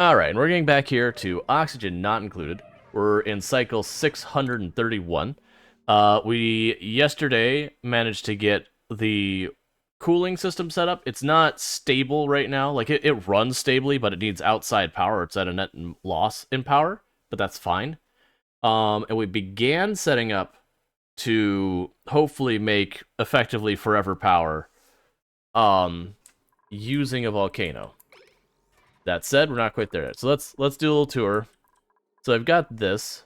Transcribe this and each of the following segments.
Alright, and we're getting back here to oxygen not included. We're in cycle 631. We yesterday managed to get the cooling system set up. It's not stable right now. Like, it runs stably, but it needs outside power. It's at a net loss in power, but that's fine. And we began setting up to hopefully make effectively forever power using a volcano. That said, we're not quite there yet. So let's do a little tour. So I've got this,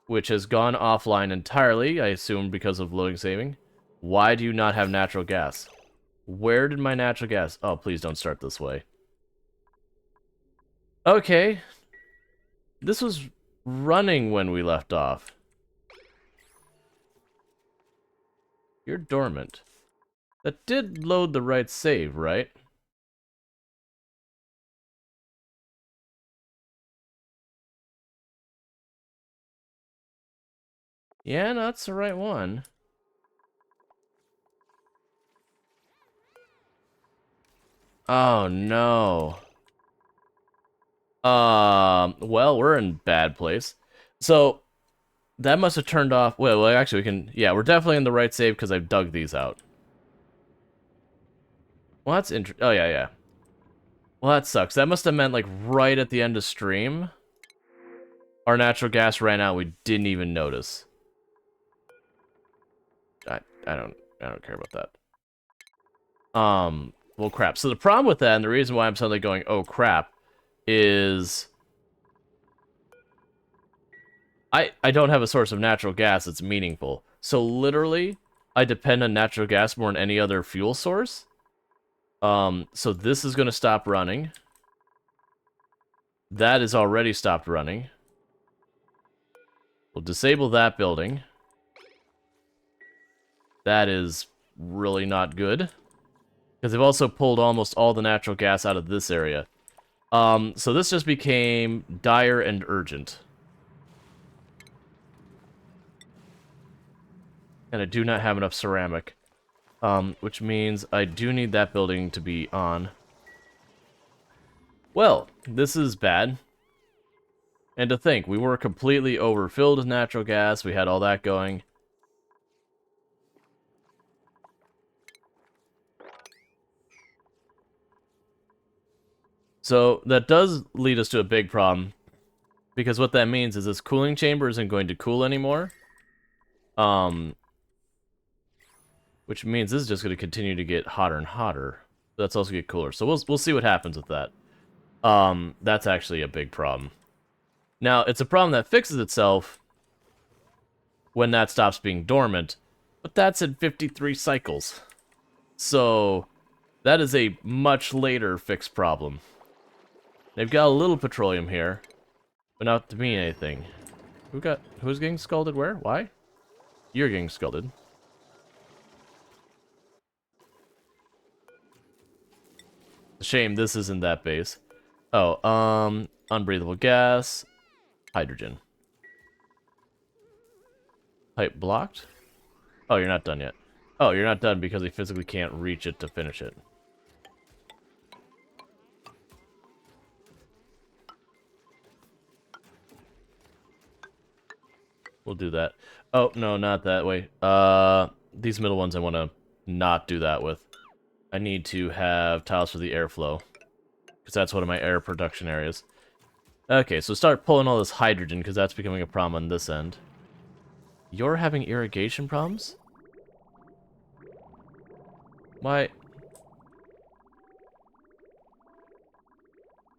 which has gone offline entirely, I assume because of loading saving. Why do you not have natural gas? Where did my natural gas... Oh, please don't start this way. Okay. This was running when we left off. You're dormant. That did load the right save, right? Yeah, no, that's the right one. Oh, no. Well, we're in bad place. So, that must have turned off... Well, actually, we can... Yeah, we're definitely in the right save because I've dug these out. Well, that's interesting. Oh, yeah, yeah. Well, that sucks. That must have meant, like, right at the end of stream, our natural gas ran out. We didn't even notice. I don't care about that. Well, crap. So the problem with that, and the reason why I'm suddenly going, oh, crap, is... I don't have a source of natural gas that's meaningful. So literally, I depend on natural gas more than any other fuel source. So this is going to stop running. That is already stopped running. We'll disable that building. That is really not good. Because they've also pulled almost all the natural gas out of this area. So this just became dire and urgent. And I do not have enough ceramic. Which means I do need that building to be on. Well, this is bad. And to think, we were completely overfilled with natural gas. We had all that going. So that does lead us to a big problem. Because what that means is this cooling chamber isn't going to cool anymore. Which means this is just going to continue to get hotter and hotter. That's also get cooler. So we'll see what happens with that. That's actually a big problem. Now, it's a problem that fixes itself when that stops being dormant, but that's in 53 cycles. So, that is a much later fixed problem. They've got a little petroleum here, but not to mean anything. Who's getting scalded where? Why? You're getting scalded. Shame this isn't that base. Oh, unbreathable gas, hydrogen. Pipe blocked? Oh, you're not done yet. Oh, you're not done because he physically can't reach it to finish it. We'll do that. Oh, no, not that way. These middle ones I want to not do that with. I need to have tiles for the airflow. Because that's one of my air production areas. Okay, so start pulling all this hydrogen, because that's becoming a problem on this end. You're having irrigation problems? Why?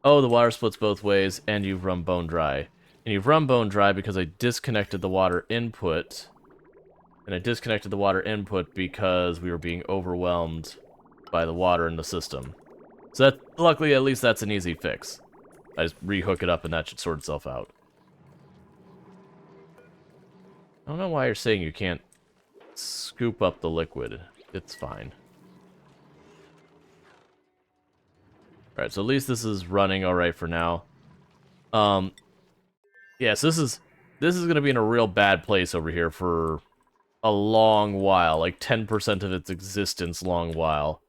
Oh, the water splits both ways, and you've run bone dry. And you've run bone dry because I disconnected the water input. And I disconnected the water input because we were being overwhelmed by the water in the system. So that, luckily, at least that's an easy fix. I just re-hook it up and that should sort itself out. I don't know why you're saying you can't scoop up the liquid. It's fine. Alright, so at least this is running alright for now. Yes, this is going to be in a real bad place over here for a long while. Like 10% of its existence long while.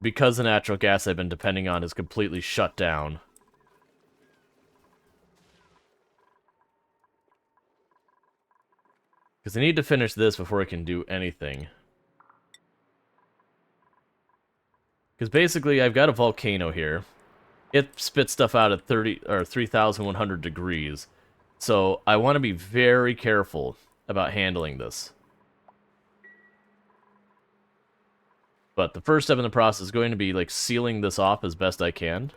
because the natural gas I've been depending on is completely shut down. Because I need to finish this before I can do anything. Because basically, I've got a volcano here. It spits stuff out at 3,100 degrees. So I want to be very careful about handling this. But the first step in the process is going to be like sealing this off as best I can.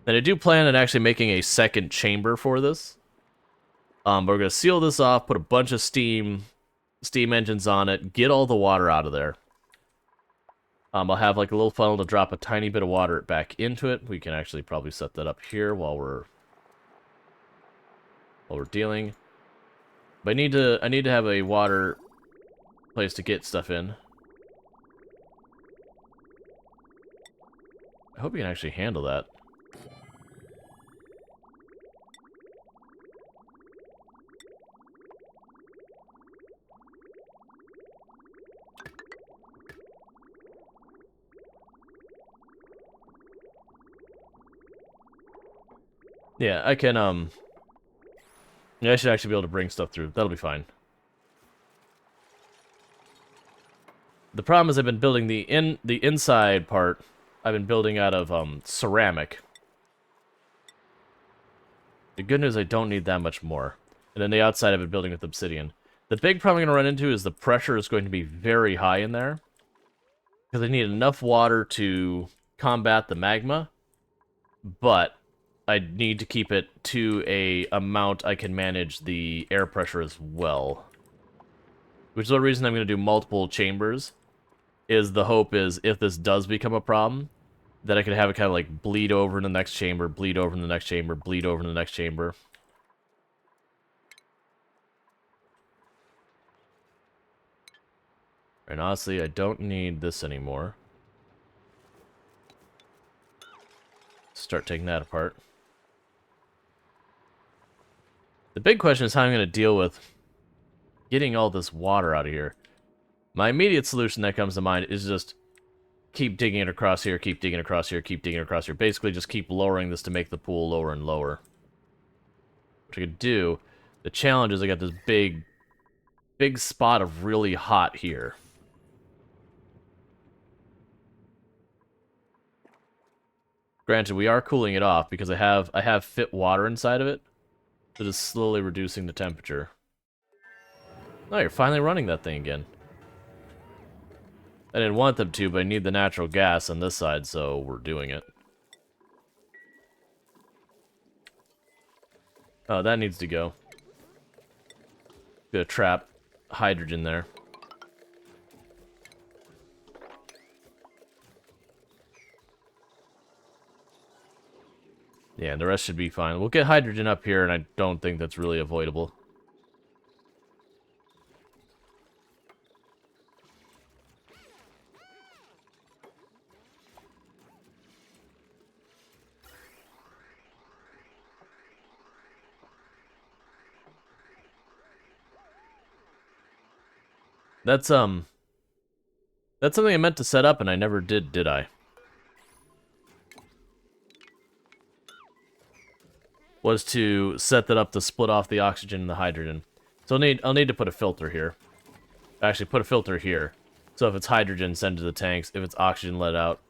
And I do plan on actually making a second chamber for this. But we're going to seal this off, put a bunch of steam engines on it, get all the water out of there. I'll have like a little funnel to drop a tiny bit of water back into it. We can actually probably set that up here while we're dealing. But I need to have a water place to get stuff in. I hope you can actually handle that. Yeah, I can, yeah, I should actually be able to bring stuff through. That'll be fine. The problem is I've been building the inside part, I've been building out of, ceramic. The good news, I don't need that much more. And then the outside I've been building with obsidian. The big problem I'm going to run into is the pressure is going to be very high in there. Because I need enough water to combat the magma. But I need to keep it to a amount I can manage the air pressure as well. Which is the reason I'm going to do multiple chambers. Is the hope is, if this does become a problem, that I could have it kind of like bleed over in the next chamber, bleed over in the next chamber, bleed over in the next chamber. And honestly, I don't need this anymore. Start taking that apart. The big question is how I'm going to deal with getting all this water out of here. My immediate solution that comes to mind is just keep digging it across here, keep digging across here, keep digging across here. Basically, just keep lowering this to make the pool lower and lower. Which I could do. The challenge is I got this big spot of really hot here. Granted, we are cooling it off because I have fit water inside of it that is slowly reducing the temperature. Oh, you're finally running that thing again. I didn't want them to, but I need the natural gas on this side, so we're doing it. Oh, that needs to go. Gonna trap hydrogen there. Yeah, and the rest should be fine. We'll get hydrogen up here, and I don't think that's really avoidable. That's something I meant to set up, and I never did I? Was to set that up to split off the oxygen and the hydrogen. So I'll need to put a filter here. Actually, put a filter here. So if it's hydrogen, send to the tanks. If it's oxygen, let out.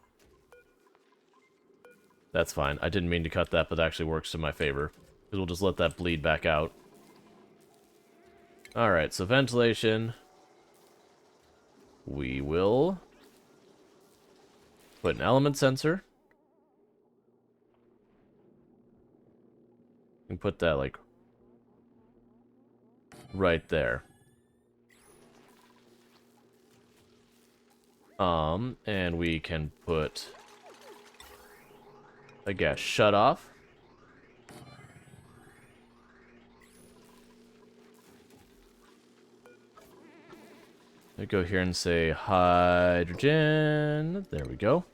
That's fine. I didn't mean to cut that, but it actually works to my favor. Because we'll just let that bleed back out. Alright, so ventilation. We will put an element sensor. And put that, like, right there. And we can put a gas shutoff. I go here and say hydrogen. There we go.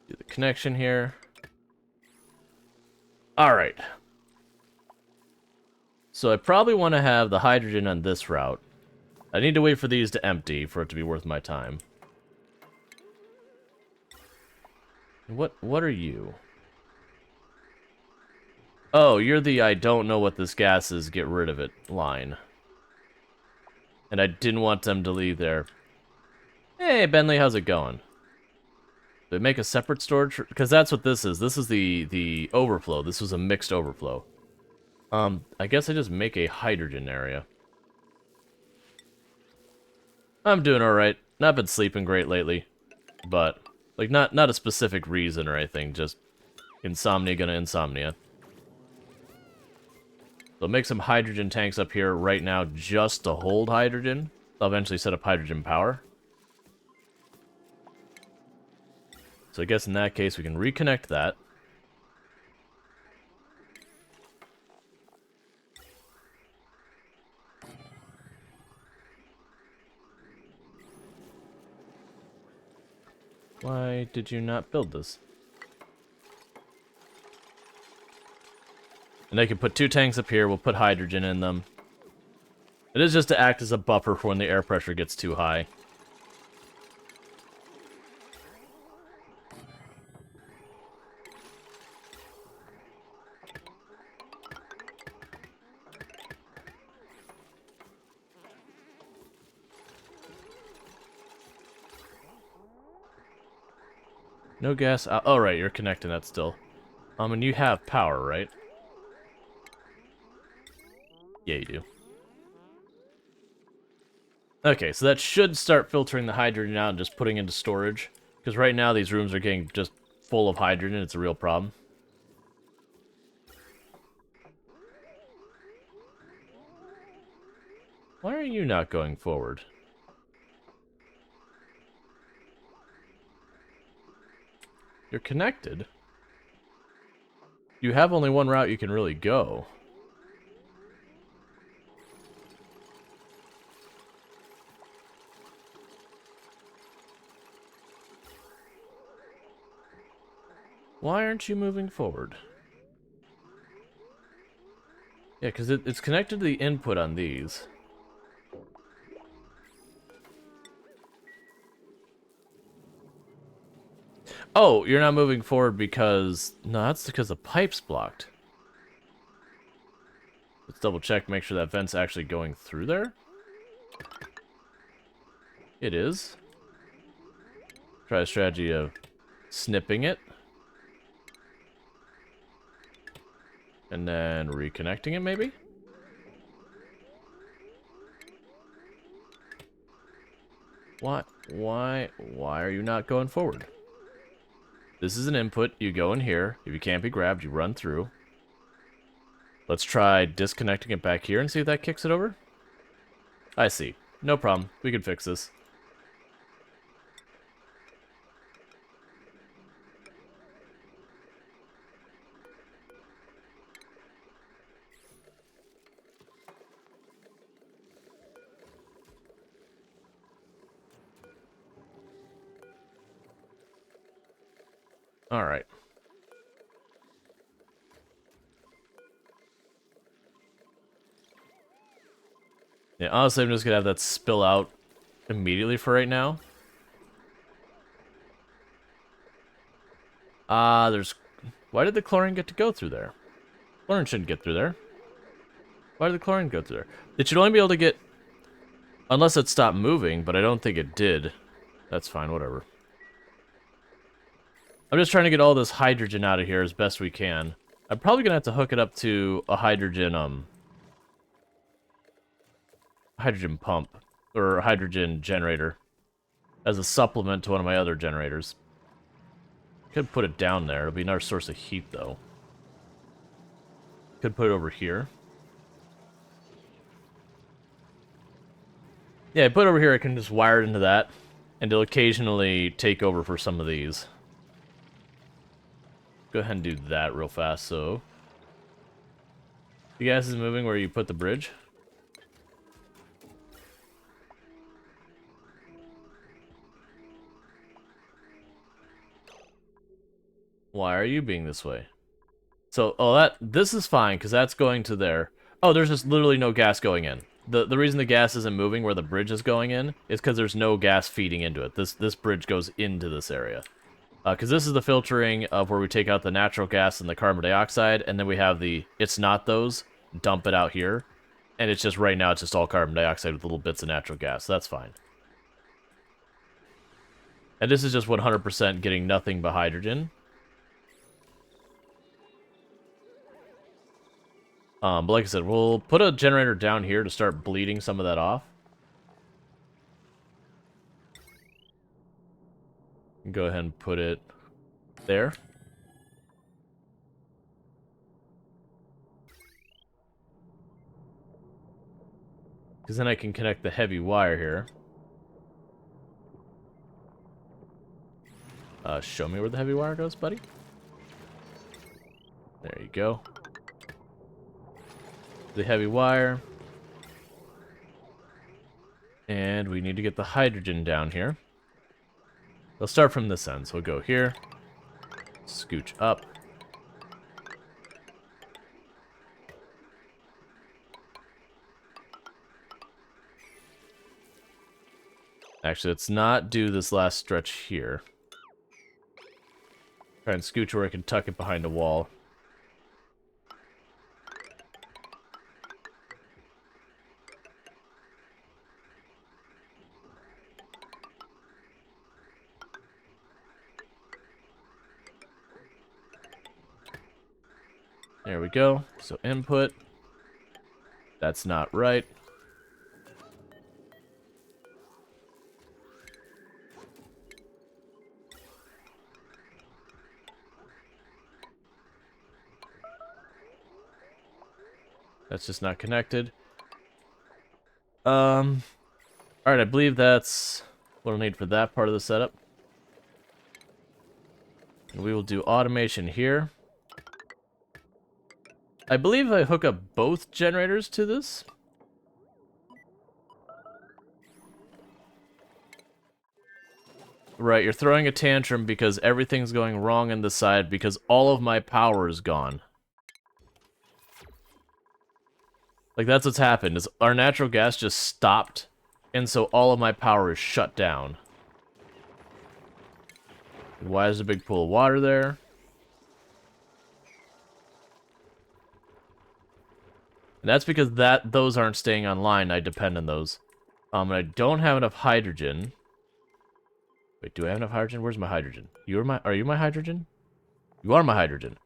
Do the connection here. Alright. So I probably want to have the hydrogen on this route. I need to wait for these to empty for it to be worth my time. What are you? Oh, you're the I don't know what this gas is, get rid of it line. And I didn't want them to leave there. Hey, Bentley, how's it going? They make a separate storage? Because that's what this is. This is the overflow. This was a mixed overflow. I guess I just make a hydrogen area. I'm doing alright. Not been sleeping great lately. But, like, not a specific reason or anything. Just insomnia gonna insomnia. So make some hydrogen tanks up here right now just to hold hydrogen. I'll eventually set up hydrogen power. So I guess in that case we can reconnect that. Why did you not build this? And I can put 2 tanks up here, we'll put hydrogen in them. It is just to act as a buffer for when the air pressure gets too high. No gas. Oh, right, you're connecting that still. And you have power, right? Yeah, you do. Okay, so that should start filtering the hydrogen out and just putting into storage. Because right now these rooms are getting just full of hydrogen. It's a real problem. Why are you not going forward? You're connected. You have only one route you can really go. Why aren't you moving forward? Yeah, because it's connected to the input on these. Oh, you're not moving forward because... No, that's because the pipe's blocked. Let's double check, make sure that vent's actually going through there. It is. Try a strategy of snipping it. And then reconnecting it, maybe? Why are you not going forward? This is an input, you go in here. If you can't be grabbed, you run through. Let's try disconnecting it back here and see if that kicks it over. I see. No problem. We can fix this. Alright. Yeah, honestly, I'm just gonna have that spill out immediately for right now. There's... Why did the chlorine get to go through there? Chlorine shouldn't get through there. Why did the chlorine go through there? It should only be able to get... Unless it stopped moving, but I don't think it did. That's fine, whatever. I'm just trying to get all this hydrogen out of here as best we can. I'm probably gonna have to hook it up to a hydrogen, hydrogen pump. Or a hydrogen generator. As a supplement to one of my other generators. Could put it down there. It'll be another source of heat, though. Could put it over here. Yeah, put it over here. I can just wire it into that. And it'll occasionally take over for some of these. Go ahead and do that real fast, so... The gas is moving where you put the bridge. Why are you being this way? So, this is fine, because that's going to there. Oh, there's just literally no gas going in. The reason the gas isn't moving where the bridge is going in is because there's no gas feeding into it. This bridge goes into this area. Because this is the filtering of where we take out the natural gas and the carbon dioxide, and then we have the it's not those, dump it out here. And it's just, right now, it's just all carbon dioxide with little bits of natural gas. So that's fine. And this is just 100% getting nothing but hydrogen. But like I said, we'll put a generator down here to start bleeding some of that off. Go ahead and put it there. Because then I can connect the heavy wire here. Show me where the heavy wire goes, buddy. There you go. The heavy wire. And we need to get the hydrogen down here. We'll start from this end. So we'll go here. Scooch up. Actually, let's not do this last stretch here. Try and scooch where I can tuck it behind a wall. There we go. So input. That's not right. That's just not connected. Alright, I believe that's what I'll need for that part of the setup. And we will do automation here. I believe I hook up both generators to this. Right, you're throwing a tantrum because everything's going wrong on the side because all of my power is gone. Like, that's what's happened, is our natural gas just stopped, and so all of my power is shut down. Why is there a big pool of water there? And that's because those aren't staying online. I depend on those. And I don't have enough hydrogen. Wait, do I have enough hydrogen? Where's my hydrogen? Are you my hydrogen? You are my hydrogen.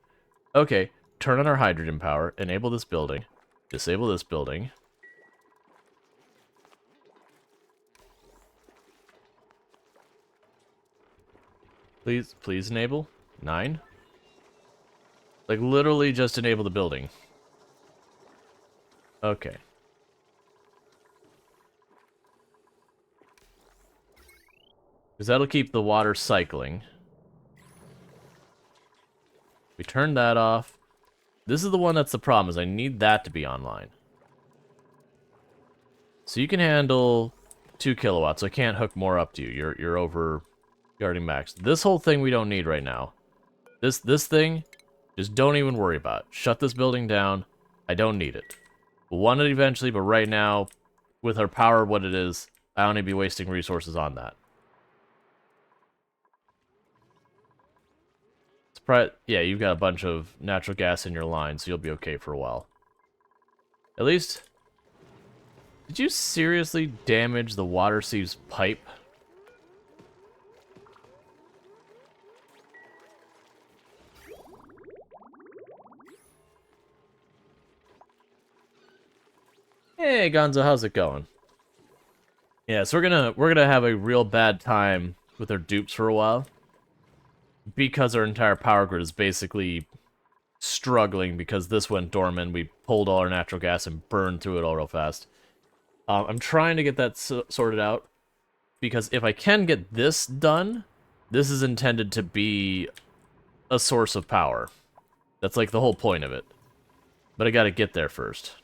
Okay, turn on our hydrogen power. Enable this building. Disable this building. Please enable. 9. Like, literally just enable the building. Okay. Because that'll keep the water cycling. We turn that off. This is the one that's the problem, is I need that to be online. So you can handle 2 kilowatts, so I can't hook more up to you. You're over... You're already maxed. This whole thing we don't need right now. This thing, just don't even worry about. Shut this building down. I don't need it. We'll want it eventually, but right now, with our power what it is, I don't need to be wasting resources on that. Yeah, you've got a bunch of natural gas in your line, so you'll be okay for a while. At least... Did you seriously damage the water sieve's pipe? Hey, Gonzo, how's it going? Yeah, so we're gonna have a real bad time with our dupes for a while. Because our entire power grid is basically struggling because this went dormant. We pulled all our natural gas and burned through it all real fast. I'm trying to get that sorted out. Because if I can get this done, this is intended to be a source of power. That's like the whole point of it. But I gotta get there first.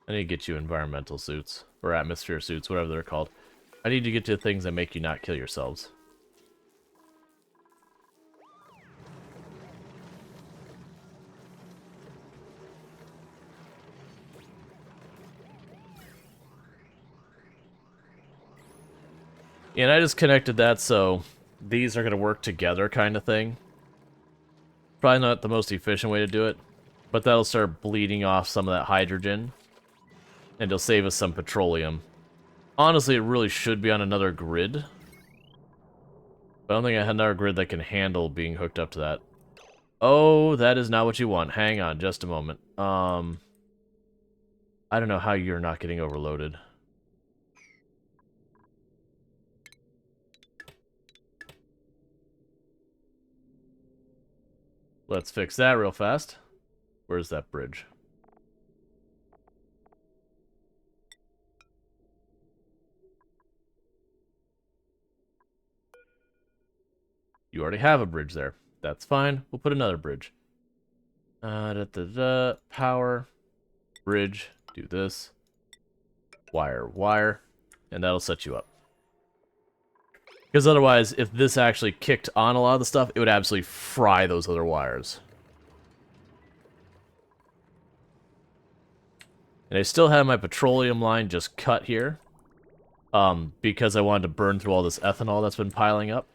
I need to get you environmental suits, or atmosphere suits, whatever they're called. I need to get to things that make you not kill yourselves. And I just connected that so these are going to work together kind of thing. Probably not the most efficient way to do it, but that'll start bleeding off some of that hydrogen. And it'll save us some petroleum. Honestly, it really should be on another grid. But I don't think I had another grid that can handle being hooked up to that. Oh, that is not what you want. Hang on just a moment. I don't know how you're not getting overloaded. Let's fix that real fast. Where's that bridge? You already have a bridge there. That's fine. We'll put another bridge. Power. Bridge. Do this. Wire, wire. And that'll set you up. Because otherwise, if this actually kicked on a lot of the stuff, it would absolutely fry those other wires. And I still have my petroleum line just cut here. Because I wanted to burn through all this ethanol that's been piling up.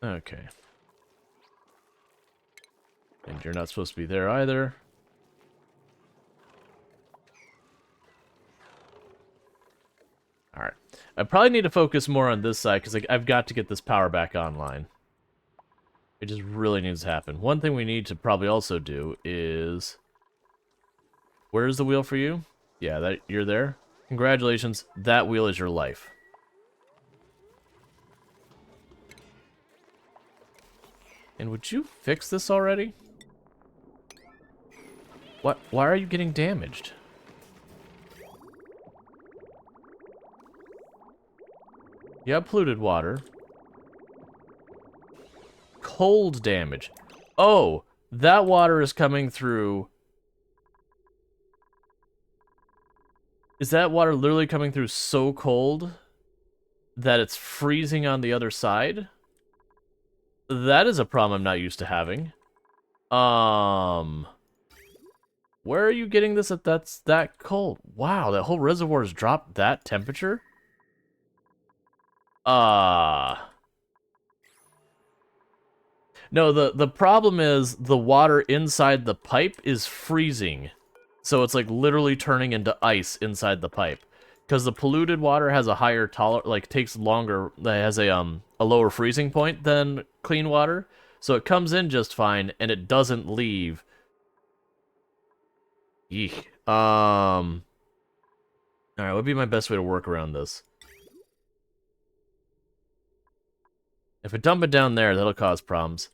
Okay. And you're not supposed to be there either. Alright. I probably need to focus more on this side, because I've got to get this power back online. It just really needs to happen. One thing we need to probably also do is... Where's the wheel for you? Yeah, that you're there. Congratulations, that wheel is your life. And would you fix this already? What? Why are you getting damaged? You have polluted water. Cold damage. Oh, that water is coming through... Is that water literally coming through so cold that it's freezing on the other side? That is a problem I'm not used to having. Where are you getting this if that's that cold? Wow, that whole reservoir has dropped that temperature? No, the problem is the water inside the pipe is freezing. So it's like literally turning into ice inside the pipe. Because the polluted water has a higher takes longer, has a lower freezing point than clean water. So it comes in just fine and it doesn't leave. Eek. Alright, what would be my best way to work around this? If I dump it down there, that'll cause problems.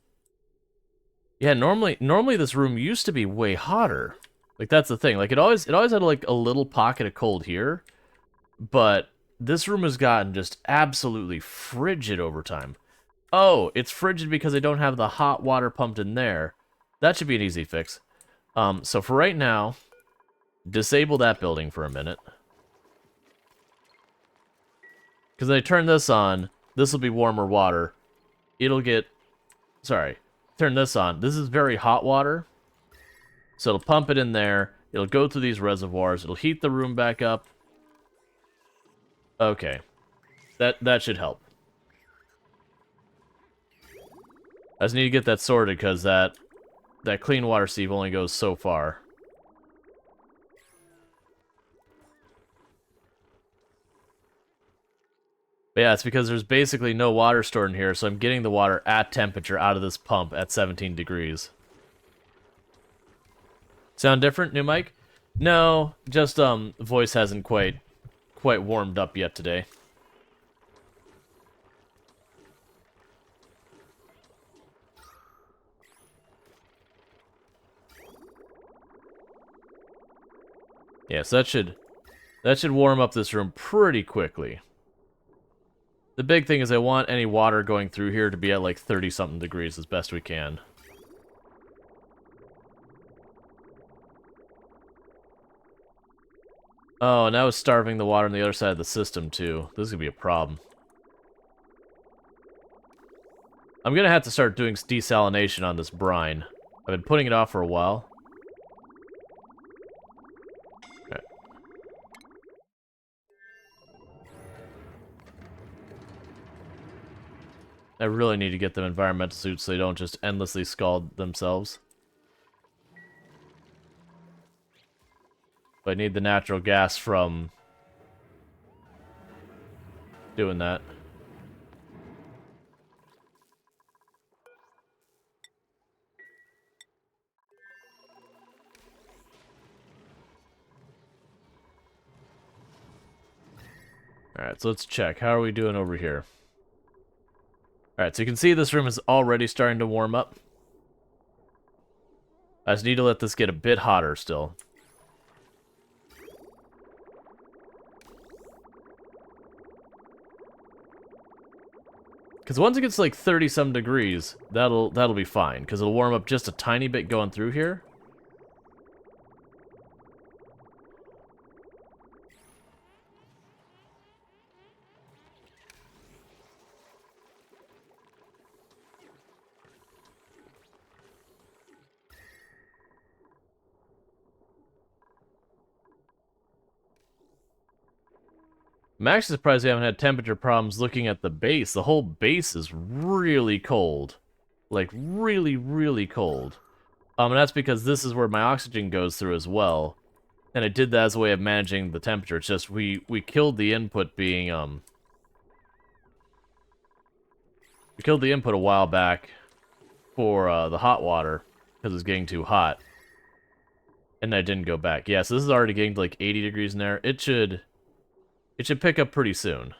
Yeah, normally this room used to be way hotter. Like, that's the thing. Like, it always had, like, a little pocket of cold here. But this room has gotten just absolutely frigid over time. Oh, it's frigid because I don't have the hot water pumped in there. That should be an easy fix. So for right now, disable that building for a minute. Because when I turn this on, this will be warmer water. It'll get... Sorry. Turn this on. This is very hot water. So it'll pump it in there. It'll go through these reservoirs. It'll heat the room back up. Okay. That should help. I just need to get that sorted because that clean water sieve only goes so far. But yeah, it's because there's basically no water stored in here, so I'm getting the water at temperature out of this pump at 17 degrees. Sound different, new mic? No, just voice hasn't quite warmed up yet today. Yes, that should warm up this room pretty quickly. The big thing is I want any water going through here to be at like 30-something degrees as best we can. Oh, now it's starving the water on the other side of the system, too. This is gonna be a problem. I'm gonna have to start doing desalination on this brine. I've been putting it off for a while. Okay. I really need to get them environmental suits so they don't just endlessly scald themselves. But I need the natural gas from doing that. Alright, so let's check. How are we doing over here? Alright, so you can see this room is already starting to warm up. I just need to let this get a bit hotter still. Because once it gets like 30-some degrees, that'll be fine. Because it'll warm up just a tiny bit going through here. I'm actually surprised we haven't had temperature problems looking at the base. The whole base is really cold. Like, really, really cold. And that's because this is where my oxygen goes through as well. And I did that as a way of managing the temperature. It's just we killed the input being, we killed the input a while back for the hot water because it was getting too hot. And I didn't go back. Yeah, so this is already getting to like 80 degrees in there. It should pick up pretty soon.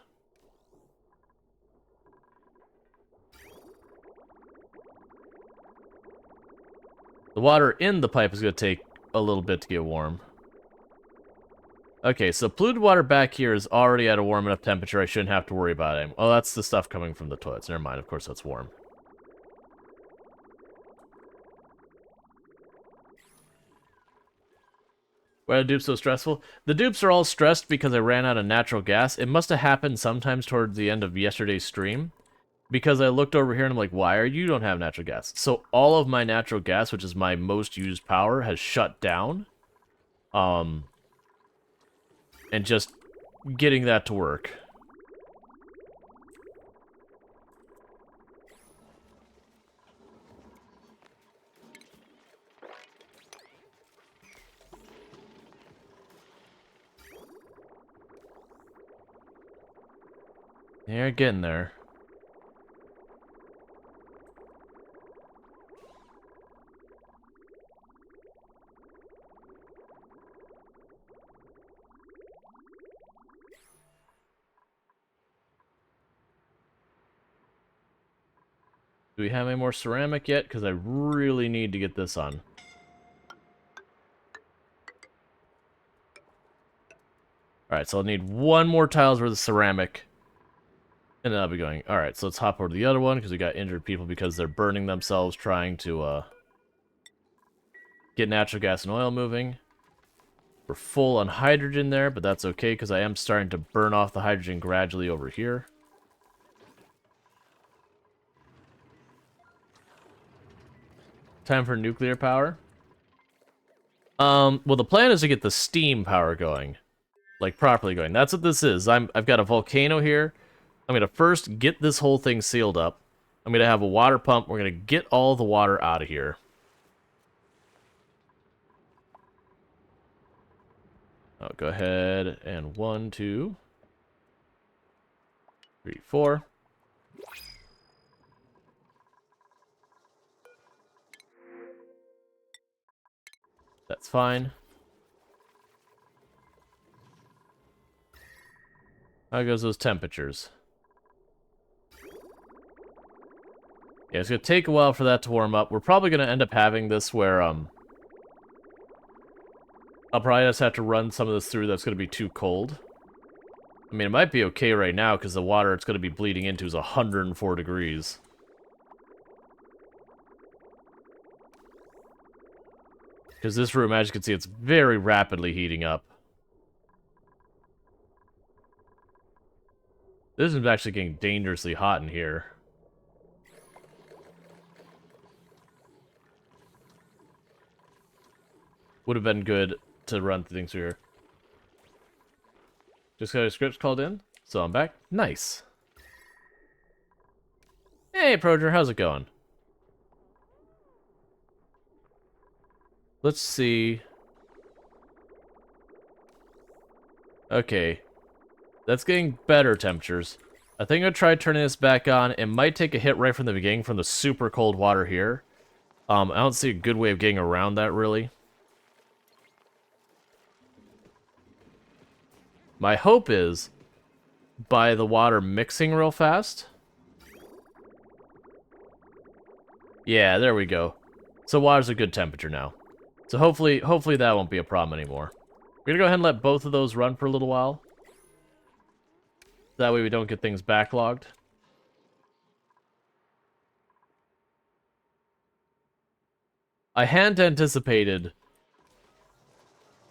The water in the pipe is going to take a little bit to get warm. Okay, so polluted water back here is already at a warm enough temperature I shouldn't have to worry about it. Oh, that's the stuff coming from the toilets. Never mind, of course that's warm. Why are the dupes so stressful? The dupes are all stressed because I ran out of natural gas. It must have happened sometimes towards the end of yesterday's stream. Because I looked over here and I'm like, why are you don't have natural gas? So all of my natural gas, which is my most used power, has shut down. And just getting that to work. They're getting there. Do we have any more ceramic yet? Because I really need to get this on. Alright, so I'll need one more tile's worth of ceramic. And then I'll be going. Alright, so let's hop over to the other one, because we got injured people because they're burning themselves trying to get natural gas and oil moving. We're full on hydrogen there, but that's okay, because I am starting to burn off the hydrogen gradually over here. Time for nuclear power. Well, the plan is to get the steam power going. Like, properly going. That's what this is. I've got a volcano here. I'm going to first get this whole thing sealed up. I'm going to have a water pump. We're going to get all the water out of here. I'll go ahead and 1, 2, 3, 4. That's fine. How goes those temperatures? Yeah, it's going to take a while for that to warm up. We're probably going to end up having this where, I'll probably just have to run some of this through that's going to be too cold. I mean, it might be okay right now, because the water it's going to be bleeding into is 104 degrees. Because this room, as you can see, it's very rapidly heating up. This is actually getting dangerously hot in here. Would have been good to run things through here. Just got a script called in, so I'm back. Nice. Hey, Proger, how's it going? Let's see. Okay. That's getting better temperatures. I think I'll try turning this back on. It might take a hit right from the beginning from the super cold water here. I don't see a good way of getting around that, really. My hope is, by the water mixing real fast. Yeah, there we go. So water's a good temperature now. So hopefully that won't be a problem anymore. We're gonna go ahead and let both of those run for a little while. That way we don't get things backlogged. I hadn't anticipated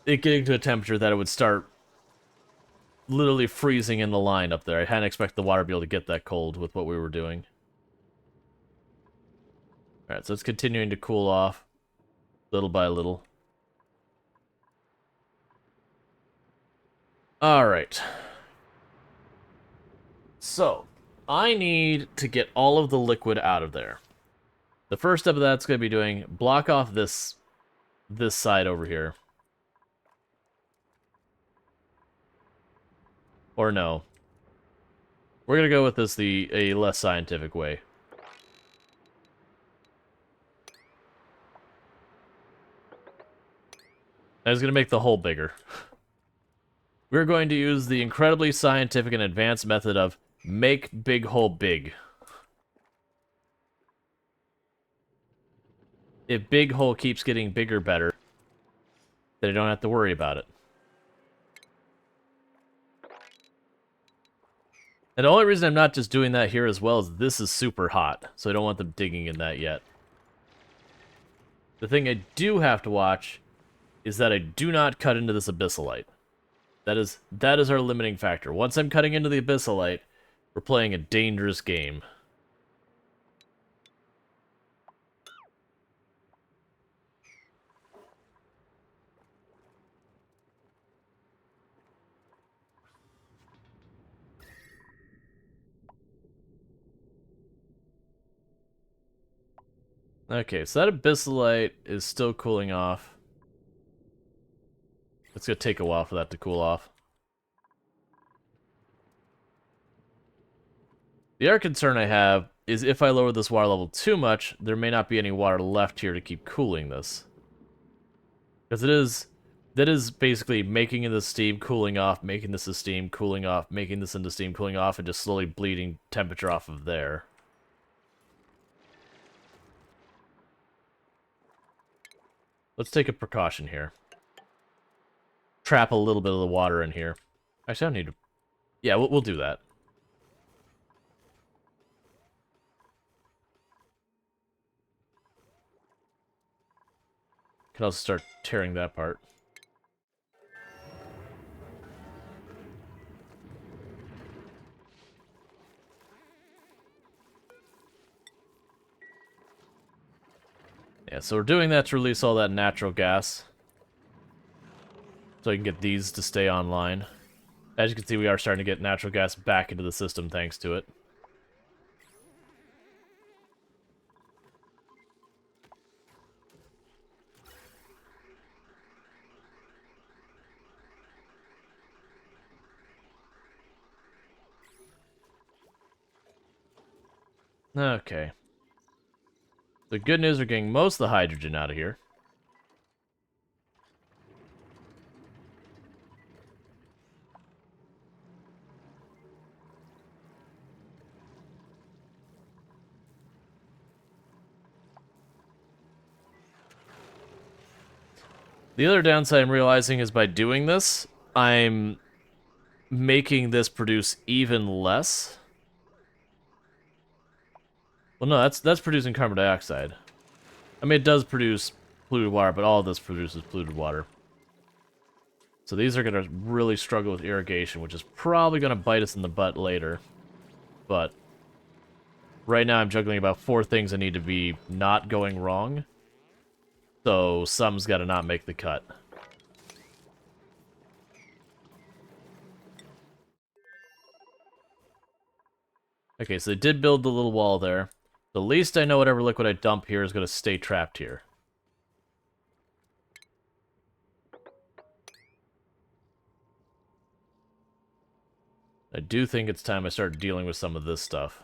it getting to a temperature that it would start literally freezing in the line up there. I hadn't expected the water to be able to get that cold with what we were doing. Alright, so it's continuing to cool off little by little. Alright. So, I need to get all of the liquid out of there. The first step of that's going to be doing, block off this side over here. Or no. We're going to go with this a less scientific way. I was going to make the hole bigger. We're going to use the incredibly scientific and advanced method of make big hole big. If big hole keeps getting bigger better, then I don't have to worry about it. And the only reason I'm not just doing that here as well is this is super hot, so I don't want them digging in that yet. The thing I do have to watch is that I do not cut into this abyssalite. That is our limiting factor. Once I'm cutting into the abyssalite, we're playing a dangerous game. Okay, so that abyssalite is still cooling off. It's gonna take a while for that to cool off. The other concern I have is if I lower this water level too much, there may not be any water left here to keep cooling this. Because that is basically making the steam, cooling off, making this a steam, cooling off, making this into steam, cooling off, and just slowly bleeding temperature off of there. Let's take a precaution here. Trap a little bit of the water in here. Actually, I don't need to... Yeah, we'll do that. Can also start tearing that part. Yeah, so we're doing that to release all that natural gas. So I can get these to stay online. As you can see, we are starting to get natural gas back into the system thanks to it. Okay. The good news, we're getting most of the hydrogen out of here. The other downside I'm realizing is by doing this, I'm making this produce even less. Well, no, that's producing carbon dioxide. I mean, it does produce polluted water, but all of this produces polluted water. So these are going to really struggle with irrigation, which is probably going to bite us in the butt later. but right now I'm juggling about 4 things that need to be not going wrong. So some's got to not make the cut. Okay, so they did build the little wall there. The least I know whatever liquid I dump here is going to stay trapped here. I do think it's time I start dealing with some of this stuff.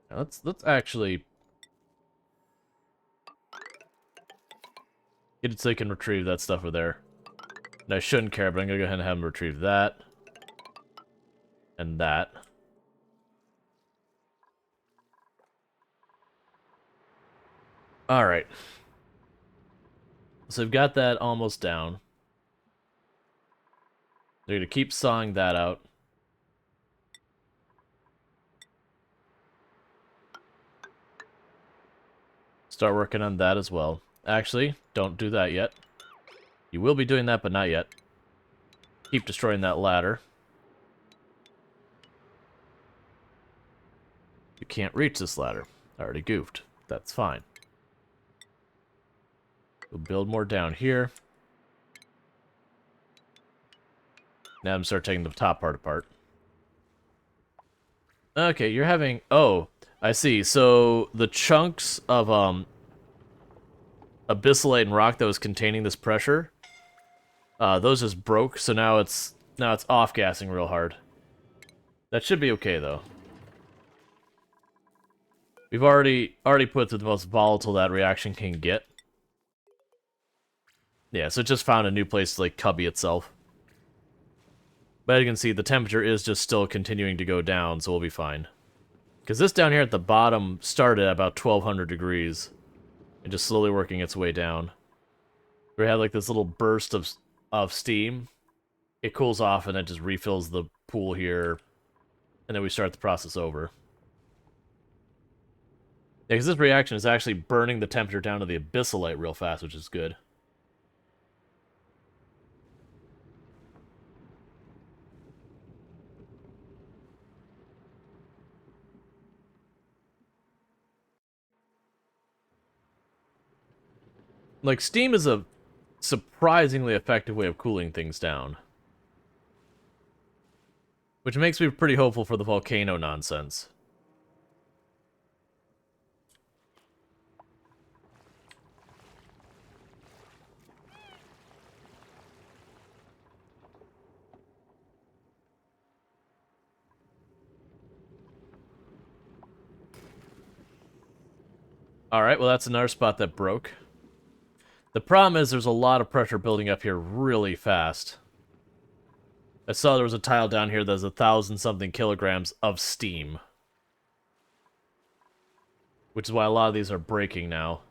Now let's actually get it so I can retrieve that stuff over there. And I shouldn't care, but I'm gonna go ahead and have him retrieve that. And that. Alright. So I've got that almost down. They're gonna keep sawing that out. Start working on that as well. Actually, don't do that yet. You will be doing that, but not yet. Keep destroying that ladder. You can't reach this ladder. I already goofed. That's fine. We'll build more down here. Now I'm start taking the top part apart. Okay, you're having... Oh, I see. So the chunks of abyssalite and rock that was containing this pressure, those just broke. So now it's off-gassing real hard. That should be okay though. We've already put through the most volatile that reaction can get. Yeah, so it just found a new place to like cubby itself. But as you can see, the temperature is just still continuing to go down, so we'll be fine. Because this down here at the bottom started at about 1200 degrees. And just slowly working its way down. We had like this little burst of steam. It cools off and it just refills the pool here. And then we start the process over. Yeah, because this reaction is actually burning the temperature down to the abyssalite real fast, which is good. Like, steam is a surprisingly effective way of cooling things down. Which makes me pretty hopeful for the volcano nonsense. Alright, well that's another spot that broke. The problem is there's a lot of pressure building up here really fast. I saw there was a tile down here that's 1,000-something kilograms of steam. Which is why a lot of these are breaking now.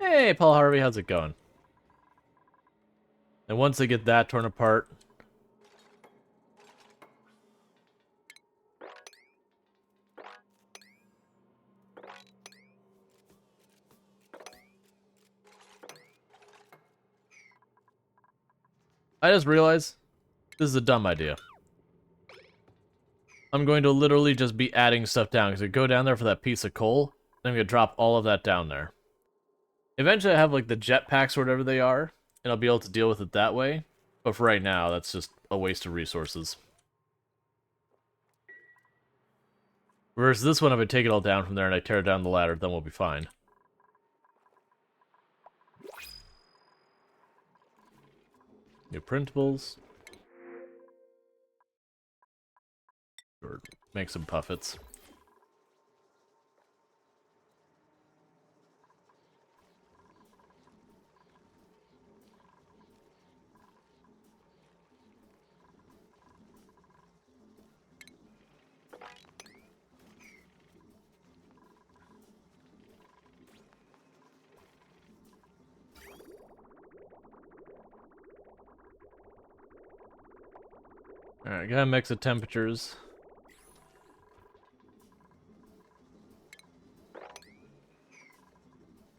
Hey, Paul Harvey, how's it going? And once they get that torn apart... I just realized this is a dumb idea. I'm going to literally just be adding stuff down, because I go down there for that piece of coal, and I'm going to drop all of that down there. Eventually I have like the jetpacks or whatever they are, and I'll be able to deal with it that way. But for right now, that's just a waste of resources. Whereas this one, if I take it all down from there and I tear down the ladder, then we'll be fine. New printables. Or make some puffets. Alright, gotta mix the temperatures.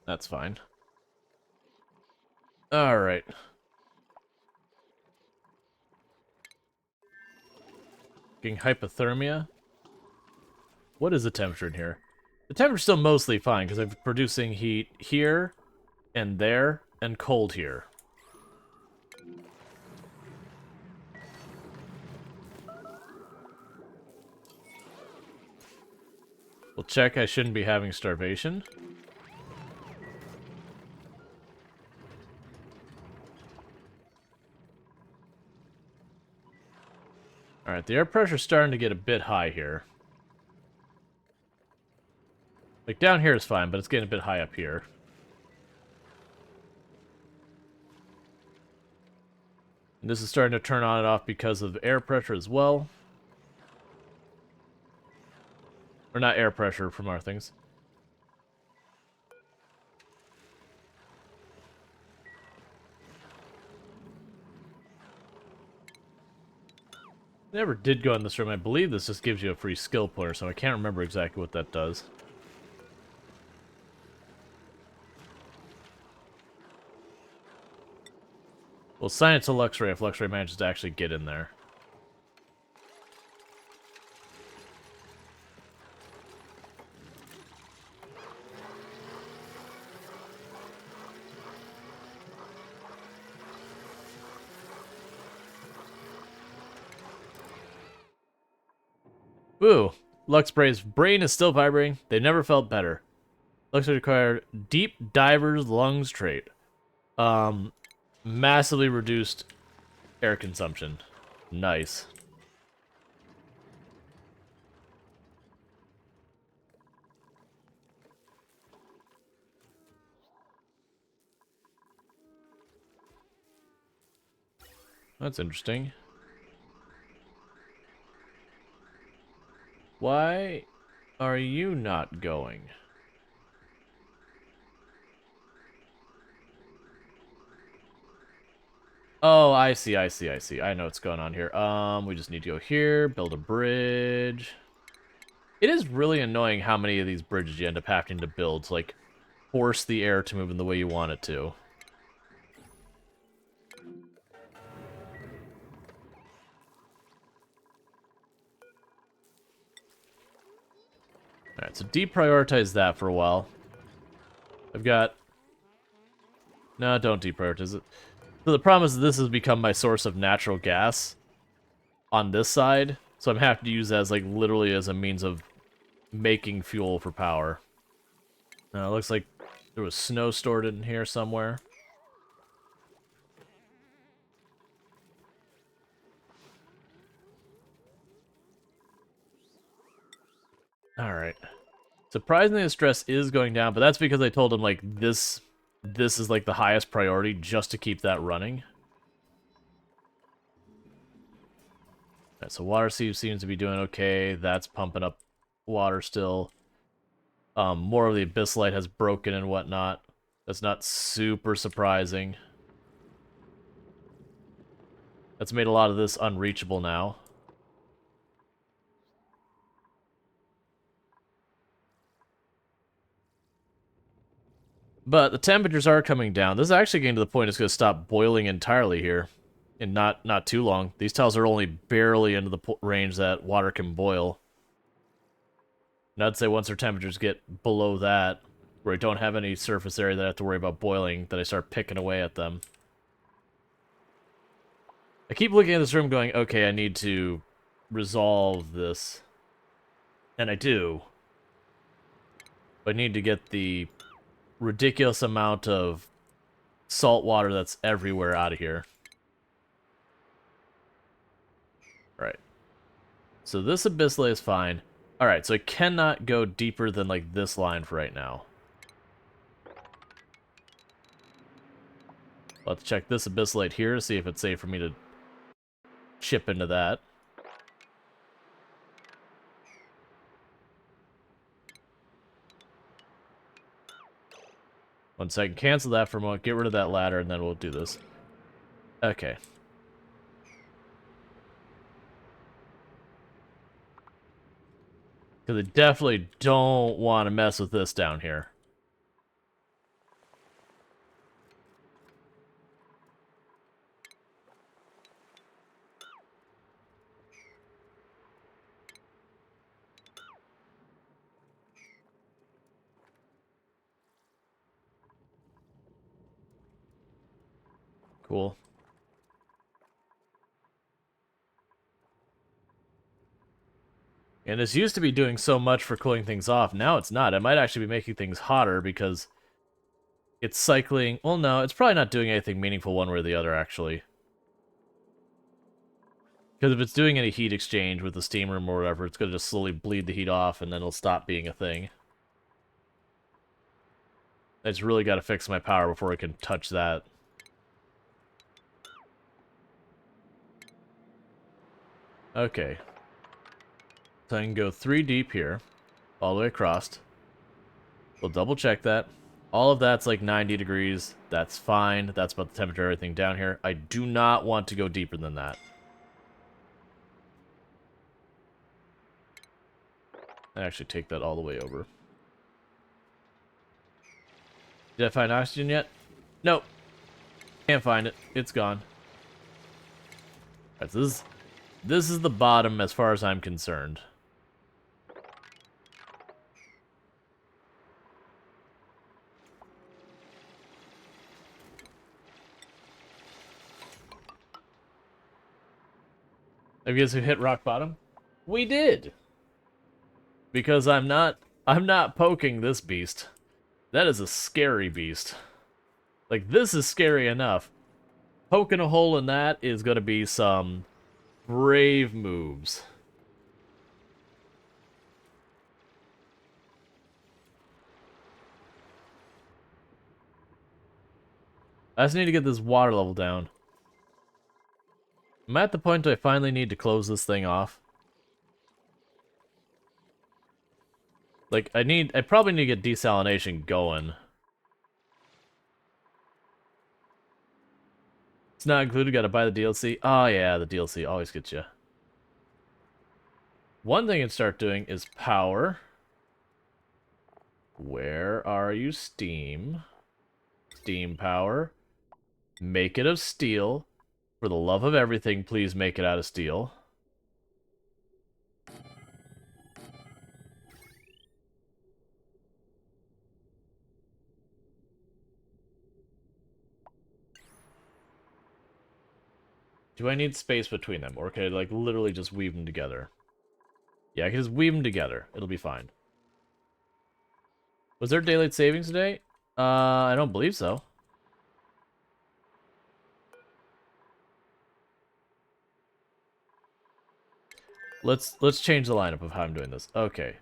That's fine. Alright. Getting hypothermia. What is the temperature in here? The temperature's still mostly fine, because I'm producing heat here, and there, and cold here. We'll check I shouldn't be having starvation. Alright, the air pressure's starting to get a bit high here. Like, down here is fine, but it's getting a bit high up here. And this is starting to turn on and off because of air pressure as well. Or not air pressure from our things. Never did go in this room. I believe this just gives you a free skill point or so. I can't remember exactly what that does. Well, science to Luxray if Luxray manages to actually get in there. Ooh, Luxray's brain is still vibrating. They never felt better. Luxray required deep diver's lungs trait. Massively reduced air consumption. Nice. That's interesting. Why are you not going? Oh, I see. I know what's going on here. We just need to go here, build a bridge. It is really annoying how many of these bridges you end up having to build to, like, force the air to move in the way you want it to. Alright, so deprioritize that for a while. I've got... No, don't deprioritize it. So the problem is this has become my source of natural gas on this side, so I'm having to use that as, like, literally as a means of making fuel for power. Now, it looks like there was snow stored in here somewhere. Alright. Surprisingly, the stress is going down, but that's because I told him, like, this is, like, the highest priority just to keep that running. Alright, so water sieve seems to be doing okay. That's pumping up water still. More of the abyssite has broken and whatnot. That's not super surprising. That's made a lot of this unreachable now. But the temperatures are coming down. This is actually getting to the point it's going to stop boiling entirely here. In not too long. These tiles are only barely into the range that water can boil. And I'd say once their temperatures get below that, where I don't have any surface area that I have to worry about boiling, that I start picking away at them. I keep looking at this room going, okay, I need to resolve this. And I do. But I need to get the ridiculous amount of salt water that's everywhere out of here. Right. So this abyssal is fine. Alright, so I cannot go deeper than, like, this line for right now. I'll have to check this abyssal here to see if it's safe for me to chip into that. One second, cancel that for a moment, get rid of that ladder, and then we'll do this. Okay. Because I definitely don't want to mess with this down here. Cool. And this used to be doing so much for cooling things off. Now it's not. It might actually be making things hotter because it's cycling. Well, no, it's probably not doing anything meaningful one way or the other, actually. Because if it's doing any heat exchange with the steam room or whatever, it's going to just slowly bleed the heat off and then it'll stop being a thing. I just really got to fix my power before I can touch that. Okay. So I can go 3 deep here, all the way across. We'll double check that. All of that's like 90 degrees. That's fine. That's about the temperature of everything down here. I do not want to go deeper than that. I actually take that all the way over. Did I find oxygen yet? Nope. Can't find it. It's gone. Alright, so this is the bottom as far as I'm concerned. I guess we hit rock bottom? We did! Because I'm not poking this beast. That is a scary beast. Like, this is scary enough. Poking a hole in that is gonna be some brave moves. I just need to get this water level down. I'm at the point I finally need to close this thing off. Like, I probably need to get desalination going. It's not included, gotta buy the DLC. Oh yeah, the DLC always gets you. One thing I can start doing is power. Where are you, Steam? Steam power. Make it of steel. For the love of everything, please make it out of steel. Do I need space between them? Or can I, like, literally just weave them together? Yeah, I can just weave them together. It'll be fine. Was there daylight savings today? I don't believe so. Let's change the lineup of how I'm doing this. Okay.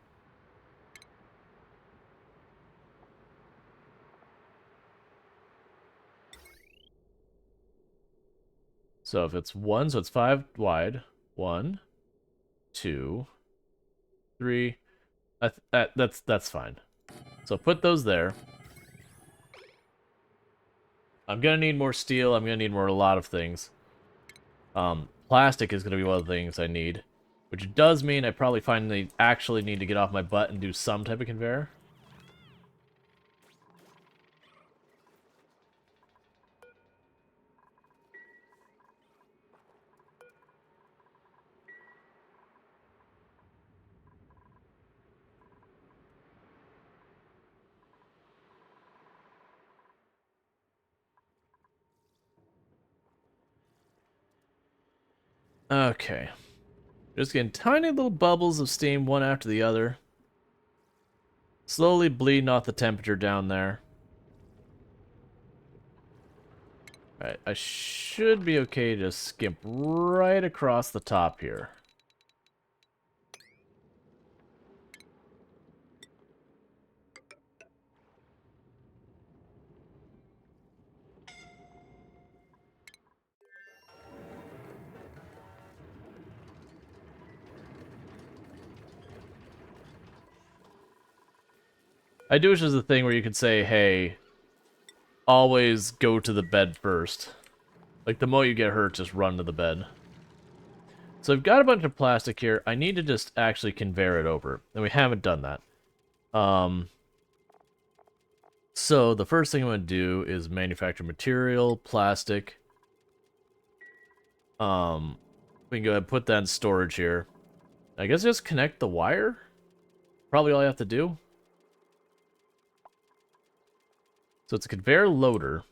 So if it's 1, so it's 5 wide. 1, 2, 3. That's fine. So put those there. I'm gonna need more steel. I'm gonna need more a lot of things. Plastic is gonna be one of the things I need. Which does mean I probably finally actually need to get off my butt and do some type of conveyor. Okay. Just getting tiny little bubbles of steam one after the other. Slowly bleeding off the temperature down there. Alright, I should be okay to skimp right across the top here. I do wish there's a thing where you could say, hey, always go to the bed first. Like, the moment you get hurt, just run to the bed. So I've got a bunch of plastic here. I need to just actually conveyor it over. And we haven't done that. So the first thing I'm going to do is manufacture material, plastic. We can go ahead and put that in storage here. I guess just connect the wire? Probably all I have to do. So it's a conveyor loader.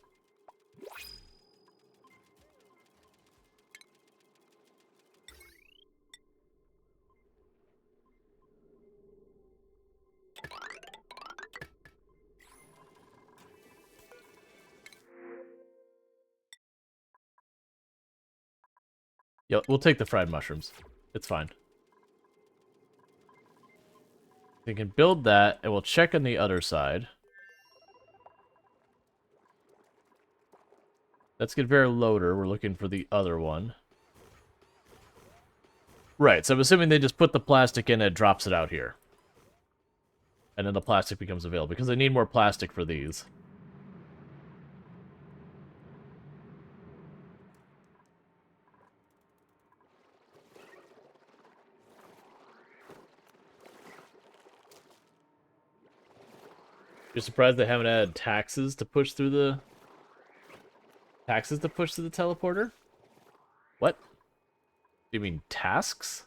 Yeah, we'll take the fried mushrooms. It's fine. We can build that, and we'll check on the other side. That's conveyor loader. We're looking for the other one. Right, so I'm assuming they just put the plastic in and it drops it out here. And then the plastic becomes available, because they need more plastic for these. You're surprised they haven't added taxes to push through the... Taxes to push through the teleporter? What? Do you mean tasks?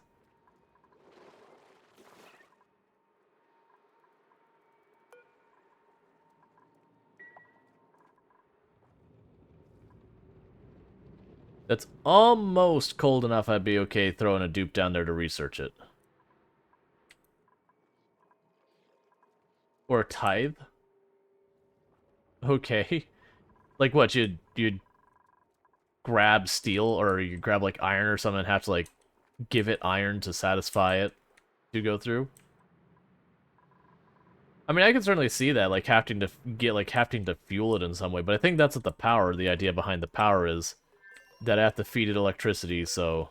That's almost cold enough I'd be okay throwing a dupe down there to research it. Or a tithe? Okay. Like what, you'd grab steel, or you grab like iron or something and have to like give it iron to satisfy it to go through? I mean, I can certainly see that, like having to fuel it in some way, but I think that's what the idea behind the power is, that I have to feed it electricity, so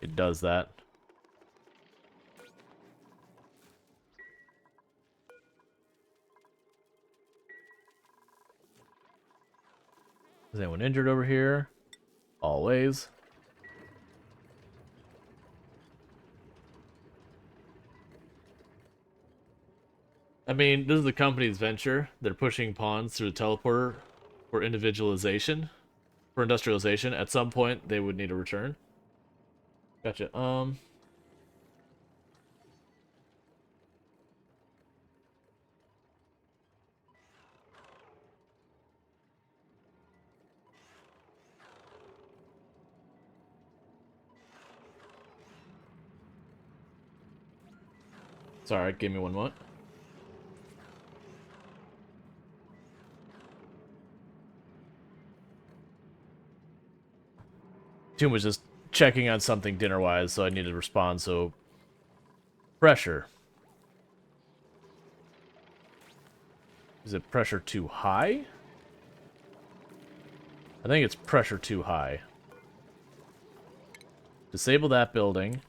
it does that. Is anyone injured over here? Always. I mean, this is the company's venture. They're pushing pawns through the teleporter for individualization, for industrialization. At some point, they would need a return. Gotcha. Sorry, give me one moment. Toon was just checking on something dinner-wise, so I needed to respond, so... Pressure. Is it pressure too high? I think it's pressure too high. Disable that building.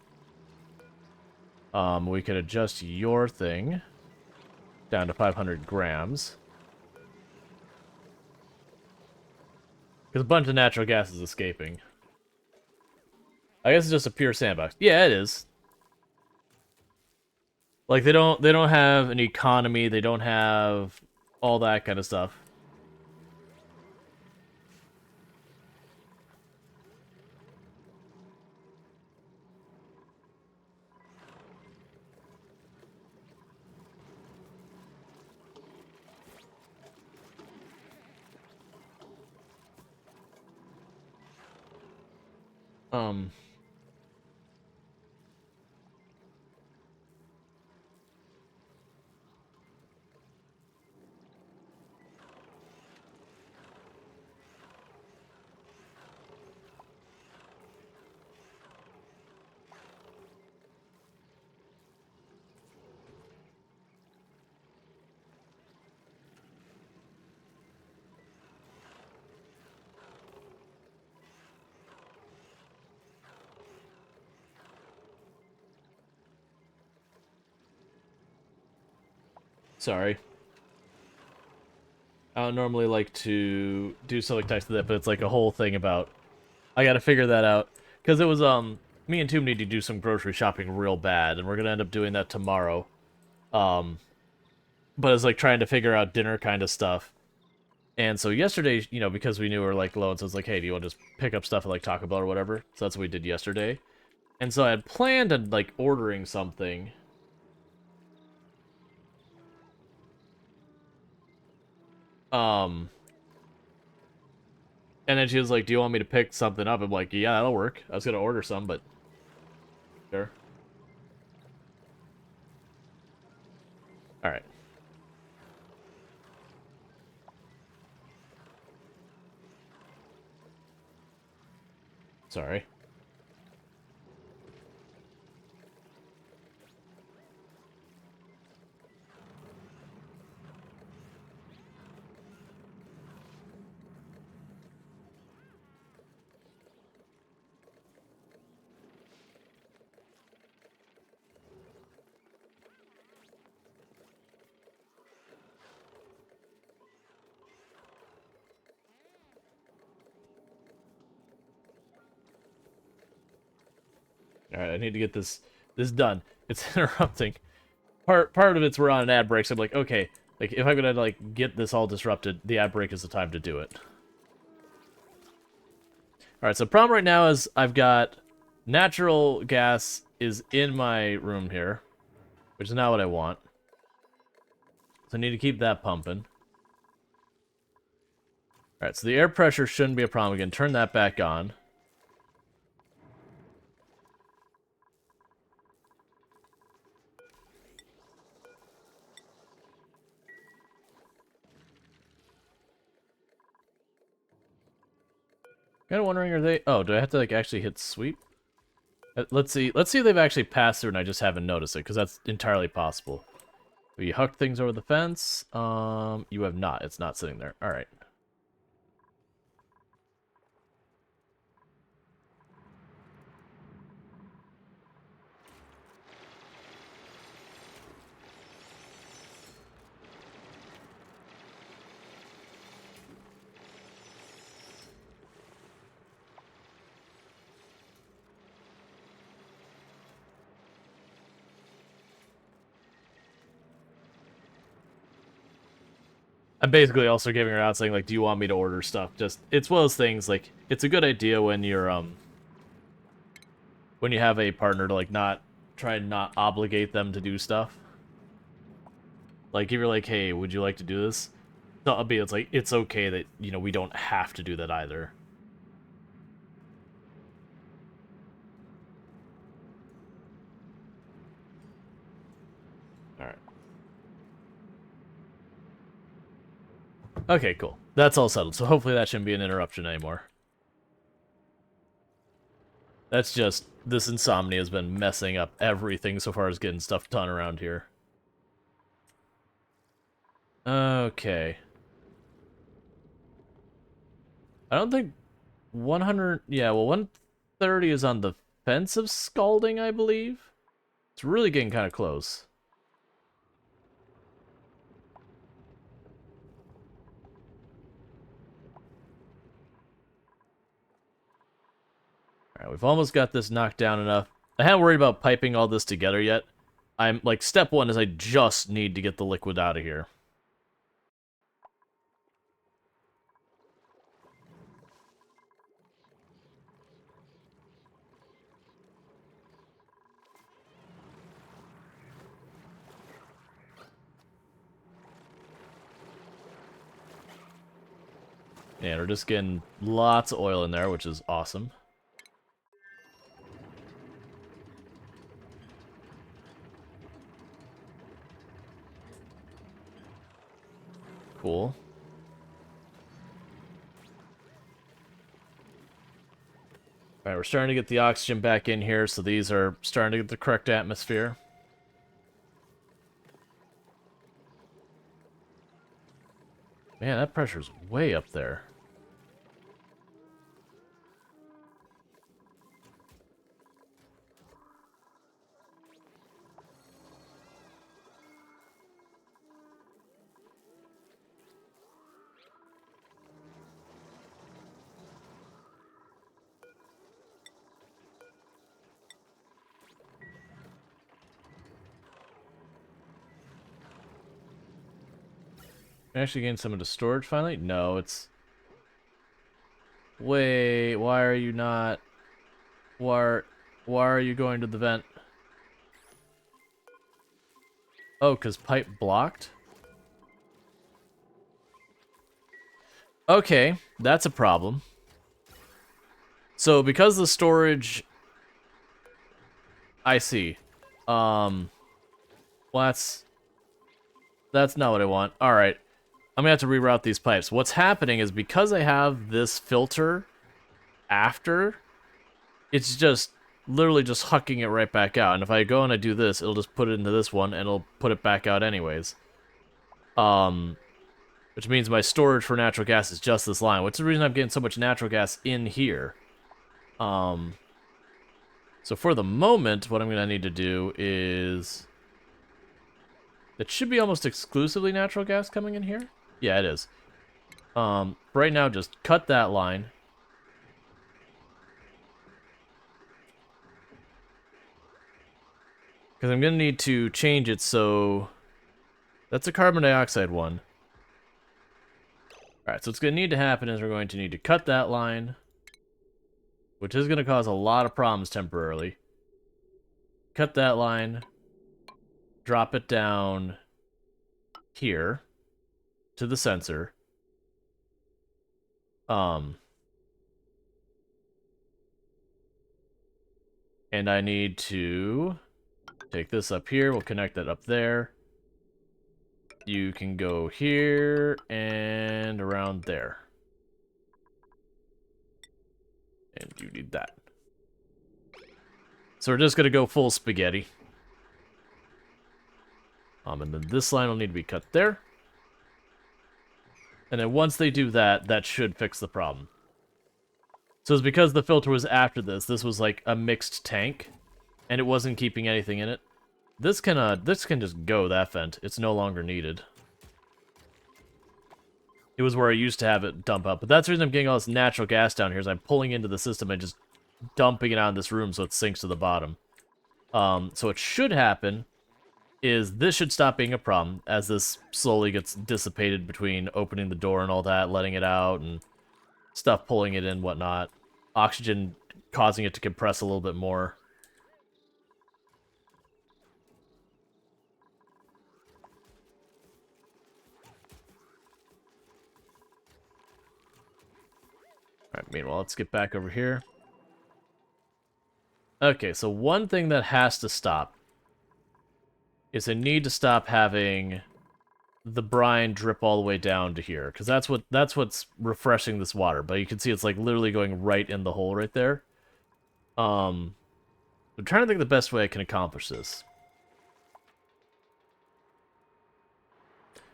We could adjust your thing down to 500 grams. Because a bunch of natural gas is escaping. I guess it's just a pure sandbox. Yeah, it is. Like, they don't have an economy, they don't have all that kind of stuff. Sorry. I don't normally like to do something like that, but it's like a whole thing about I gotta figure that out. Because it was, me and Tomb need to do some grocery shopping real bad, and we're gonna end up doing that tomorrow. Um, but it's like trying to figure out dinner kind of stuff. And so yesterday, you know, because we knew we were like low, and so it's like, hey, do you want to just pick up stuff at like Taco Bell or whatever? So that's what we did yesterday. And so I had planned on like ordering something. Um, and then she was like, "Do you want me to pick something up?" I'm like, "Yeah, that'll work." I was gonna order some, but sure. All right. Sorry. All right. I need to get this done. It's interrupting. Part of it's we're on an ad break, so I'm like, okay, like if I'm gonna like get this all disrupted, the ad break is the time to do it. All right. So problem right now is I've got natural gas is in my room here, which is not what I want. So I need to keep that pumping. All right. So the air pressure shouldn't be a problem. We can turn that back on. Kind of wondering, are they? Oh, do I have to like actually hit sweep? Let's see. Let's see if they've actually passed through and I just haven't noticed it, because that's entirely possible. Have you hucked things over the fence? You have not. It's not sitting there. All right. I'm basically also giving her out saying like, do you want me to order stuff? Just it's one of those things like it's a good idea when you have a partner to like not try and not obligate them to do stuff. Like if you're like, hey, would you like to do this? It's like it's okay that we don't have to do that either. All right. Okay, cool. That's all settled. So hopefully that shouldn't be an interruption anymore. That's just this insomnia has been messing up everything so far as getting stuff done around here. Okay. I don't think 100. Yeah, well, 130 is on the fence of scalding, I believe. It's really getting kind of close. All right, we've almost got this knocked down enough. I haven't worried about piping all this together yet. I'm like, step one is I just need to get the liquid out of here. And we're just getting lots of oil in there, which is awesome. Cool. All right, we're starting to get the oxygen back in here, so these are starting to get the correct atmosphere. Man, that pressure's way up there. I actually gained some into storage finally? No, it's... Wait, why are you not... Why are you going to the vent? Oh, because pipe blocked? Okay, that's a problem. So, because the storage... I see. Well, that's not what I want. Alright. I'm gonna have to reroute these pipes. What's happening is because I have this filter after, it's just literally just hucking it right back out. And if I go and I do this, it'll just put it into this one and it'll put it back out anyways. Which means my storage for natural gas is just this line. What's the reason I'm getting so much natural gas in here? So for the moment, what I'm gonna need to do is... It should be almost exclusively natural gas coming in here. Yeah, it is. Right now, just cut that line. Because I'm going to need to change it so... That's a carbon dioxide one. Alright, so what's going to need to happen is we're going to need to cut that line, which is going to cause a lot of problems temporarily. Cut that line. Drop it down here to the sensor. And I need to take this up here. We'll connect that up there. You can go here and around there. And you need that. So we're just going to go full spaghetti. And then this line will need to be cut there. And then once they do that, that should fix the problem. So it's because the filter was after this. This was like a mixed tank, and it wasn't keeping anything in it. This can just go, that vent. It's no longer needed. It was where I used to have it dump out. But that's the reason I'm getting all this natural gas down here, is I'm pulling into the system and just dumping it out in this room so it sinks to the bottom. So what should happen is this should stop being a problem as this slowly gets dissipated between opening the door and all that, letting it out, and stuff pulling it in, whatnot. Oxygen causing it to compress a little bit more. Alright, meanwhile, let's get back over here. Okay, so one thing that has to stop is I need to stop having the brine drip all the way down to here, because that's what's refreshing this water. But you can see it's like literally going right in the hole right there. I'm trying to think of the best way I can accomplish this.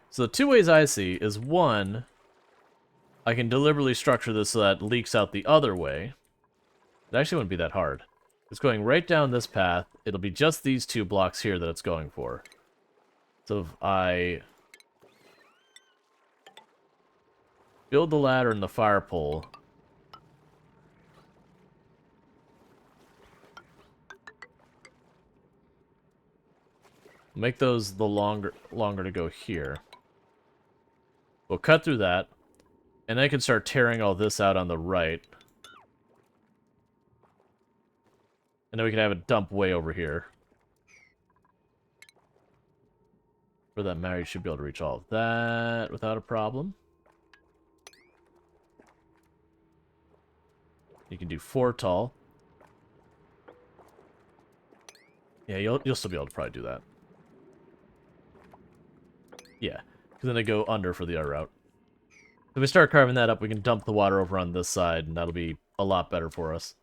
So the two ways I see is, one, I can deliberately structure this so that it leaks out the other way. It actually wouldn't be that hard. It's going right down this path. It'll be just these two blocks here that it's going for. So if I build the ladder and the fire pole, make those the longer to go here. We'll cut through that, and then I can start tearing all this out on the right. And then we can have it dump way over here. For that matter, you should be able to reach all of that without a problem. You can do 4 tall. Yeah, you'll still be able to probably do that. Yeah, because then they go under for the other route. If we start carving that up, we can dump the water over on this side, and that'll be a lot better for us.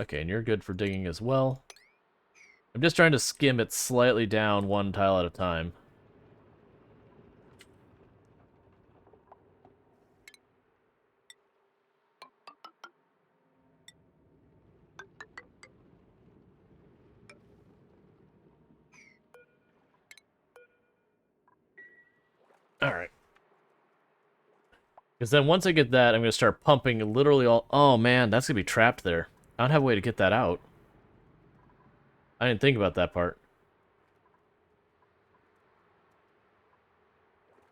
Okay, and you're good for digging as well. I'm just trying to skim it slightly down one tile at a time. Alright. Because then once I get that, I'm going to start pumping literally all... Oh, man, that's going to be trapped there. I don't have a way to get that out. I didn't think about that part.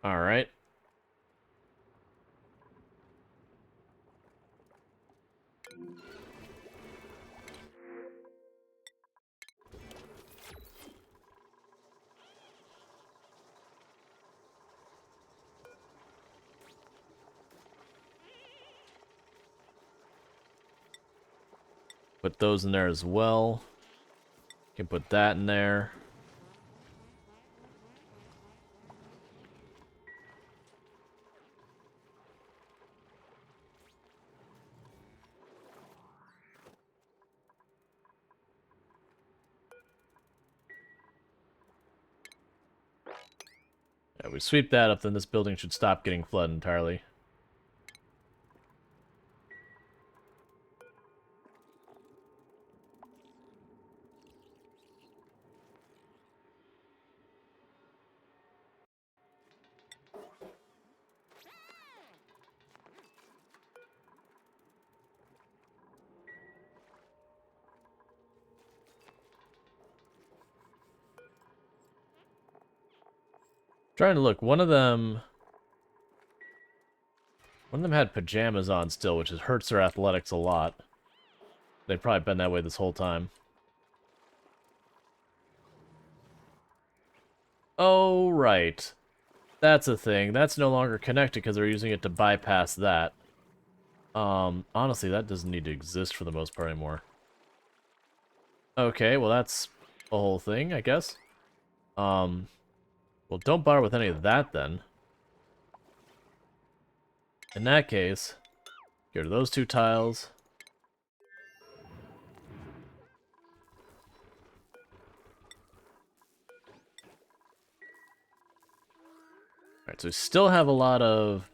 Alright. Put those in there as well. Can put that in there. Yeah, we sweep that up, then this building should stop getting flooded entirely. Trying to look, one of them had pajamas on still, which hurts their athletics a lot. They've probably been that way this whole time. Oh, right. That's a thing. That's no longer connected because they're using it to bypass that. Honestly, that doesn't need to exist for the most part anymore. Okay, well that's a whole thing, I guess. Well, don't bother with any of that then. In that case, get rid of those two tiles. Alright, so we still have a lot of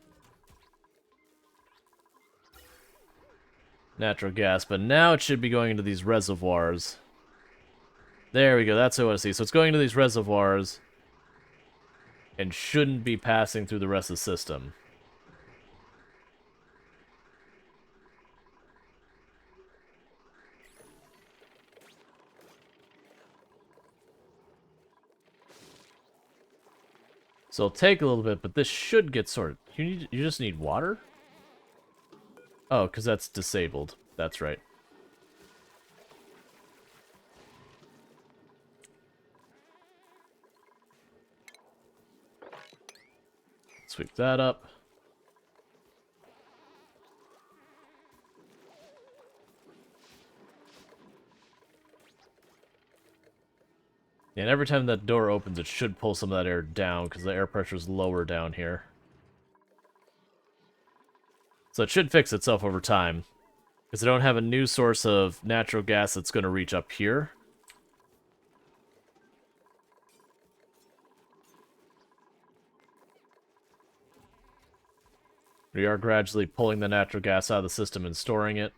natural gas, but now it should be going into these reservoirs. There we go, that's what I want to see. So it's going into these reservoirs and shouldn't be passing through the rest of the system. So it'll take a little bit, but this should get sorted. You just need water? Oh, because that's disabled. That's right. Sweep that up. And every time that door opens, it should pull some of that air down, because the air pressure is lower down here. So it should fix itself over time. Because I don't have a new source of natural gas that's going to reach up here. We are gradually pulling the natural gas out of the system and storing it.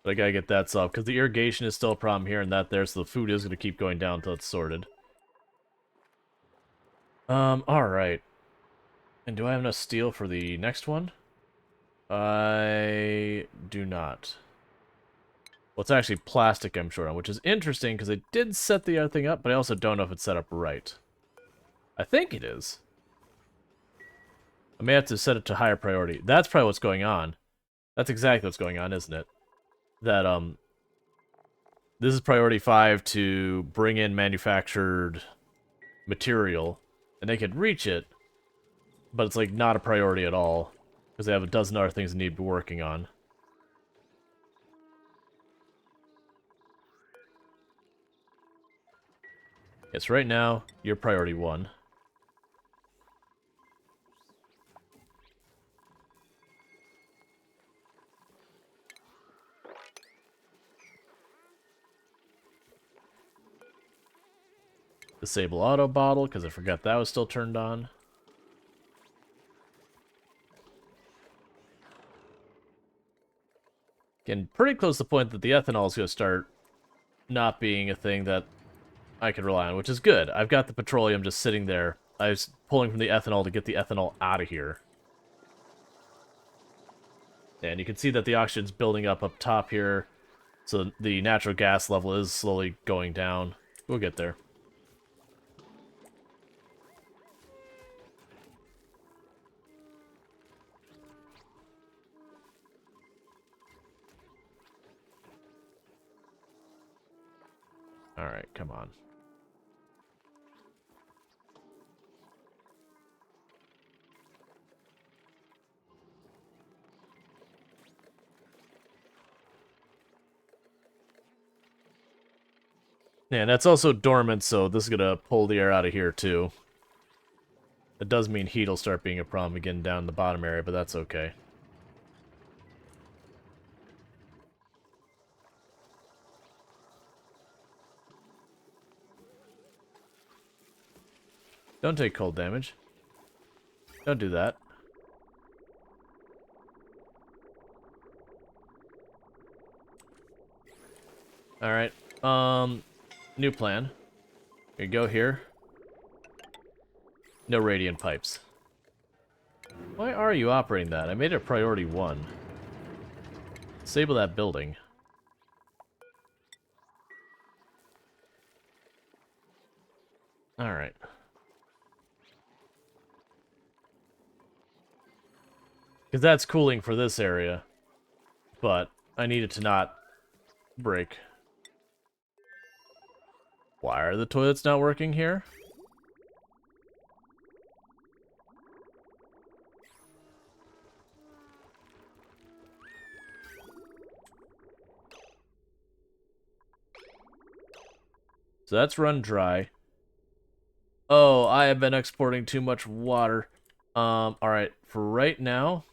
But I gotta get that solved, because the irrigation is still a problem here and that there, so the food is going to keep going down until it's sorted. Alright. And do I have enough steel for the next one? I do not. Well, it's actually plastic I'm short on, which is interesting, because I did set the other thing up, but I also don't know if it's set up right. I think it is. I may have to set it to higher priority. That's probably what's going on. That's exactly what's going on, isn't it? That, this is priority 5 to bring in manufactured material, and they could reach it, but it's, like, not a priority at all, because they have a dozen other things they need to be working on. Yes, right now, you're priority 1. Disable auto bottle, because I forgot that was still turned on. Getting pretty close to the point that the ethanol is going to start not being a thing that I can rely on, which is good. I've got the petroleum just sitting there. I was pulling from the ethanol to get the ethanol out of here. And you can see that the oxygen's building up top here. So the natural gas level is slowly going down. We'll get there. Alright, come on. Yeah, and that's also dormant, so this is gonna pull the air out of here too. It does mean heat will start being a problem again down in the bottom area, but that's okay. Don't take cold damage. Don't do that. Alright, new plan. You go here. No radiant pipes. Why are you operating that? I made it a priority 1. Disable that building. Alright. Because that's cooling for this area. But I need it to not break. Why are the toilets not working here? So that's run dry. Oh, I have been exporting too much water. Alright, for right now,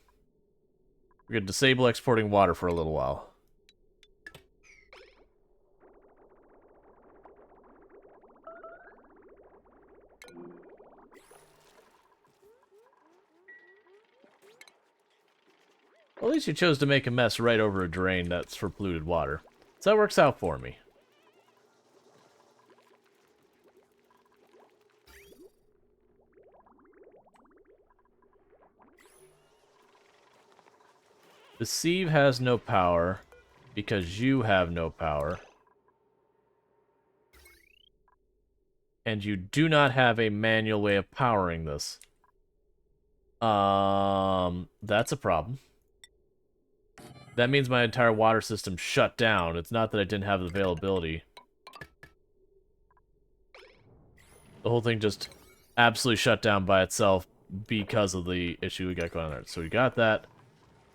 we're gonna disable exporting water for a little while. Well, at least you chose to make a mess right over a drain that's for polluted water. So that works out for me. The sieve has no power because you have no power. And you do not have a manual way of powering this. That's a problem. That means my entire water system shut down. It's not that I didn't have the availability. The whole thing just absolutely shut down by itself because of the issue we got going on there. So we got that.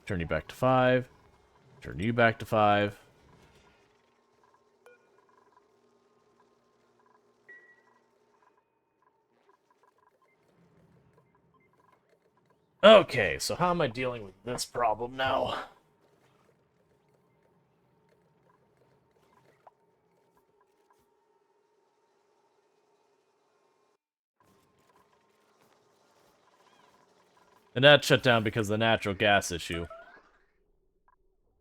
Turn you back to 5. Turn you back to 5. Okay, so how am I dealing with this problem now? And that shut down because of the natural gas issue.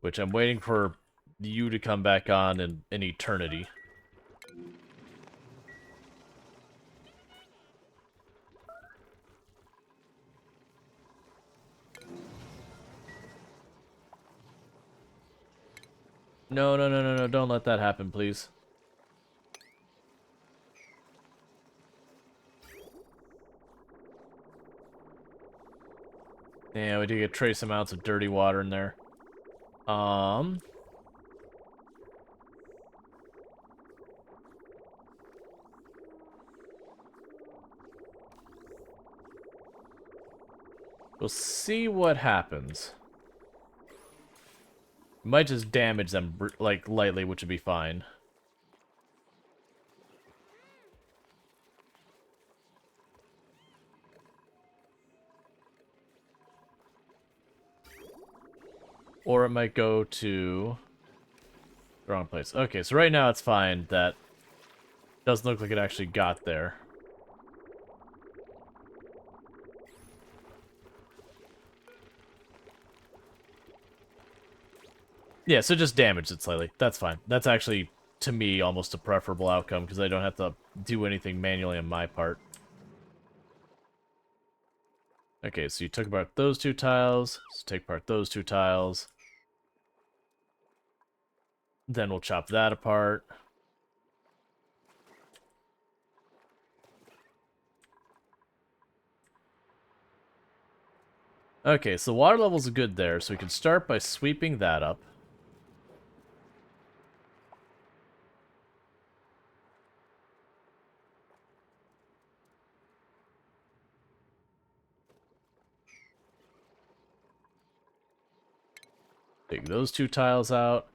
Which I'm waiting for you to come back on in an eternity. No, no, no, no, no, don't let that happen, please. Yeah, we do get trace amounts of dirty water in there. We'll see what happens. Might just damage them, like, lightly, which would be fine. Or it might go to the wrong place. Okay, so right now it's fine. That doesn't look like it actually got there. Yeah, so just damage it slightly. That's fine. That's actually, to me, almost a preferable outcome, because I don't have to do anything manually on my part. Okay, so you took apart those 2 tiles. So take apart those 2 tiles. Then we'll chop that apart. Okay, so water levels are good there, so we can start by sweeping that up. Dig those 2 tiles out.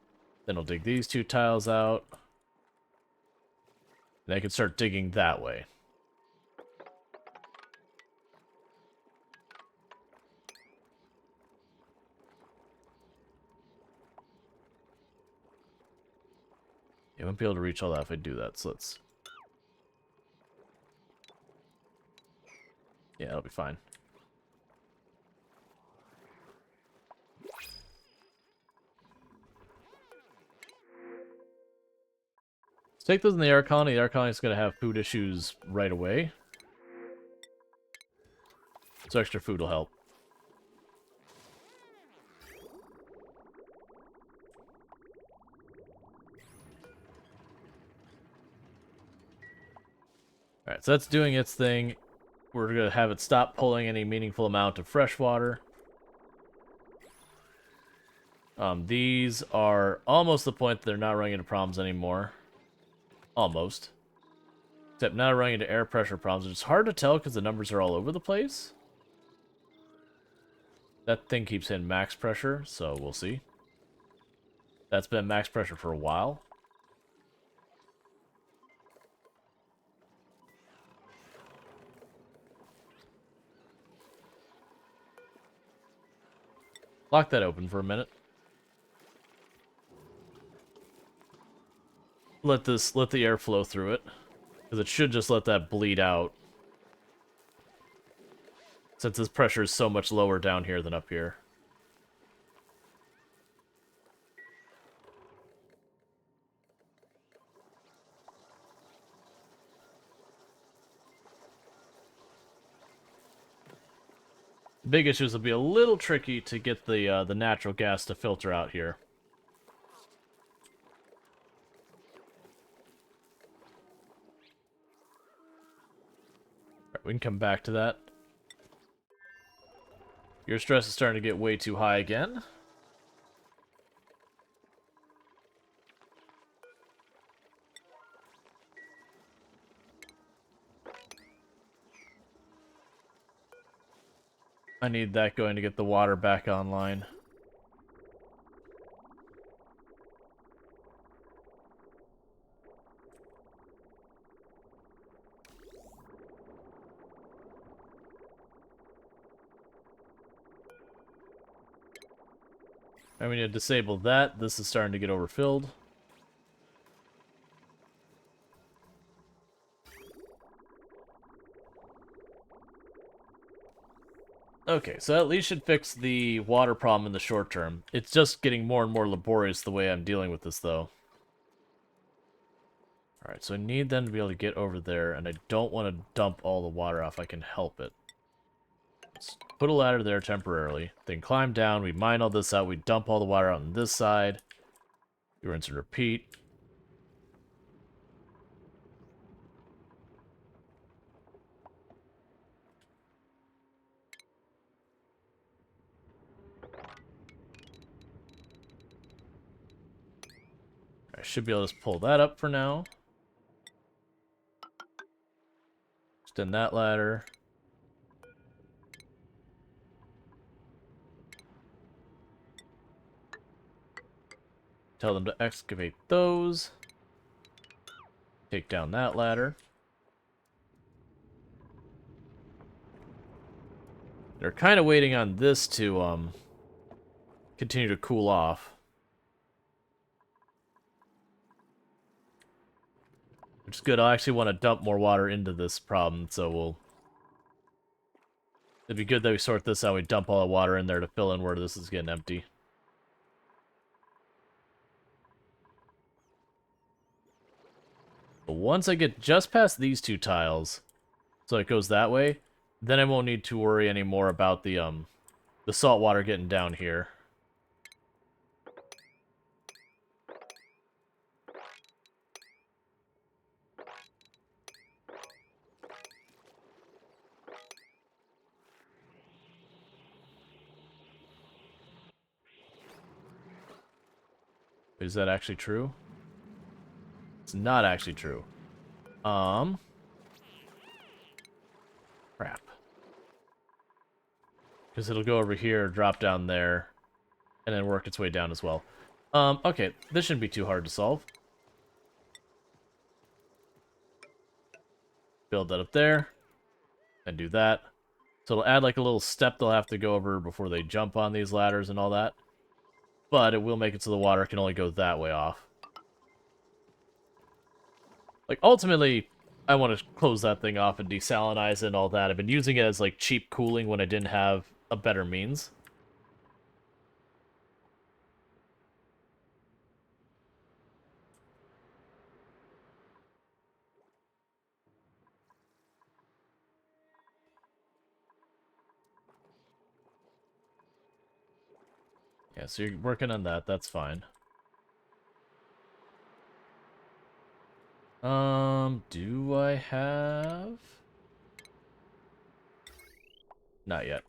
Then we'll dig these 2 tiles out. And I can start digging that way. I won't be able to reach all that if I do that, so let's... Yeah, that'll be fine. Let's take those in the air colony. The air colony is going to have food issues right away. So extra food will help. Alright, so that's doing its thing. We're going to have it stop pulling any meaningful amount of fresh water. These are almost the point that they're not running into problems anymore. Almost. Except now running into air pressure problems. It's hard to tell because the numbers are all over the place. That thing keeps hitting max pressure, so we'll see. That's been max pressure for a while. Lock that open for a minute. Let the air flow through it. Because it should just let that bleed out. Since this pressure is so much lower down here than up here. Big issues will be a little tricky to get the natural gas to filter out here. Right, we can come back to that. Your stress is starting to get way too high again. I need that going to get the water back online. And we need to disable that. This is starting to get overfilled. Okay, so at least should fix the water problem in the short term. It's just getting more and more laborious the way I'm dealing with this, though. Alright, so I need them to be able to get over there, and I don't want to dump all the water off. I can help it. Let's put a ladder there temporarily. Then climb down, we mine all this out, we dump all the water out on this side. We rinse and repeat. I should be able to just pull that up for now. Extend that ladder. Tell them to excavate those. Take down that ladder. They're kind of waiting on this to continue to cool off. Which is good. I actually want to dump more water into this problem, so it'd be good that we sort this out. We dump all the water in there to fill in where this is getting empty. But once I get just past these two tiles, so it goes that way, then I won't need to worry anymore about the salt water getting down here. Is that actually true? It's not actually true. Crap. Because it'll go over here, drop down there, and then work its way down as well. Okay, this shouldn't be too hard to solve. Build that up there, and do that. So it'll add like a little step they'll have to go over before they jump on these ladders and all that. But it will make it so the water can only go that way off. Like, ultimately, I want to close that thing off and desalinize it and all that. I've been using it as, like, cheap cooling when I didn't have a better means. Yeah, so you're working on that. That's fine. Do I have... Not yet.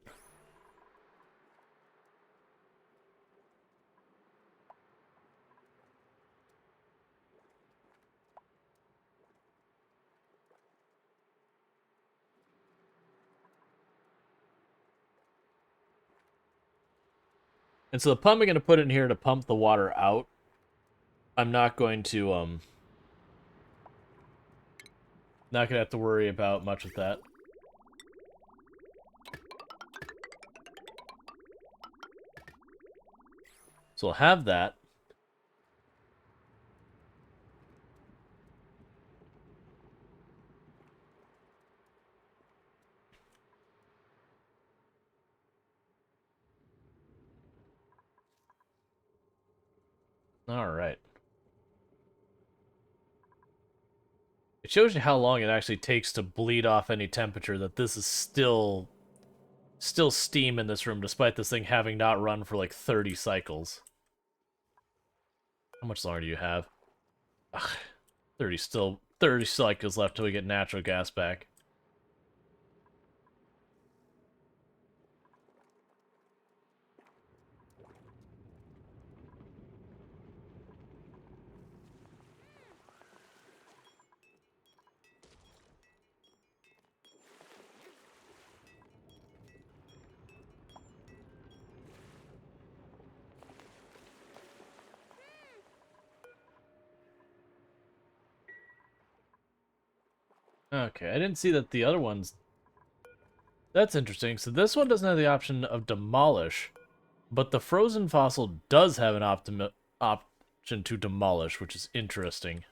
And so the pump I'm going to put in here to pump the water out. I'm not going to, not going to have to worry about much with that. So I'll have that. Alright. It shows you how long it actually takes to bleed off any temperature, that this is still steam in this room, despite this thing having not run for like 30 cycles. How much longer do you have? Ugh, 30 cycles left till we get natural gas back. Okay, I didn't see that the other ones... That's interesting. So this one doesn't have the option of demolish, but the frozen fossil does have an option to demolish, which is interesting.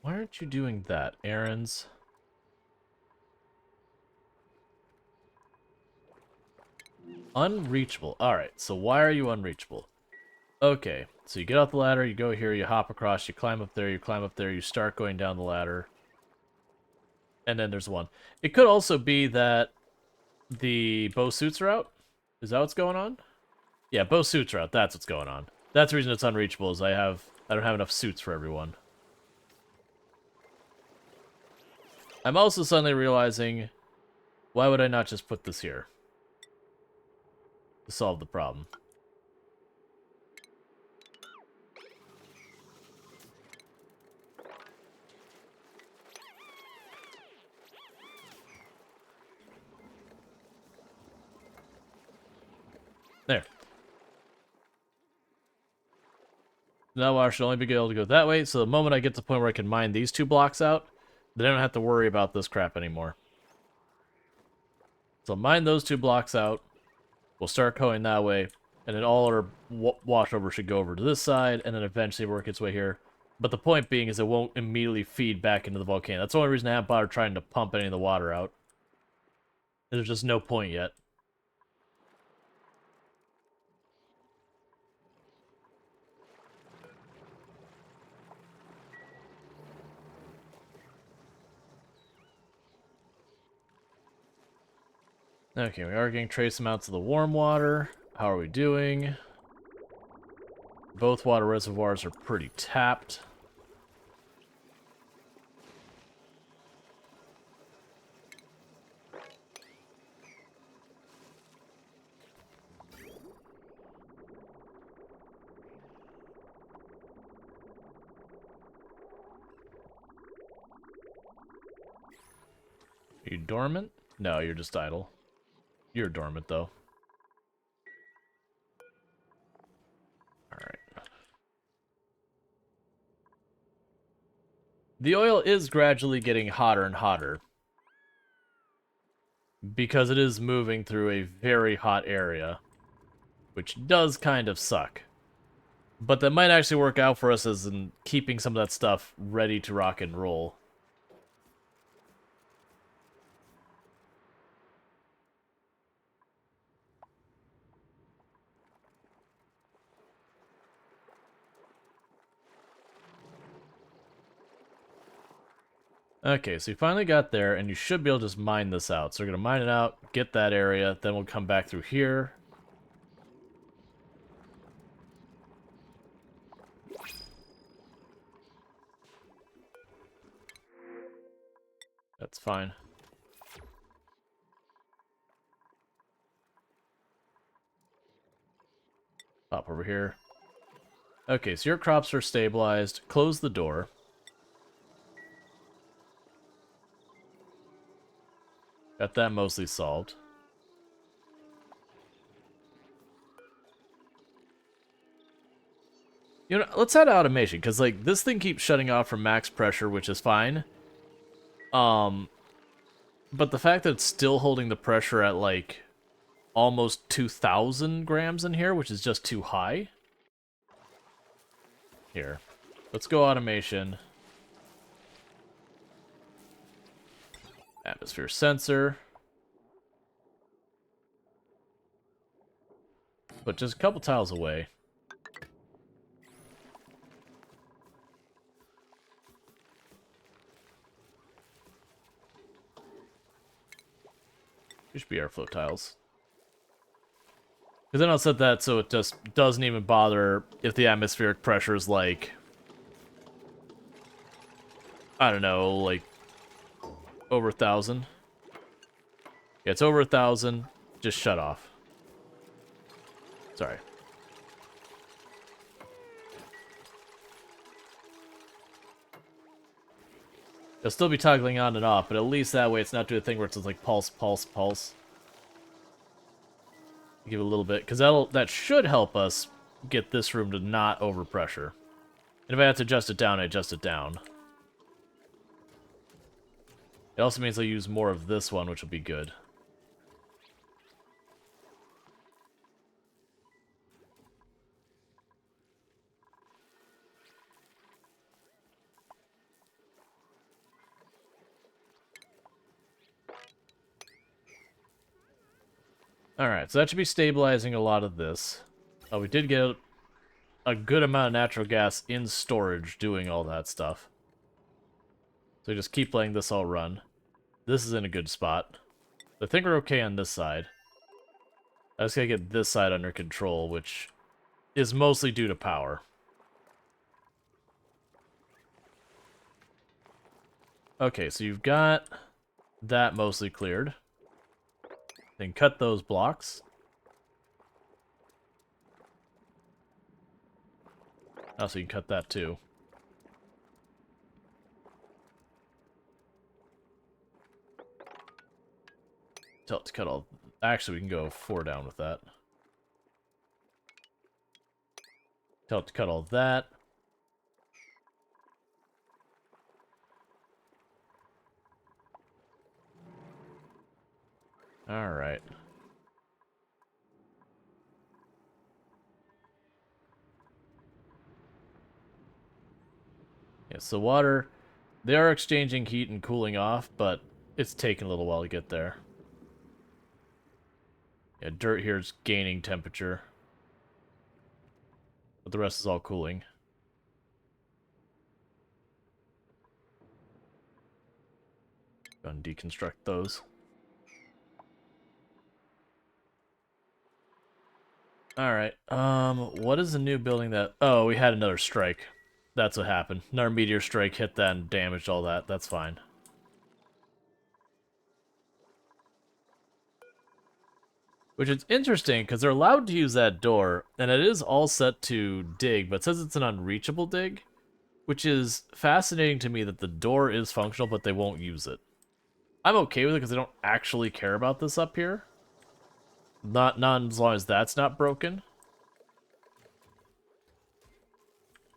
Why aren't you doing that, errands? Unreachable. Alright, so why are you unreachable? Okay, so you get off the ladder, you go here, you hop across, you climb up there, you start going down the ladder. And then there's one. It could also be that the bow suits are out. Is that what's going on? Yeah, bow suits are out. That's what's going on. That's the reason it's unreachable, is I don't have enough suits for everyone. I'm also suddenly realizing, why would I not just put this here to solve the problem? There. Now I should only be able to go that way, so the moment I get to the point where I can mine these two blocks out, then I don't have to worry about this crap anymore. So mine those two blocks out, we'll start going that way, and then all our washover should go over to this side, and then eventually work its way here. But the point being is it won't immediately feed back into the volcano. That's the only reason I haven't bothered trying to pump any of the water out. There's just no point yet. Okay, we are getting trace amounts of the warm water. How are we doing? Both water reservoirs are pretty tapped. Are you dormant? No, you're just idle. You're dormant, though. Alright. The oil is gradually getting hotter and hotter, because it is moving through a very hot area, which does kind of suck. But that might actually work out for us as in keeping some of that stuff ready to rock and roll. Okay, so you finally got there, and you should be able to just mine this out. So we're going to mine it out, get that area, then we'll come back through here. That's fine. Pop over here. Okay, so your crops are stabilized. Close the door. Got that mostly solved. You know, let's add automation, because, like, this thing keeps shutting off from max pressure, which is fine. But the fact that it's still holding the pressure at, like, almost 2,000 grams in here, which is just too high. Here. Let's go automation. Atmosphere sensor. But just a couple tiles away. These should be airflow tiles. Because then I'll set that so it just doesn't even bother if the atmospheric pressure is like, I don't know, like over 1,000. Yeah, it's over 1,000. Just shut off. Sorry. It'll still be toggling on and off, but at least that way it's not doing a thing where it's just like pulse, pulse, pulse. Give it a little bit, because that should help us get this room to not overpressure. And if I have to adjust it down, I adjust it down. It also means I'll use more of this one, which will be good. Alright, so that should be stabilizing a lot of this. We did get a good amount of natural gas in storage doing all that stuff. So we just keep letting this all run. This is in a good spot. I think we're okay on this side. I just gotta get this side under control, which is mostly due to power. Okay, so you've got that mostly cleared. Then cut those blocks. Also, you can cut that too. Tell it to cut all... Actually, we can go 4 down with that. Tell it to cut all that. Alright. Yeah, so water... They are exchanging heat and cooling off, but it's taking a little while to get there. Yeah, dirt here is gaining temperature. But the rest is all cooling. Go and deconstruct those. Alright, what is the new building that... Oh, we had another strike. That's what happened. Another meteor strike hit that and damaged all that. That's fine. Which is interesting, because they're allowed to use that door, and it is all set to dig, but it says it's an unreachable dig, which is fascinating to me that the door is functional, but they won't use it. I'm okay with it, because I don't actually care about this up here. Not as long as that's not broken.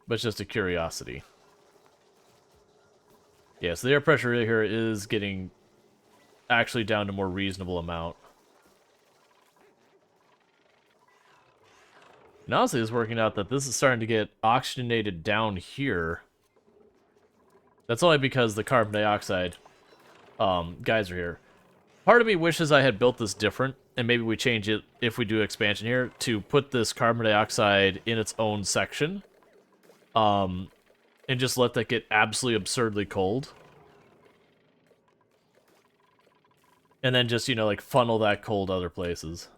But it's just a curiosity. Yeah, so the air pressure here is getting actually down to a more reasonable amount. And honestly, it's working out that this is starting to get oxygenated down here. That's only because the carbon dioxide guys are here. Part of me wishes I had built this different, and maybe we change it, if we do expansion here, to put this carbon dioxide in its own section. And just let that get absolutely absurdly cold. And then just, you know, like, funnel that cold other places.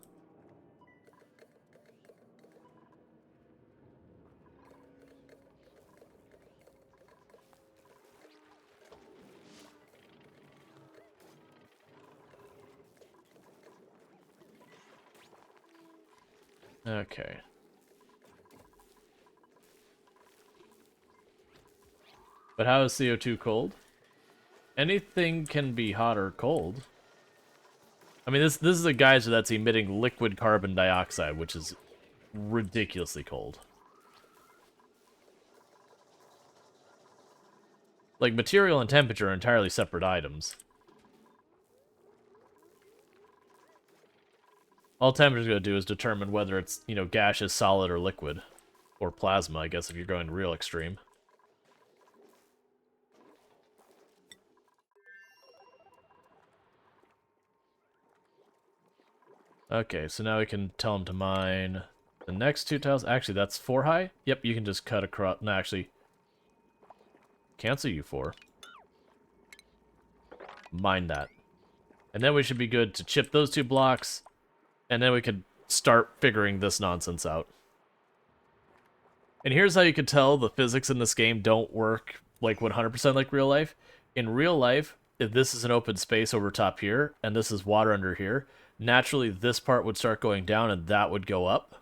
Okay. But how is CO2 cold? Anything can be hot or cold. I mean, this is a geyser that's emitting liquid carbon dioxide, which is ridiculously cold. Like, material and temperature are entirely separate items. All temperature's going to do is determine whether it's, you know, gaseous, solid, or liquid. Or plasma, I guess, if you're going real extreme. Okay, so now we can tell him to mine the next 2 tiles. Actually, that's 4 high? Yep, you can just cut across. No, actually. Cancel you 4. Mine that. And then we should be good to chip those 2 blocks. And then we could start figuring this nonsense out. And here's how you can tell the physics in this game don't work like 100% like real life. In real life, if this is an open space over top here, and this is water under here, naturally this part would start going down and that would go up.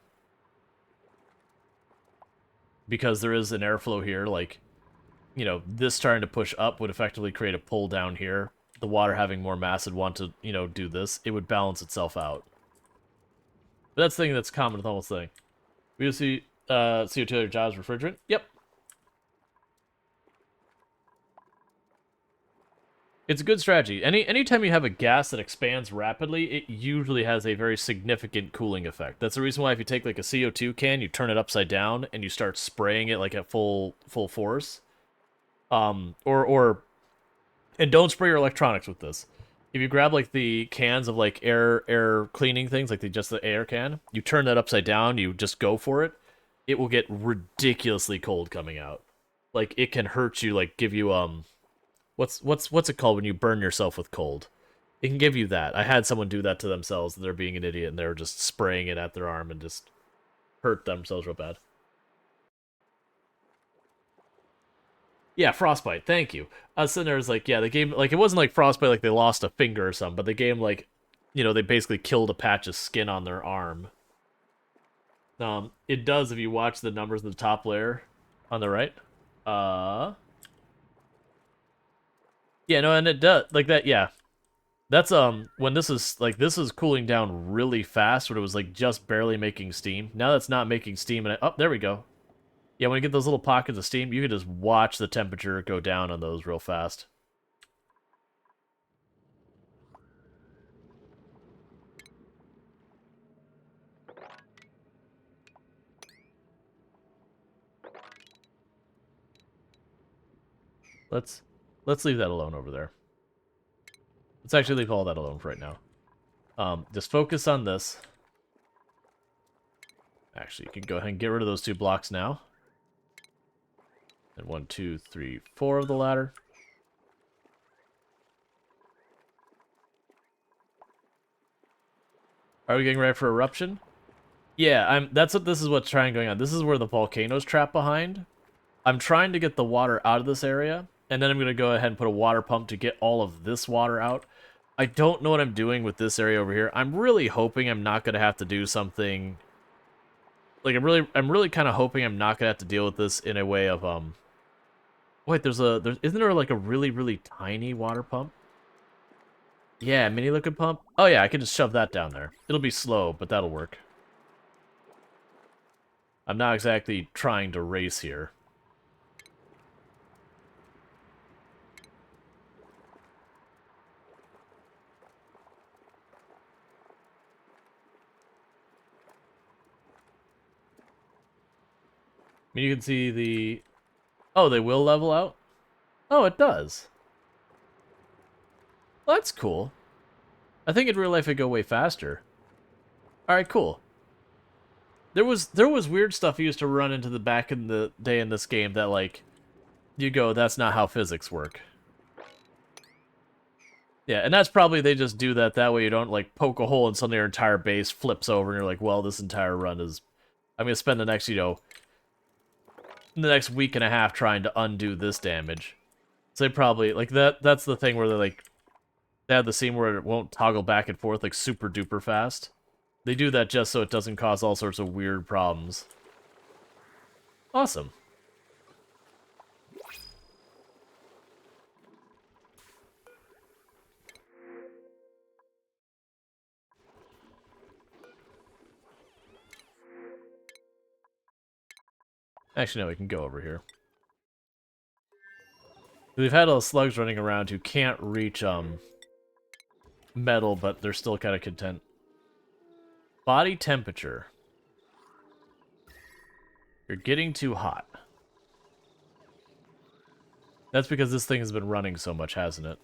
Because there is an airflow here, like, you know, this starting to push up would effectively create a pull down here. The water having more mass would want to, you know, do this. It would balance itself out. But that's the thing that's common with almost thing. We see CO2 other jobs refrigerant. Yep. It's a good strategy. Anytime you have a gas that expands rapidly, it usually has a very significant cooling effect. That's the reason why if you take like a CO2 can, you turn it upside down and you start spraying it like at full force. And don't spray your electronics with this. If you grab like the cans of like air cleaning things, like just the air can, you turn that upside down, you just go for it, it will get ridiculously cold coming out. Like it can hurt you, like give you what's it called when you burn yourself with cold? It can give you that. I had someone do that to themselves. They're being an idiot and they were just spraying it at their arm and just hurt themselves real bad. Yeah, frostbite. Thank you. I was sitting there, was like, yeah, the game, like, it wasn't like frostbite, like they lost a finger or something, but the game, like, you know, they basically killed a patch of skin on their arm. It does if you watch the numbers in the top layer on the right. Yeah, no, and it does, like that, yeah. That's, when this is, like, this is cooling down really fast, when it was, like, just barely making steam. Now that's not making steam, and oh, there we go. Yeah, when you get those little pockets of steam, you can just watch the temperature go down on those real fast. Let's leave that alone over there. Let's actually leave all that alone for right now. Just focus on this. Actually, you can go ahead and get rid of those 2 blocks now. And 1, 2, 3, 4 of the ladder. Are we getting ready for eruption? Yeah, that's what this is what's trying going on. This is where the volcano's trapped behind. I'm trying to get the water out of this area, and then I'm going to go ahead and put a water pump to get all of this water out. I don't know what I'm doing with this area over here. I'm really hoping I'm not going to have to do something... Like, I'm really kind of hoping I'm not going to have to deal with this in a way of, Wait, isn't there, like, a really, really tiny water pump? Yeah, mini liquid pump. Oh, yeah, I can just shove that down there. It'll be slow, but that'll work. I'm not exactly trying to race here. I mean, you can see the... Oh, they will level out? Oh, it does. Well, that's cool. I think in real life it'd go way faster. Alright, cool. There was weird stuff you used to run into the back in the day in this game that, like, you go, that's not how physics work. Yeah, and that's probably they just do that way you don't, like, poke a hole and suddenly your entire base flips over and you're like, well, this entire run is... I'm gonna spend the next, the next week and a half trying to undo this damage. So they probably, like, that's the thing where they're, like, they have the scene where it won't toggle back and forth, like, super duper fast. They do that just so it doesn't cause all sorts of weird problems. Awesome. Actually, no, we can go over here. We've had all slugs running around who can't reach, metal, but they're still kind of content. Body temperature. You're getting too hot. That's because this thing has been running so much, hasn't it?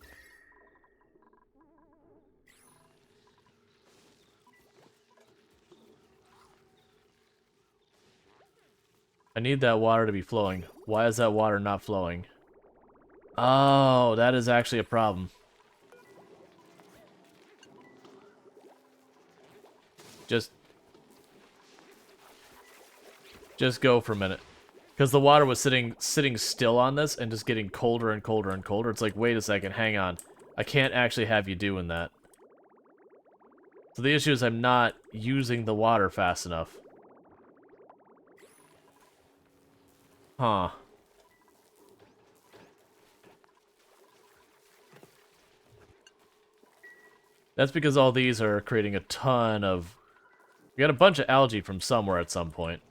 I need that water to be flowing. Why is that water not flowing? Oh, that is actually a problem. Just go for a minute. Because the water was sitting still on this and just getting colder and colder and colder. It's like, wait a second, hang on. I can't actually have you doing that. So the issue is I'm not using the water fast enough. Huh. That's because all these are creating a ton of... We got a bunch of algae from somewhere at some point.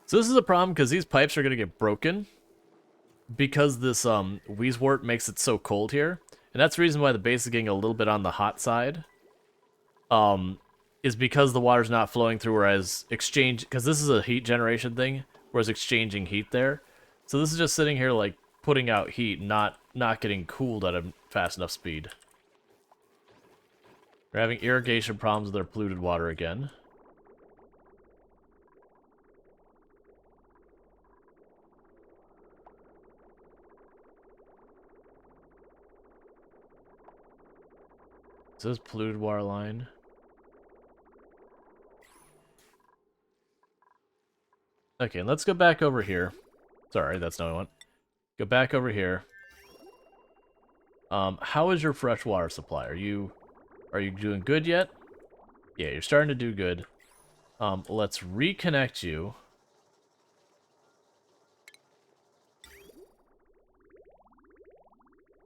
So this is a problem because these pipes are going to get broken because this Wheezewort makes it so cold here. And that's the reason why the base is getting a little bit on the hot side. Is because the water's not flowing through, whereas exchange... Because this is a heat generation thing, whereas exchanging heat there. So this is just sitting here, like, putting out heat, not getting cooled at a fast enough speed. We're having irrigation problems with our polluted water again. So this polluted water line. Okay, let's go back over here. Sorry, that's not what I want. Go back over here. How is your fresh water supply? Are you doing good yet? Yeah, you're starting to do good. Let's reconnect you.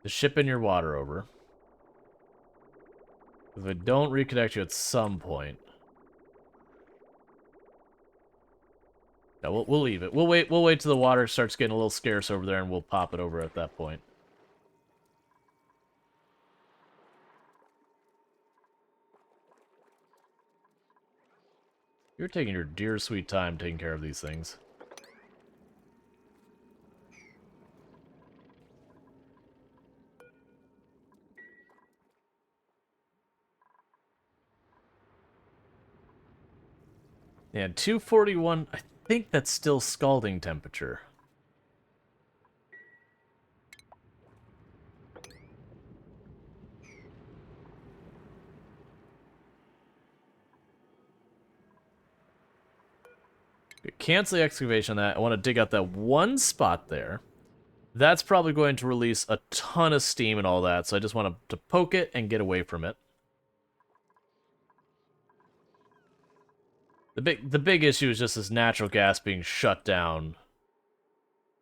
To shipping your water over. If I don't reconnect you at some point. No, we'll leave it. We'll wait till the water starts getting a little scarce over there and we'll pop it over at that point. You're taking your dear sweet time taking care of these things. And 241, I think that's still scalding temperature. Cancel the excavation on that. I want to dig out that one spot there. That's probably going to release a ton of steam and all that, so I just want to poke it and get away from it. The big issue is just this natural gas being shut down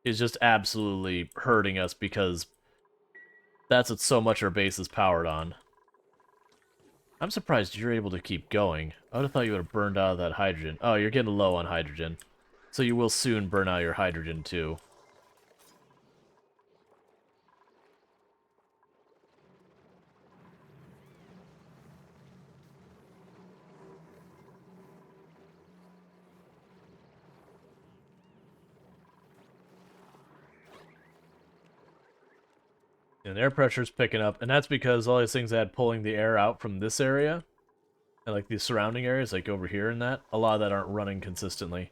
is just absolutely hurting us because that's what so much our base is powered on. I'm surprised you're able to keep going. I would have thought you would have burned out of that hydrogen. Oh, you're getting low on hydrogen. So you will soon burn out your hydrogen too. And air pressure's picking up, and that's because all these things I had pulling the air out from this area, and like these surrounding areas, like over here and that, a lot of that aren't running consistently.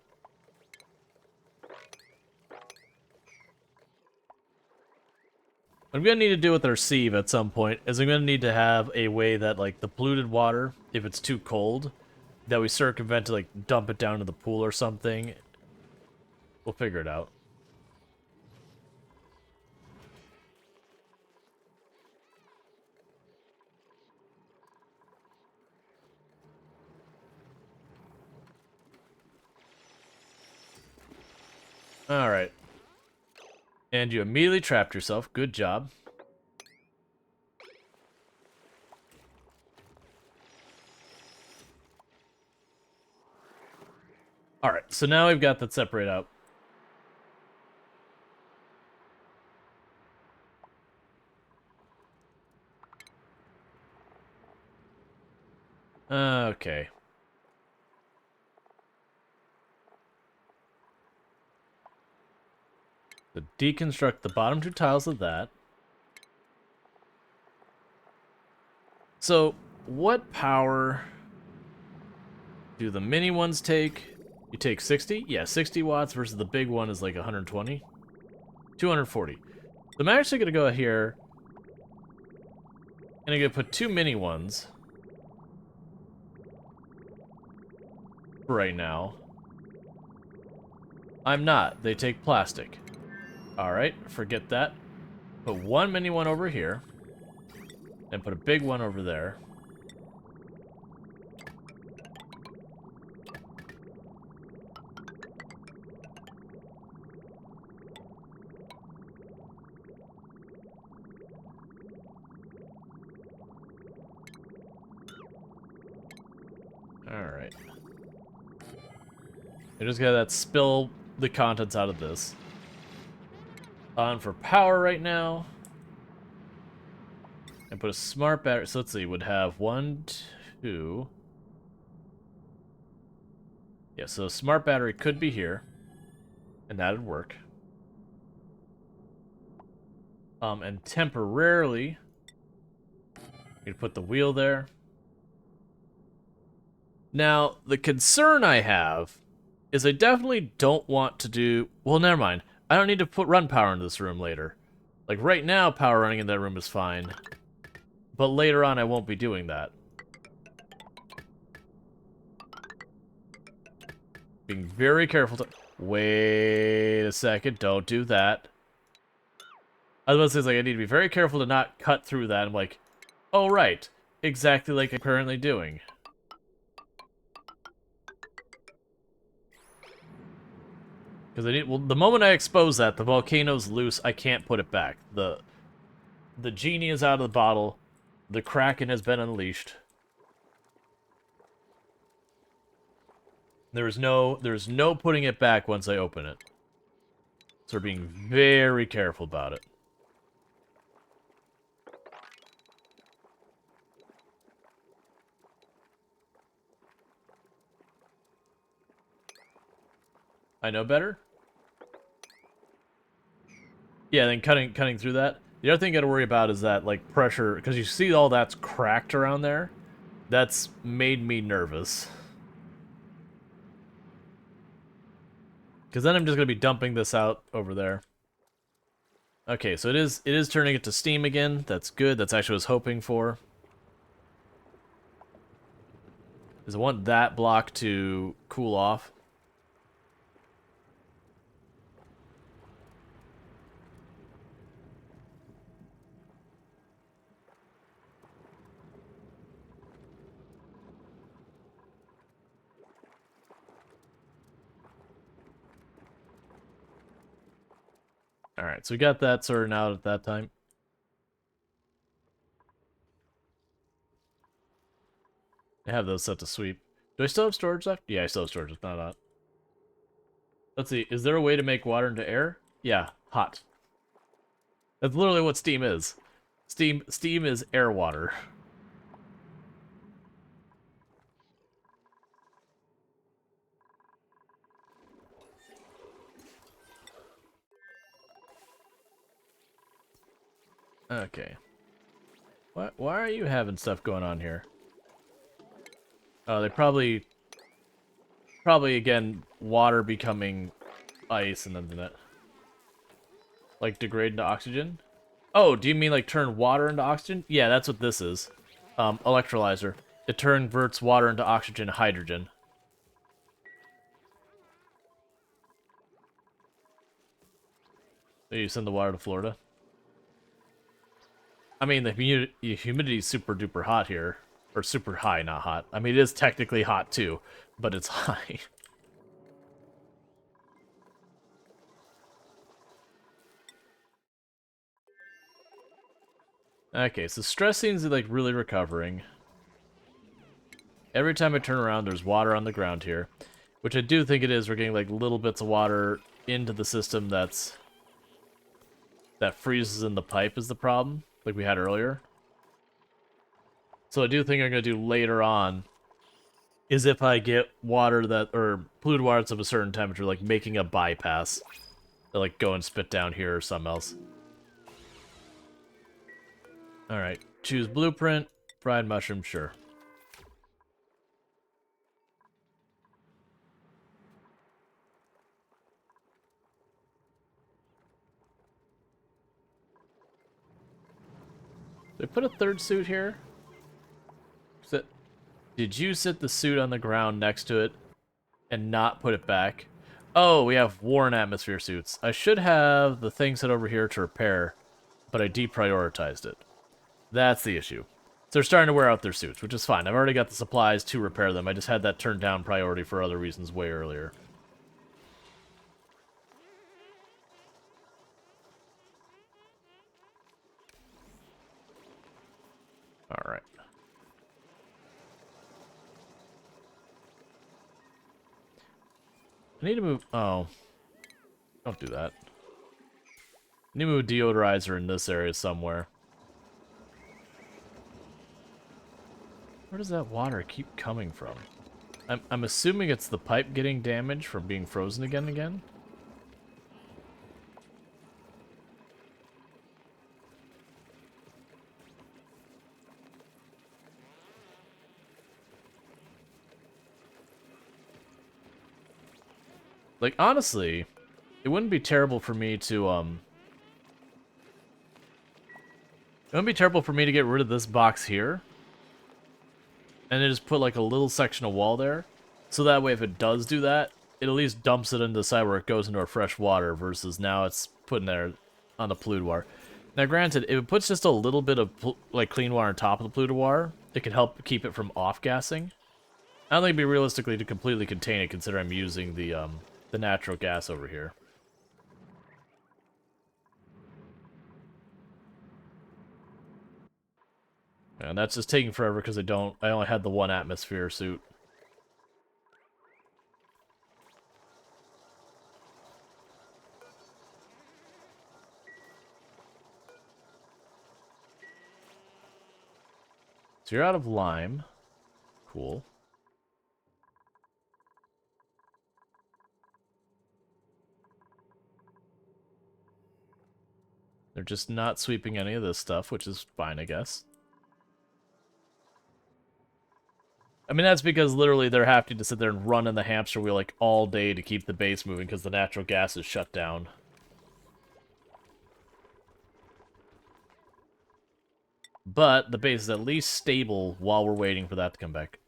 What I'm gonna need to do with our sieve at some point is I'm gonna need to have a way that like the polluted water, if it's too cold, that we circumvent to like dump it down to the pool or something. We'll figure it out. Alright. And you immediately trapped yourself. Good job. Alright, so now we've got that separate out. Okay. So deconstruct the bottom two tiles of that. So, what power do the mini ones take? You take 60? Yeah, 60 watts versus the big one is like 120. 240. So I'm actually going to go here and I'm going to put two mini ones for right now. I'm not. They take plastic. Alright, forget that. Put one mini one over here. And put a big one over there. Alright. I just gotta spill the contents out of this. On for power right now. And put a smart battery. So let's see, would have 1, 2. Yeah, so a smart battery could be here. And that'd work. And temporarily, you'd put the wheel there. Now, the concern I have is I definitely don't want to do... Well, never mind. I don't need to run power into this room later. Like, right now, power running in that room is fine. But later on, I won't be doing that. Being very careful to... Wait a second, don't do that. I was about to say, like, I need to be very careful to not cut through that. I'm like, oh, right. Exactly like I'm currently doing. Because I need... Well, the moment I expose that, the volcano's loose, I can't put it back. The genie is out of the bottle. The Kraken has been unleashed. There's no putting it back once I open it. So we're being very careful about it. I know better. Yeah, then cutting through that. The other thing you gotta worry about is that, like, pressure, because you see all that's cracked around there. That's made me nervous. Because then I'm just gonna be dumping this out over there. Okay, so it is turning it to steam again. That's good. That's actually what I was hoping for. Because I want that block to cool off. Alright, so we got that sorted out at that time. I have those set to sweep. Do I still have storage left? Yeah, I still have storage. It's not hot. Let's see. Is there a way to make water into air? Yeah, hot. That's literally what steam is. Steam is air water. Okay. Why are you having stuff going on here? Oh, they probably again water becoming ice and then that like degrade into oxygen. Oh, do you mean like turn water into oxygen? Yeah, that's what this is. Electrolyzer. It converts water into oxygen, hydrogen. So you send the water to Florida. I mean, the humidity is super duper hot here. Or super high, not hot. I mean, it is technically hot too, but it's high. Okay, so stress seems like really recovering. Every time I turn around, there's water on the ground here. Which I do think it is. We're getting like little bits of water into the system that freezes in the pipe is the problem, like we had earlier. So I do think I'm going to do later on is if I get water that, or polluted water that's of a certain temperature, like making a bypass. To like go and spit down here or something else. Alright, choose blueprint, fried mushroom, sure. Did I put a third suit here? Did you sit the suit on the ground next to it and not put it back? Oh, we have worn atmosphere suits. I should have the thing set over here to repair, but I deprioritized it. That's the issue. So they're starting to wear out their suits, which is fine. I've already got the supplies to repair them. I just had that turned down priority for other reasons way earlier. Alright. I need to move... Oh. Don't do that. I need to move a deodorizer in this area somewhere. Where does that water keep coming from? I'm assuming it's the pipe getting damaged from being frozen again and again. Like, honestly, it wouldn't be terrible for me to, It wouldn't be terrible for me to get rid of this box here. And then just put, like, a little section of wall there. So that way, if it does do that, it at least dumps it into the side where it goes into our fresh water, versus now it's putting there on the polluted water. Now, granted, if it puts just a little bit of, like, clean water on top of the polluted water, it can help keep it from off-gassing. I don't think it'd be realistically to completely contain it, considering I'm using the natural gas over here. And that's just taking forever because I only had the one atmosphere suit. So you're out of lime. Cool. They're just not sweeping any of this stuff, which is fine, I guess. I mean, that's because literally they're having to sit there and run in the hamster wheel like all day to keep the base moving because the natural gas is shut down. But the base is at least stable while we're waiting for that to come back.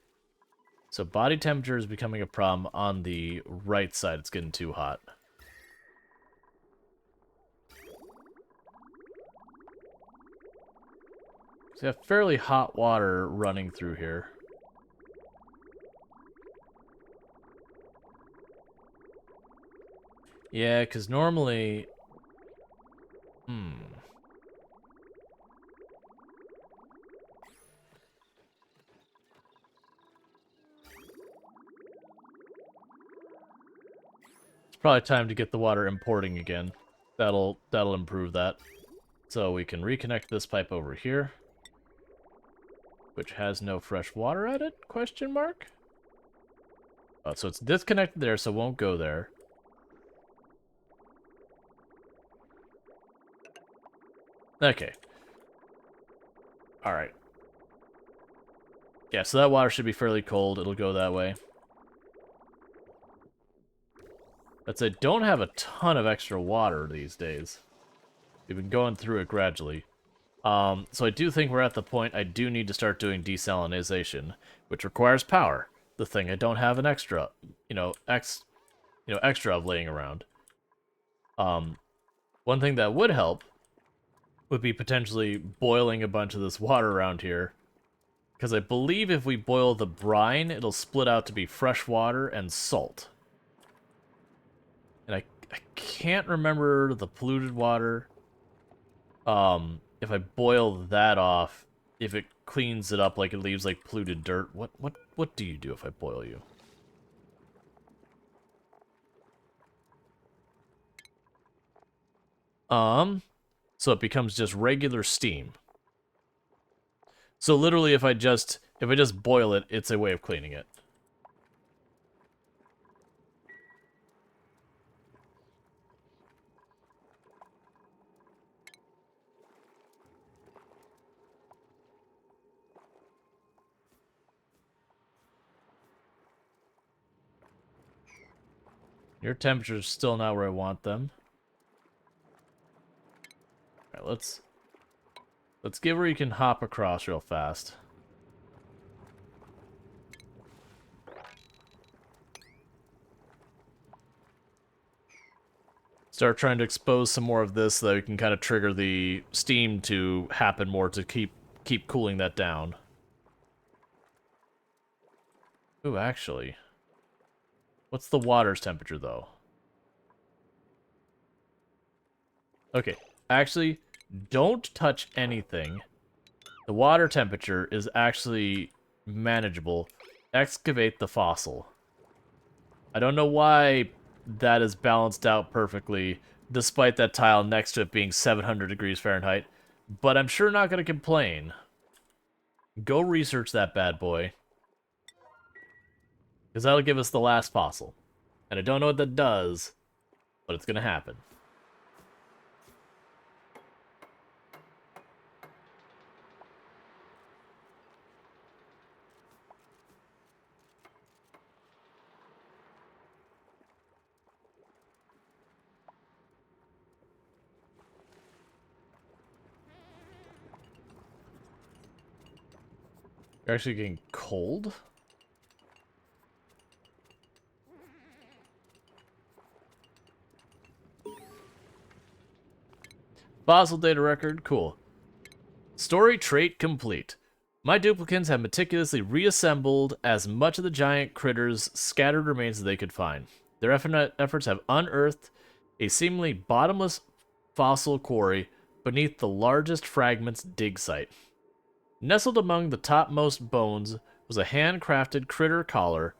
So body temperature is becoming a problem on the right side. It's getting too hot. So you have fairly hot water running through here. Yeah, because normally... It's probably time to get the water importing again. That'll improve that. So we can reconnect this pipe over here, which has no fresh water at it, question mark? Oh, so it's disconnected there, so it won't go there. Okay. Alright. Yeah, so that water should be fairly cold. It'll go that way. But I don't have a ton of extra water these days. We've been going through it gradually. So I do think we're at the point I do need to start doing desalinization, which requires power. The thing I don't have an extra, extra of laying around. One thing that would help would be potentially boiling a bunch of this water around here. Because I believe if we boil the brine, it'll split out to be fresh water and salt. And I can't remember the polluted water. If I boil that off, if it cleans it up like it leaves like polluted dirt. What do you do if I boil you? So it becomes just regular steam. So literally if I just boil it, it's a way of cleaning it. Your temperature's still not where I want them. Alright, let's get where you can hop across real fast. Start trying to expose some more of this so that we can kind of trigger the steam to happen more to keep cooling that down. Ooh, actually. What's the water's temperature, though? Okay, actually, don't touch anything. The water temperature is actually manageable. Excavate the fossil. I don't know why that is balanced out perfectly, despite that tile next to it being 700 degrees Fahrenheit, but I'm sure not going to complain. Go research that bad boy. Because that'll give us the last fossil. And I don't know what that does, but it's going to happen. You're actually getting cold? Fossil data record, cool. Story trait complete. My duplicants have meticulously reassembled as much of the giant critter's scattered remains as they could find. Their efforts have unearthed a seemingly bottomless fossil quarry beneath the largest fragment's dig site. Nestled among the topmost bones was a handcrafted critter collar.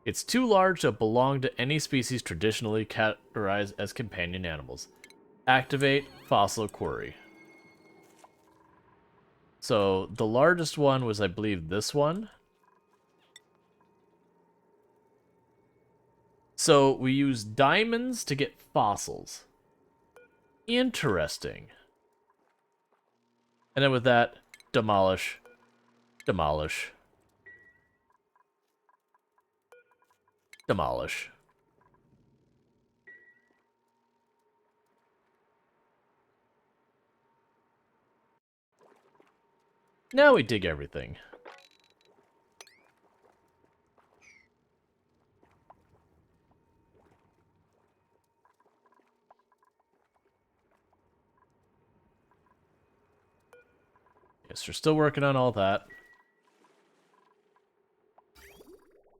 It's too large to belong to any species traditionally categorized as companion animals. Activate fossil quarry. So the largest one was, I believe, this one. So we use diamonds to get fossils. Interesting. And then with that, demolish, demolish, demolish. Now we dig everything. Yes, we're still working on all that.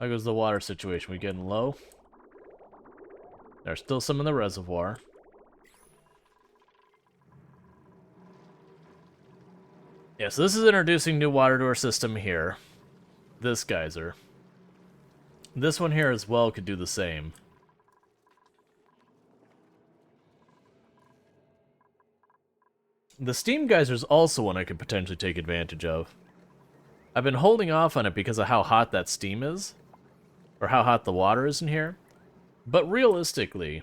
How goes the water situation? We getting low? There's still some in the reservoir. Yeah, so this is introducing new water to our system here. This geyser. This one here as well could do the same. The steam geyser is also one I could potentially take advantage of. I've been holding off on it because of how hot that steam is. Or how hot the water is in here. But realistically,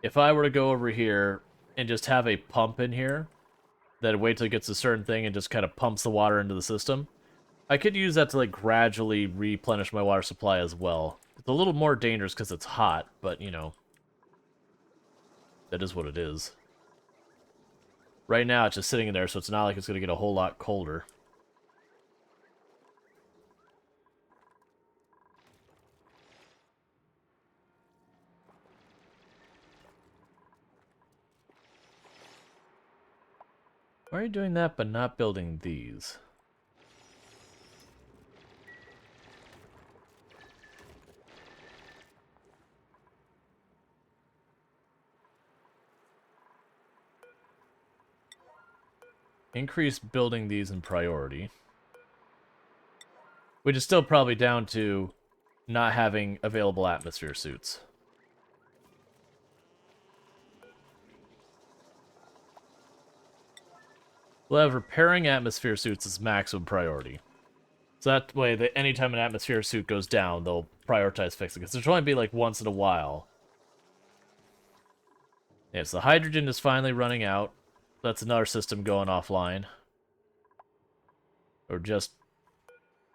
if I were to go over here and just have a pump in here, that wait till it gets a certain thing and just kind of pumps the water into the system, I could use that to like gradually replenish my water supply as well. It's a little more dangerous because it's hot, but you know, that is what it is. Right now it's just sitting in there, so it's not like it's going to get a whole lot colder. Why are you doing that but not building these? Increase building these in priority. Which is still probably down to not having available atmosphere suits. We'll have repairing atmosphere suits as maximum priority. So that way, anytime an atmosphere suit goes down, they'll prioritize fixing it. Because there'll only be like once in a while. Yeah, so the hydrogen is finally running out. That's another system going offline. We're just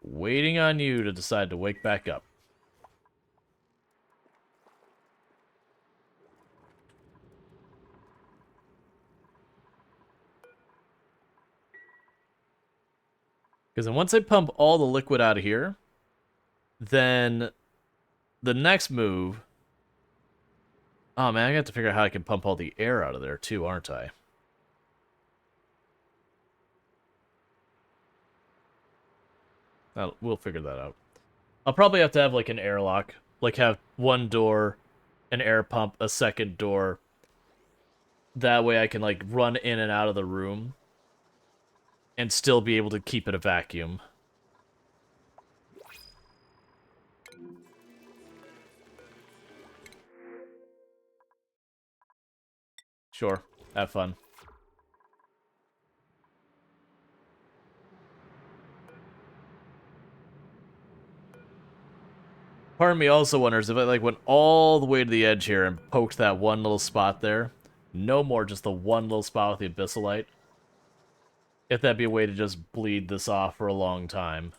waiting on you to decide to wake back up. Because then once I pump all the liquid out of here, then the next move... Oh man, I got to figure out how I can pump all the air out of there too, aren't I? We'll figure that out. I'll probably have to have like an airlock. Like have one door, an air pump, a second door. That way I can like run in and out of the room and still be able to keep it a vacuum. Sure, have fun. Part of me also wonders if I like went all the way to the edge here and poked that one little spot there. No more, just the one little spot with the abyssalite. If that'd be a way to just bleed this off for a long time.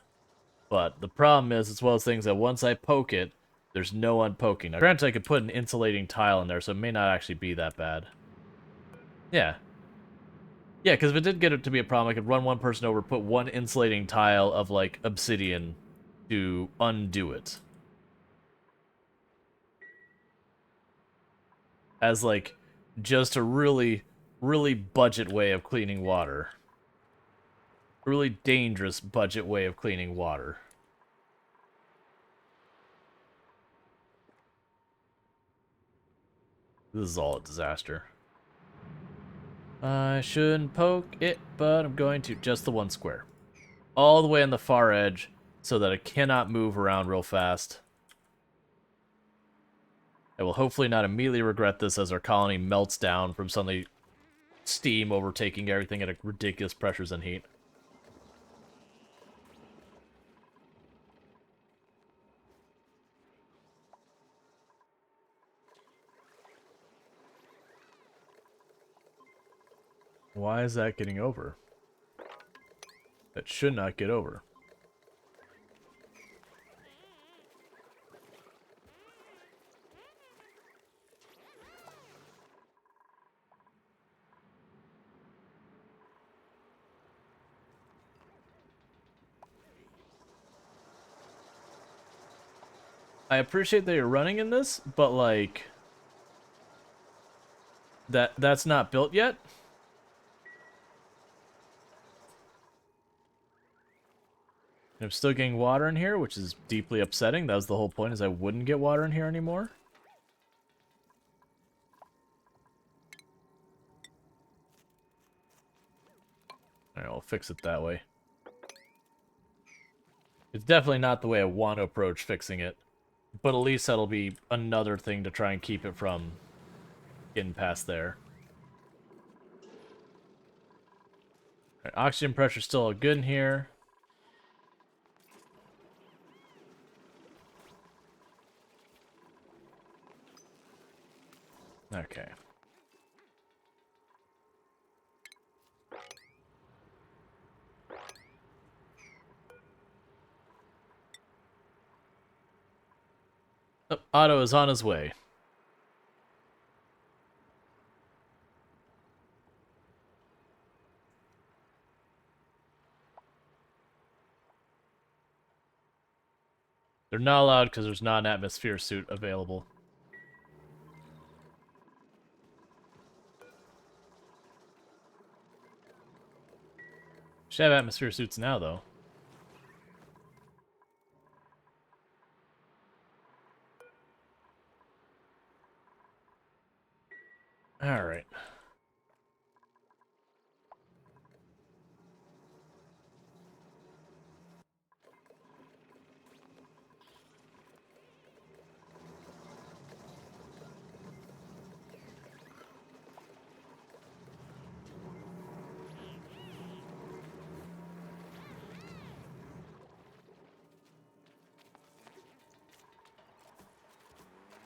But the problem is, it's one of those things that once I poke it, there's no unpoking. Now, granted, I could put an insulating tile in there, so it may not actually be that bad. Yeah. Yeah, because if it did get it to be a problem, I could run one person over, put one insulating tile of, like, obsidian to undo it. As, like, just a really, really budget way of cleaning water. A really dangerous budget way of cleaning water. This is all a disaster. I shouldn't poke it, but I'm going to. Just the one square. All the way on the far edge, so that it cannot move around real fast. I will hopefully not immediately regret this as our colony melts down from suddenly steam overtaking everything at ridiculous pressures and heat. Why is that getting over? That should not get over. I appreciate that you're running in this, but like that's not built yet. And I'm still getting water in here, which is deeply upsetting. That was the whole point, is I wouldn't get water in here anymore. Alright, we'll fix it that way. It's definitely not the way I want to approach fixing it. But at least that'll be another thing to try and keep it from getting past there. Right, oxygen pressure's still good in here. Okay. Oh, Otto is on his way. They're not allowed because there's not an atmosphere suit available. Should have atmosphere suits now, though. Alright.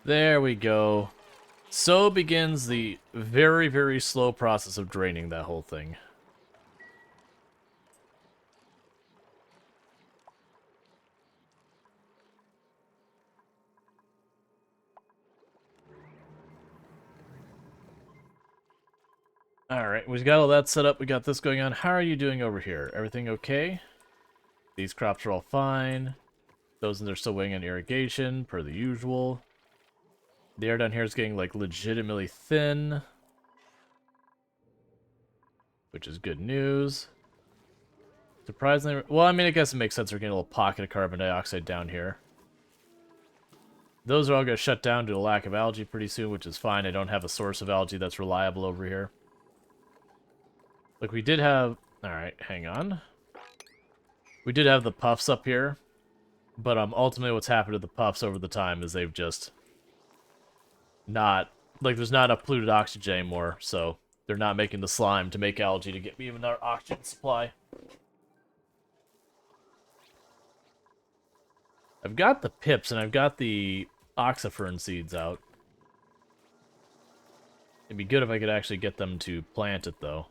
There we go. So begins the very, very slow process of draining that whole thing. Alright, we've got all that set up. We got this going on. How are you doing over here? Everything okay? These crops are all fine. Those in there still waiting on irrigation, per the usual. The air down here is getting, like, legitimately thin. Which is good news. Surprisingly... Well, I mean, I guess it makes sense. We're getting a little pocket of carbon dioxide down here. Those are all going to shut down due to lack of algae pretty soon, which is fine. I don't have a source of algae that's reliable over here. Look, we did have... Alright, hang on. We did have the puffs up here. But ultimately what's happened to the puffs over the time is they've just... not... Like, there's not enough polluted oxygen anymore, so... They're not making the slime to make algae to get me even our oxygen supply. I've got the pips and I've got the oxifern seeds out. It'd be good if I could actually get them to plant it, though.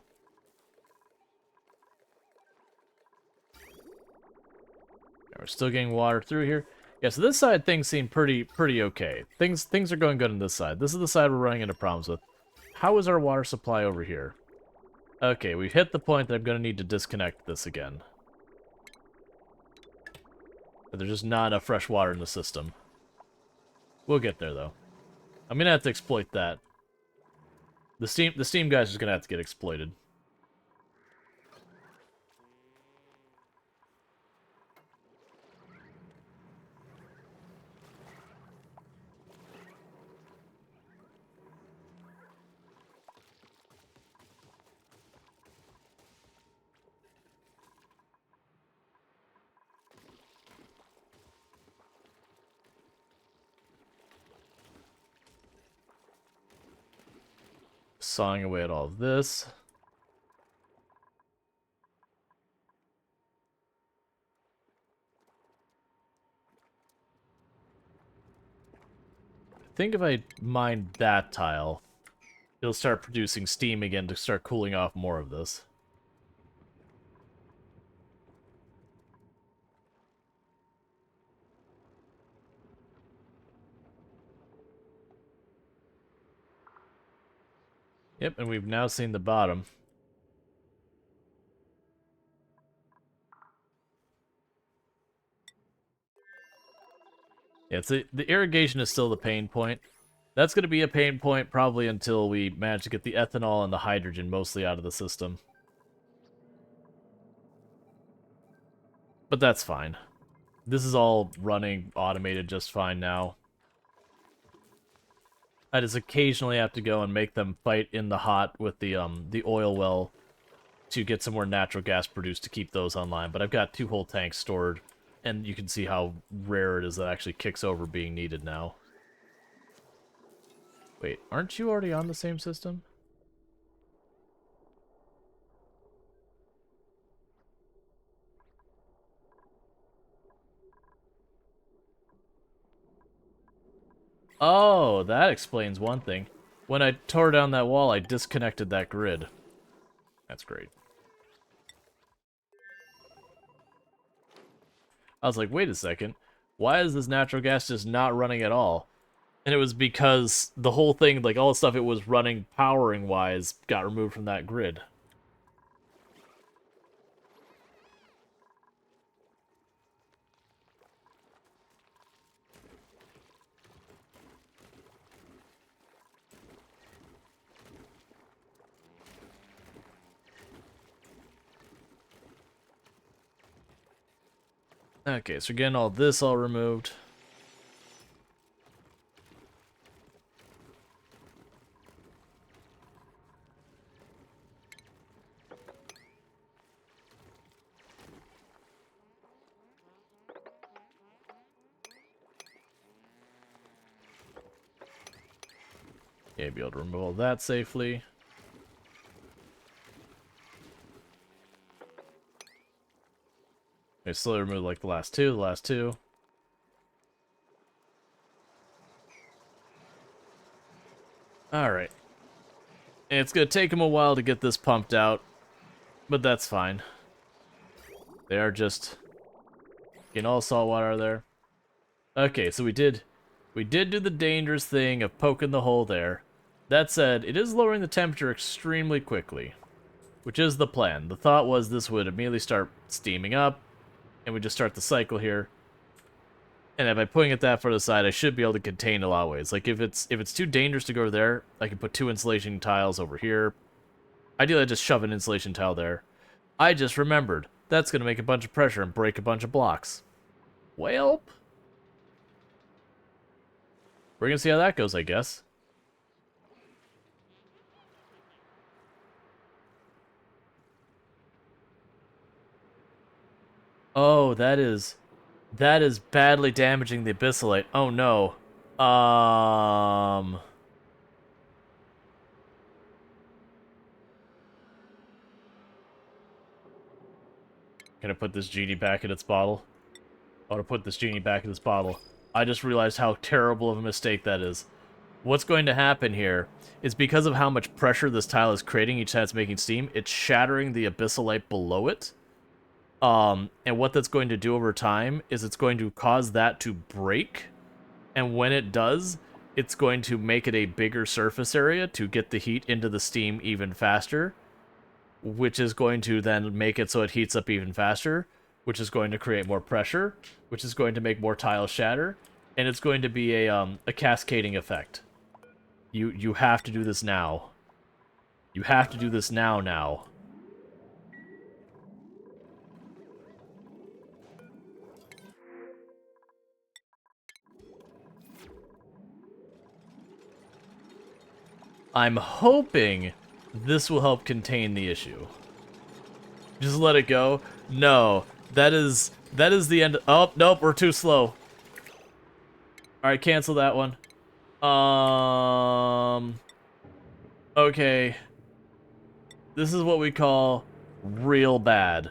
We're still getting water through here. Yeah, so this side things seem pretty okay. Things are going good on this side. This is the side we're running into problems with. How is our water supply over here? Okay, we've hit the point that I'm going to need to disconnect this again. But there's just not enough fresh water in the system. We'll get there, though. I'm going to have to exploit that. The steam guys are just going to have to get exploited. Sawing away at all of this. I think if I mine that tile, it'll start producing steam again to start cooling off more of this. Yep, and we've now seen the bottom. Yeah, the irrigation is still the pain point. That's going to be a pain point probably until we manage to get the ethanol and the hydrogen mostly out of the system. But that's fine. This is all running automated just fine now. I just occasionally have to go and make them fight in the hot with the oil well to get some more natural gas produced to keep those online. But I've got 2 whole tanks stored, and you can see how rare it is that actually kicks over being needed now. Wait, aren't you already on the same system? Oh, that explains one thing. When I tore down that wall, I disconnected that grid. That's great. I was like, wait a second. Why is this natural gas just not running at all? And it was because the whole thing, like all the stuff it was running powering-wise, got removed from that grid. Okay, so we're getting all this all removed. Okay, be able to remove all that safely. Okay, slowly remove like the last two. Alright. It's gonna take them a while to get this pumped out, but that's fine. They are just getting all salt water there. Okay, so we did do the dangerous thing of poking the hole there. That said, it is lowering the temperature extremely quickly, which is the plan. The thought was this would immediately start steaming up, and we just start the cycle here. And by putting it that far to the side, I should be able to contain a lot of ways. Like if it's too dangerous to go there, I can put 2 insulation tiles over here. Ideally, I just shove an insulation tile there. I just remembered that's gonna make a bunch of pressure and break a bunch of blocks. Well, we're gonna see how that goes, I guess. Oh, that is badly damaging the abyssalite. Oh no. Can I put this genie back in its bottle? I want to put this genie back in its bottle. I just realized how terrible of a mistake that is. What's going to happen here is because of how much pressure this tile is creating each time it's making steam, it's shattering the abyssalite below it. And what that's going to do over time is it's going to cause that to break. And when it does, it's going to make it a bigger surface area to get the heat into the steam even faster, which is going to then make it so it heats up even faster, which is going to create more pressure, which is going to make more tiles shatter, and it's going to be a cascading effect. You have to do this now. You have to do this now. I'm hoping this will help contain the issue. Just let it go. No, that is the end. Oh, nope, we're too slow. Alright, cancel that one. Okay. This is what we call real bad.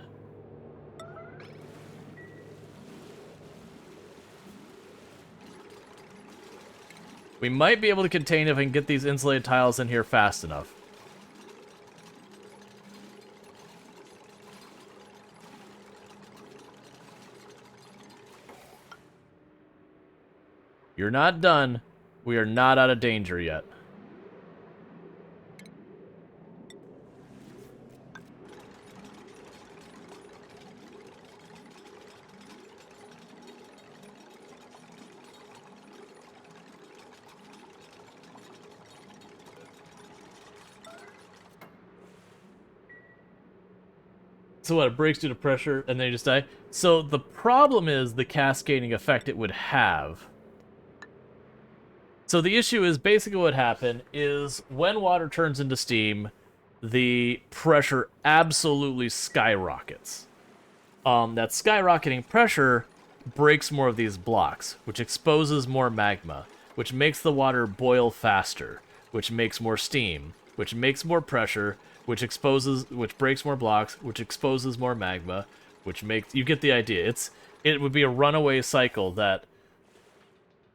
We might be able to contain if I can get these insulated tiles in here fast enough. You're not done. We are not out of danger yet. So what, it breaks due to pressure and then you just die? So the problem is the cascading effect it would have. So the issue is basically what happened is when water turns into steam, the pressure absolutely skyrockets. That skyrocketing pressure breaks more of these blocks, which exposes more magma, which makes the water boil faster, which makes more steam, which makes more pressure, which breaks more blocks, which exposes more magma, which makes, you get the idea. It would be a runaway cycle that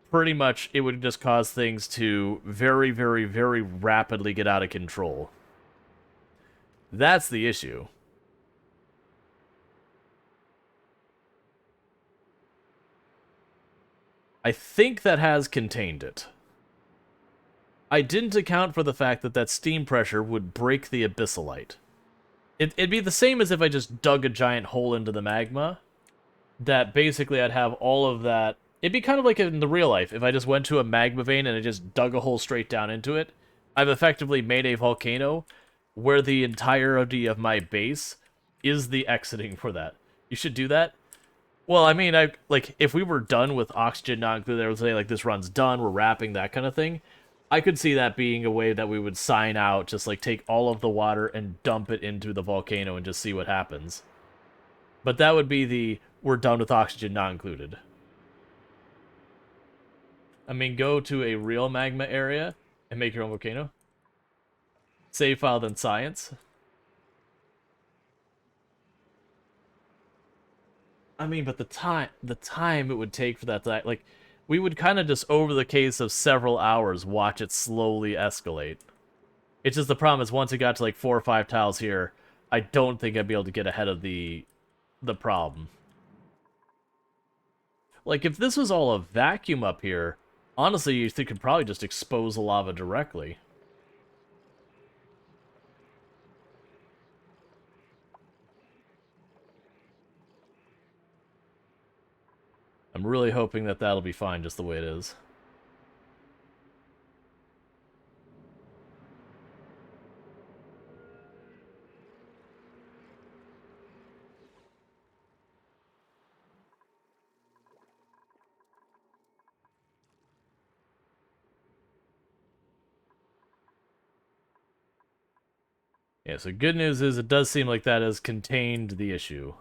pretty much it would just cause things to very, very, very rapidly get out of control. That's the issue. I think that has contained it. I didn't account for the fact that that steam pressure would break the abyssalite. It'd be the same as if I just dug a giant hole into the magma, that basically I'd have all of that. It'd be kind of like in the real life, if I just went to a magma vein and I just dug a hole straight down into it. I've effectively made a volcano where the entirety of my base is the exiting for that. You should do that. Well, I mean, if we were done with oxygen not included, I would say, like, this run's done, we're wrapping, that kind of thing. I could see that being a way that we would sign out, just, like, take all of the water and dump it into the volcano and just see what happens. But that would be the, we're done with oxygen not included. I mean, go to a real magma area and make your own volcano. Save file then science. I mean, but the time it would take for that to, like, we would kind of just, over the case of several hours, watch it slowly escalate. It's just the problem is once it got to like 4 or 5 tiles here, I don't think I'd be able to get ahead of the problem. Like, if this was all a vacuum up here, honestly, you could probably just expose the lava directly. I'm really hoping that that'll be fine just the way it is. Yeah, so good news is it does seem like that has contained the issue.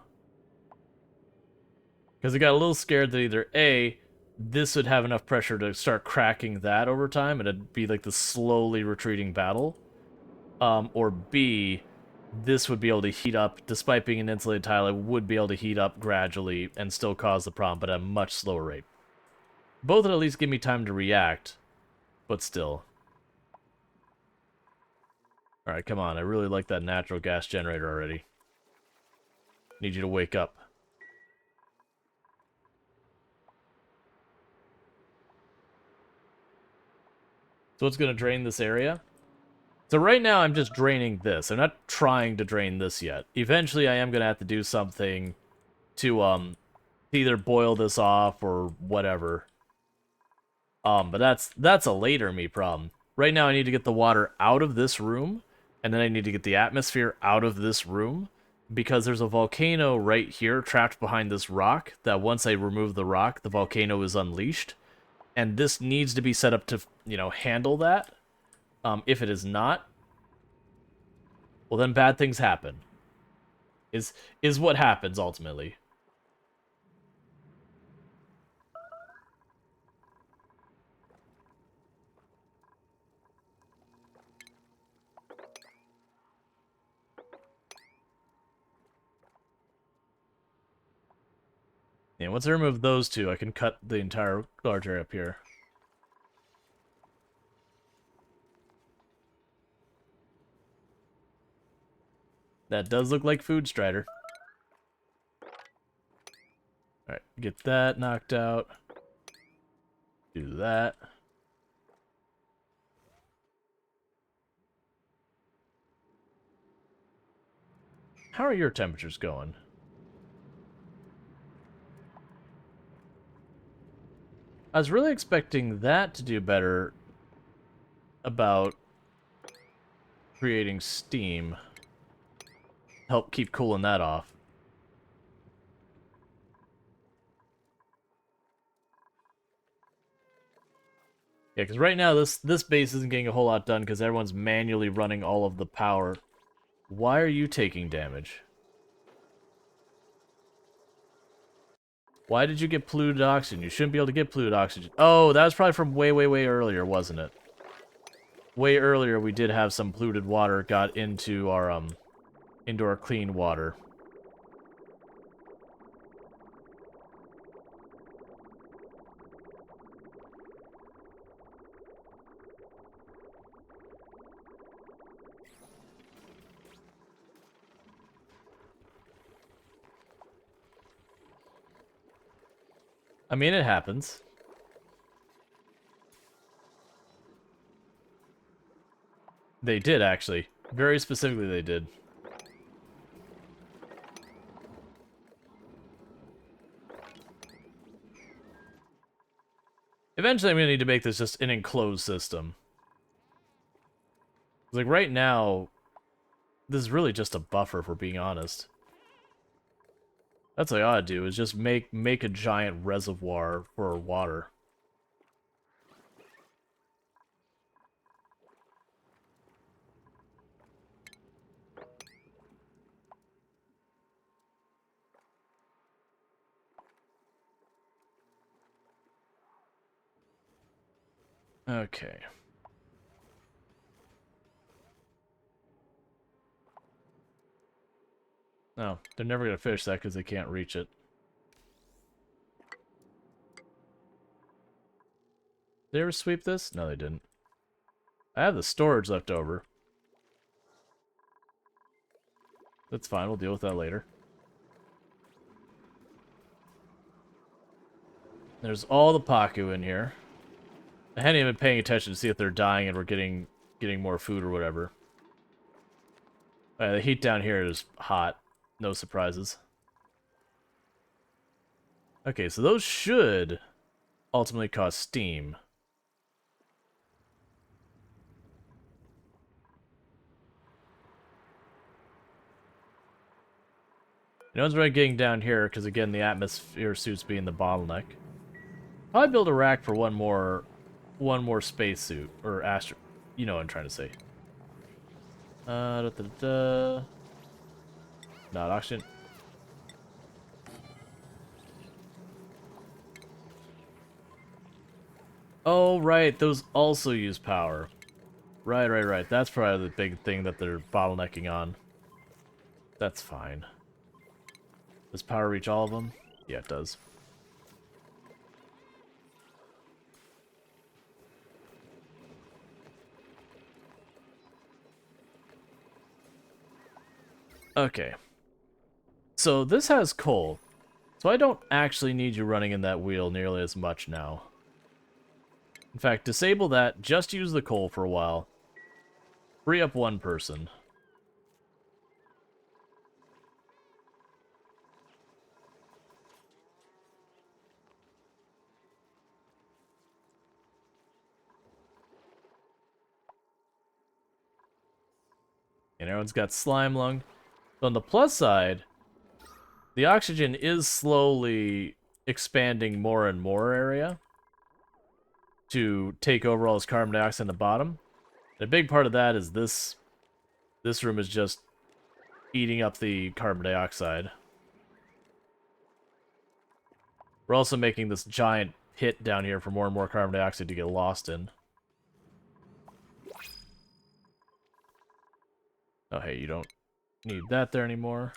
Because I got a little scared that either A, this would have enough pressure to start cracking that over time, and it'd be like the slowly retreating battle. Or B, this would be able to heat up, despite being an insulated tile, it would be able to heat up gradually and still cause the problem, but at a much slower rate. Both would at least give me time to react, but still. Alright, come on, I really like that natural gas generator already. Need you to wake up. So what's going to drain this area? So right now I'm just draining this. I'm not trying to drain this yet. Eventually I am going to have to do something to either boil this off or whatever. But that's a later me problem. Right now I need to get the water out of this room, and then I need to get the atmosphere out of this room, because there's a volcano right here trapped behind this rock that once I remove the rock, the volcano is unleashed. And this needs to be set up to, you know, handle that. If it is not, well, then bad things happen. Is what happens ultimately. Yeah, once I remove those two, I can cut the entire large area up here. That does look like Food Strider. Alright, get that knocked out. Do that. How are your temperatures going? I was really expecting that to do better about creating steam. Help keep cooling that off. Yeah, because right now this base isn't getting a whole lot done because everyone's manually running all of the power. Why are you taking damage? Why did you get polluted oxygen? You shouldn't be able to get polluted oxygen. Oh, that was probably from way, way, way earlier, wasn't it? Way earlier, we did have some polluted water got into our clean water. I mean, it happens. They did, actually. Very specifically, they did. Eventually, I'm going to need to make this just an enclosed system. Like, right now, this is really just a buffer, if we're being honest. That's what I ought to do, is just make a giant reservoir for water. Okay. No, they're never going to finish that because they can't reach it. Did they ever sweep this? No, they didn't. I have the storage left over. That's fine, we'll deal with that later. There's all the Paku in here. I hadn't even been paying attention to see if they're dying and we're getting more food or whatever. The heat down here is hot. No surprises. Okay, so those should ultimately cause steam. No one's really getting down here because, again, the atmosphere suits being the bottleneck. Probably build a rack for one more spacesuit or astro. You know what I'm trying to say. Not oxygen. Oh, right. Those also use power. Right. That's probably the big thing that they're bottlenecking on. That's fine. Does power reach all of them? Yeah, it does. Okay. So this has coal. So I don't actually need you running in that wheel nearly as much now. In fact, disable that, just use the coal for a while. Free up one person. And everyone's got slime lung. So on the plus side, the oxygen is slowly expanding more and more area to take over all this carbon dioxide in the bottom. And a big part of that is this room is just eating up the carbon dioxide. We're also making this giant pit down here for more and more carbon dioxide to get lost in. Oh, hey, you don't need that there anymore.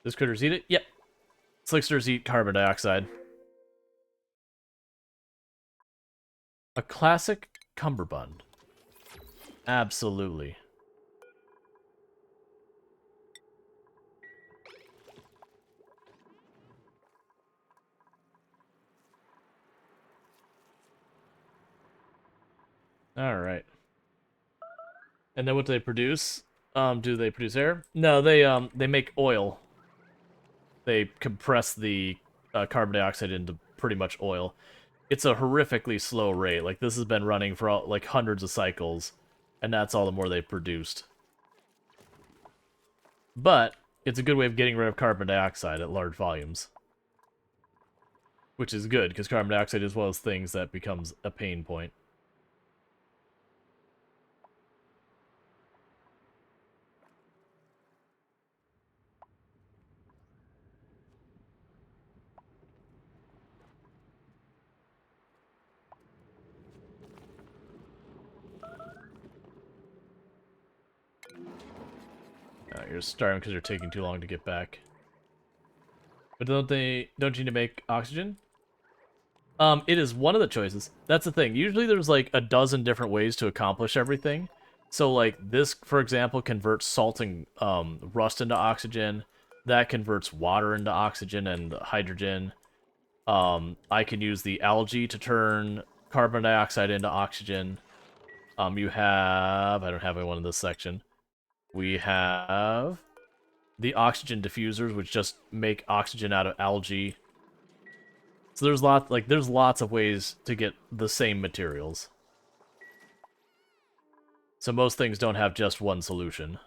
Does critters eat it? Yep. Slicksters eat carbon dioxide. A classic cummerbund. Absolutely. Alright. And then what do they produce? Do they produce air? No, they make oil. They compress the carbon dioxide into pretty much oil. It's a horrifically slow rate. Like, this has been running for like hundreds of cycles, and that's all the more they've produced. But it's a good way of getting rid of carbon dioxide at large volumes. Which is good, because carbon dioxide is one of those things that becomes a pain point. You're starving because you're taking too long to get back. But don't you need to make oxygen? It is one of the choices. That's the thing. Usually there's like a dozen different ways to accomplish everything. So like this, for example, converts salt and rust into oxygen. That converts water into oxygen and hydrogen. I can use the algae to turn carbon dioxide into oxygen. I don't have one in this section. We have the oxygen diffusers, which just make oxygen out of algae. So there's lots of ways to get the same materials. So most things don't have just one solution.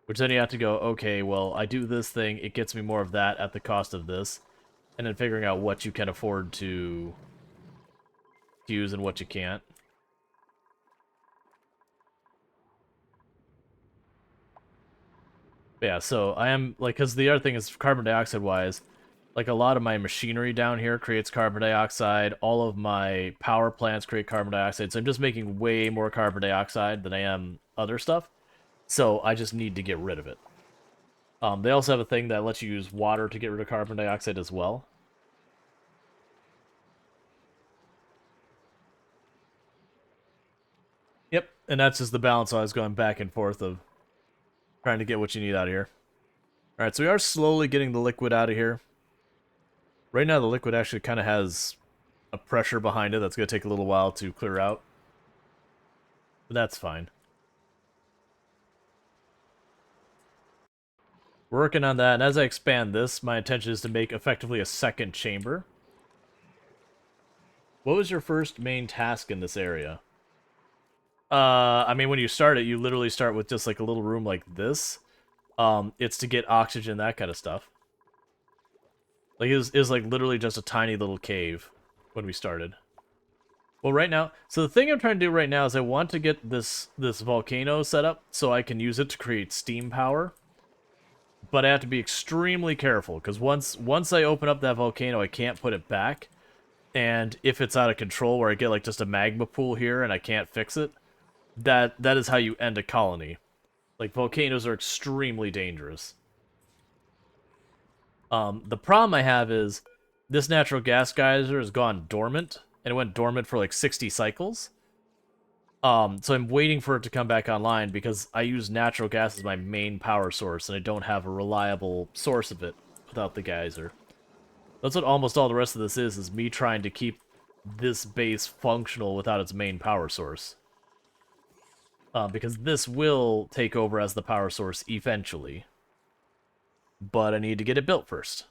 Which then you have to go, okay, well, I do this thing, it gets me more of that at the cost of this. And then figuring out what you can afford to use and what you can't. But yeah, so I am, like, because the other thing is carbon dioxide-wise, like, a lot of my machinery down here creates carbon dioxide. All of my power plants create carbon dioxide. So I'm just making way more carbon dioxide than I am other stuff. So I just need to get rid of it. They also have a thing that lets you use water to get rid of carbon dioxide as well. Yep, and that's just the balance I was going back and forth of trying to get what you need out of here. Alright, so we are slowly getting the liquid out of here. Right now the liquid actually kind of has a pressure behind it that's going to take a little while to clear out. But that's fine. We're working on that, and as I expand this, my intention is to make effectively a second chamber. What was your first main task in this area? I mean, when you start it, you literally start with just like a little room like this. It's to get oxygen, that kind of stuff. Like, it was like literally just a tiny little cave when we started. Well, right now, so the thing I'm trying to do right now is I want to get this volcano set up so I can use it to create steam power. But I have to be extremely careful, because once I open up that volcano, I can't put it back. And if it's out of control, where I get like just a magma pool here and I can't fix it, that is how you end a colony. Like, volcanoes are extremely dangerous. The problem I have is this natural gas geyser has gone dormant, and it went dormant for like 60 cycles. So I'm waiting for it to come back online because I use natural gas as my main power source, and I don't have a reliable source of it without the geyser. That's what almost all the rest of this is me trying to keep this base functional without its main power source. Because this will take over as the power source eventually. But I need to get it built first.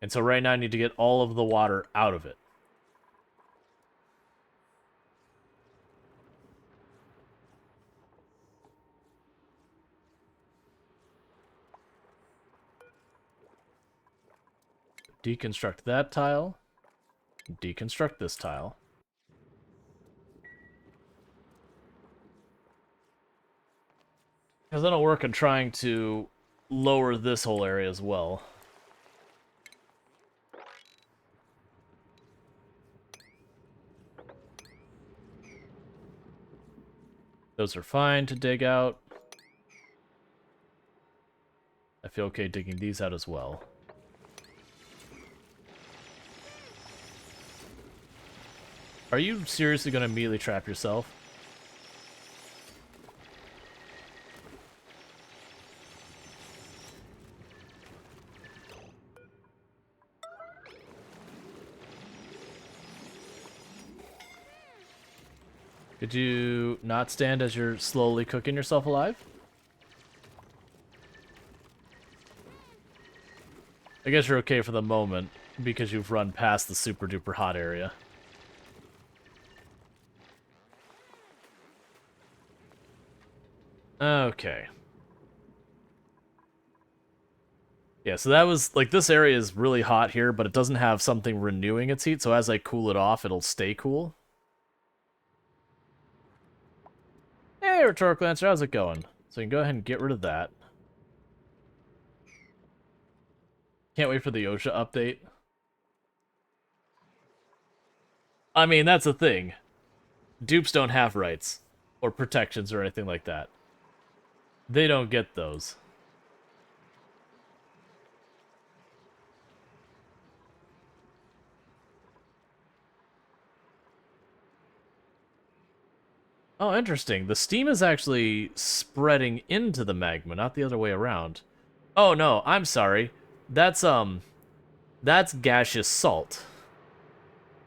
And so right now I need to get all of the water out of it. Deconstruct that tile. Deconstruct this tile. Because that'll work on trying to lower this whole area as well. Those are fine to dig out. I feel okay digging these out as well. Are you seriously going to immediately trap yourself? Could you not stand as you're slowly cooking yourself alive? I guess you're okay for the moment, because you've run past the super duper hot area. Okay. Yeah, so that was, like, this area is really hot here, but it doesn't have something renewing its heat, so as I cool it off, it'll stay cool. Hey, Rhetorical Answer, how's it going? So you can go ahead and get rid of that. Can't wait for the OSHA update. I mean, that's the thing. Dupes don't have rights, or protections, or anything like that. They don't get those. Oh, interesting. The steam is actually spreading into the magma, not the other way around. Oh no, I'm sorry. That's gaseous salt.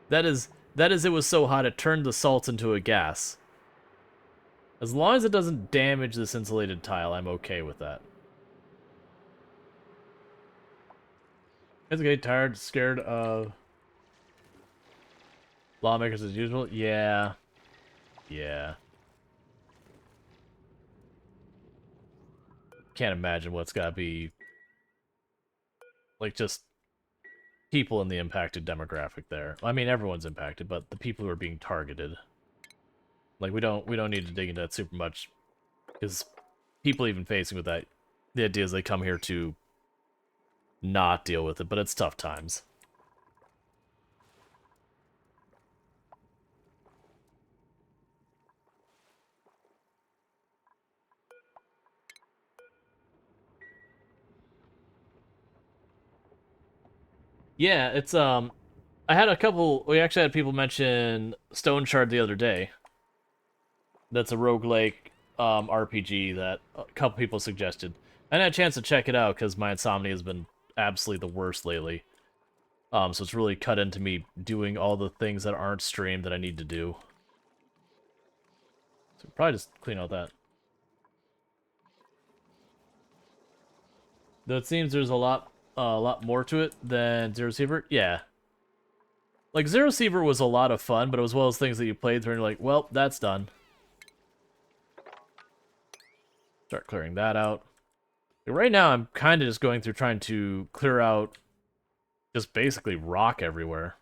That is it was so hot it turned the salt into a gas. As long as it doesn't damage this insulated tile, I'm okay with that. Is it getting tired, scared of lawmakers as usual? Yeah. Yeah. Can't imagine what's gotta be like just people in the impacted demographic there. I mean, everyone's impacted, but the people who are being targeted. Like, we don't need to dig into that super much, because people even facing with that, the idea is they come here to not deal with it, but it's tough times. Yeah, it's I had a couple. We actually had people mention Stone Shard the other day. That's a roguelike RPG that a couple people suggested. I had a chance to check it out because my insomnia has been absolutely the worst lately. So it's really cut into me doing all the things that aren't streamed that I need to do. So probably just clean out that. Though it seems there's a lot more to it than Zero Seaver. Yeah. Like, Zero Seaver was a lot of fun, but it was one of those things that you played through and you're like, well, that's done. Start clearing that out. Right now, I'm kind of just going through trying to clear out just basically rock everywhere.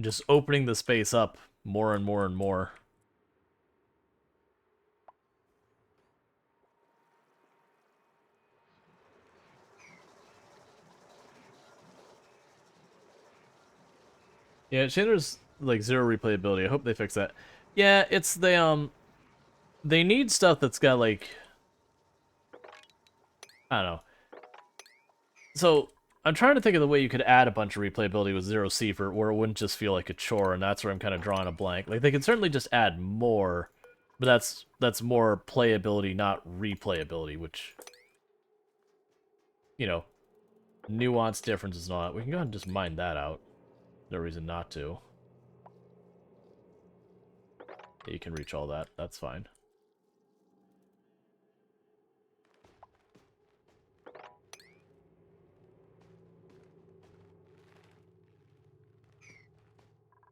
Just opening the space up more and more and more. Yeah, Shander's like zero replayability. I hope they fix that. Yeah, it's they need stuff that's got like, I don't know. So I'm trying to think of the way you could add a bunch of replayability with Zero Seaver where it wouldn't just feel like a chore, and that's where I'm kind of drawing a blank. Like, they could certainly just add more, but that's more playability, not replayability, which, you know, nuanced differences and all that. We can go ahead and just mine that out. No reason not to. Yeah, you can reach all that. That's fine.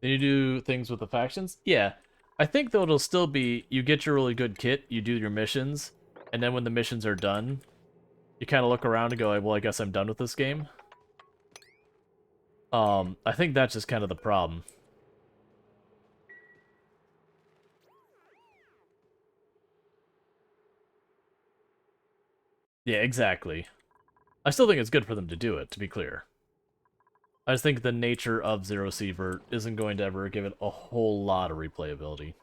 Then you do things with the factions? Yeah. I think, though, it'll still be, you get your really good kit, you do your missions, and then when the missions are done, you kind of look around and go, well, I guess I'm done with this game. I think that's just kind of the problem. Yeah, exactly. I still think it's good for them to do it, to be clear. I just think the nature of Zero Seaver isn't going to ever give it a whole lot of replayability.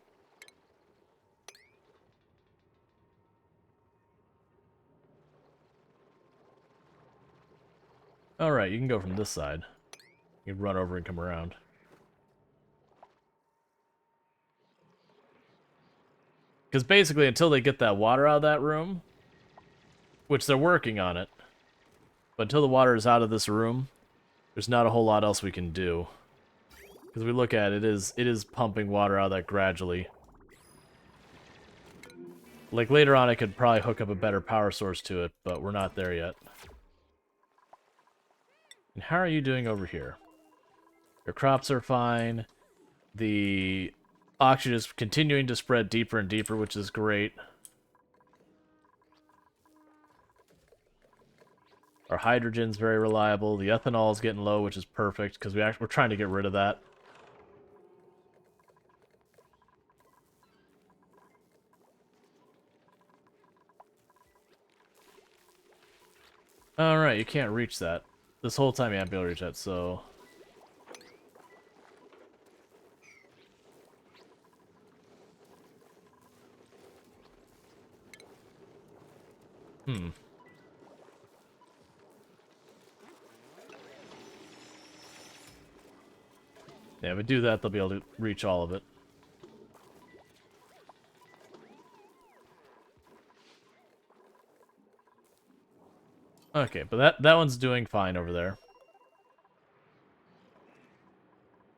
Alright, you can go from this side. You can run over and come around. Because basically, until they get that water out of that room, which they're working on it, but until the water is out of this room, there's not a whole lot else we can do. Because we look at it, it is pumping water out of that gradually. Like, later on I could probably hook up a better power source to it, but we're not there yet. And how are you doing over here? Your crops are fine. The oxygen is continuing to spread deeper and deeper, which is great. Our hydrogen's very reliable. The ethanol is getting low, which is perfect, because we're trying to get rid of that. Alright, you can't reach that. This whole time you haven't been able to reach that, so... Yeah, if we do that, they'll be able to reach all of it. Okay, but that one's doing fine over there.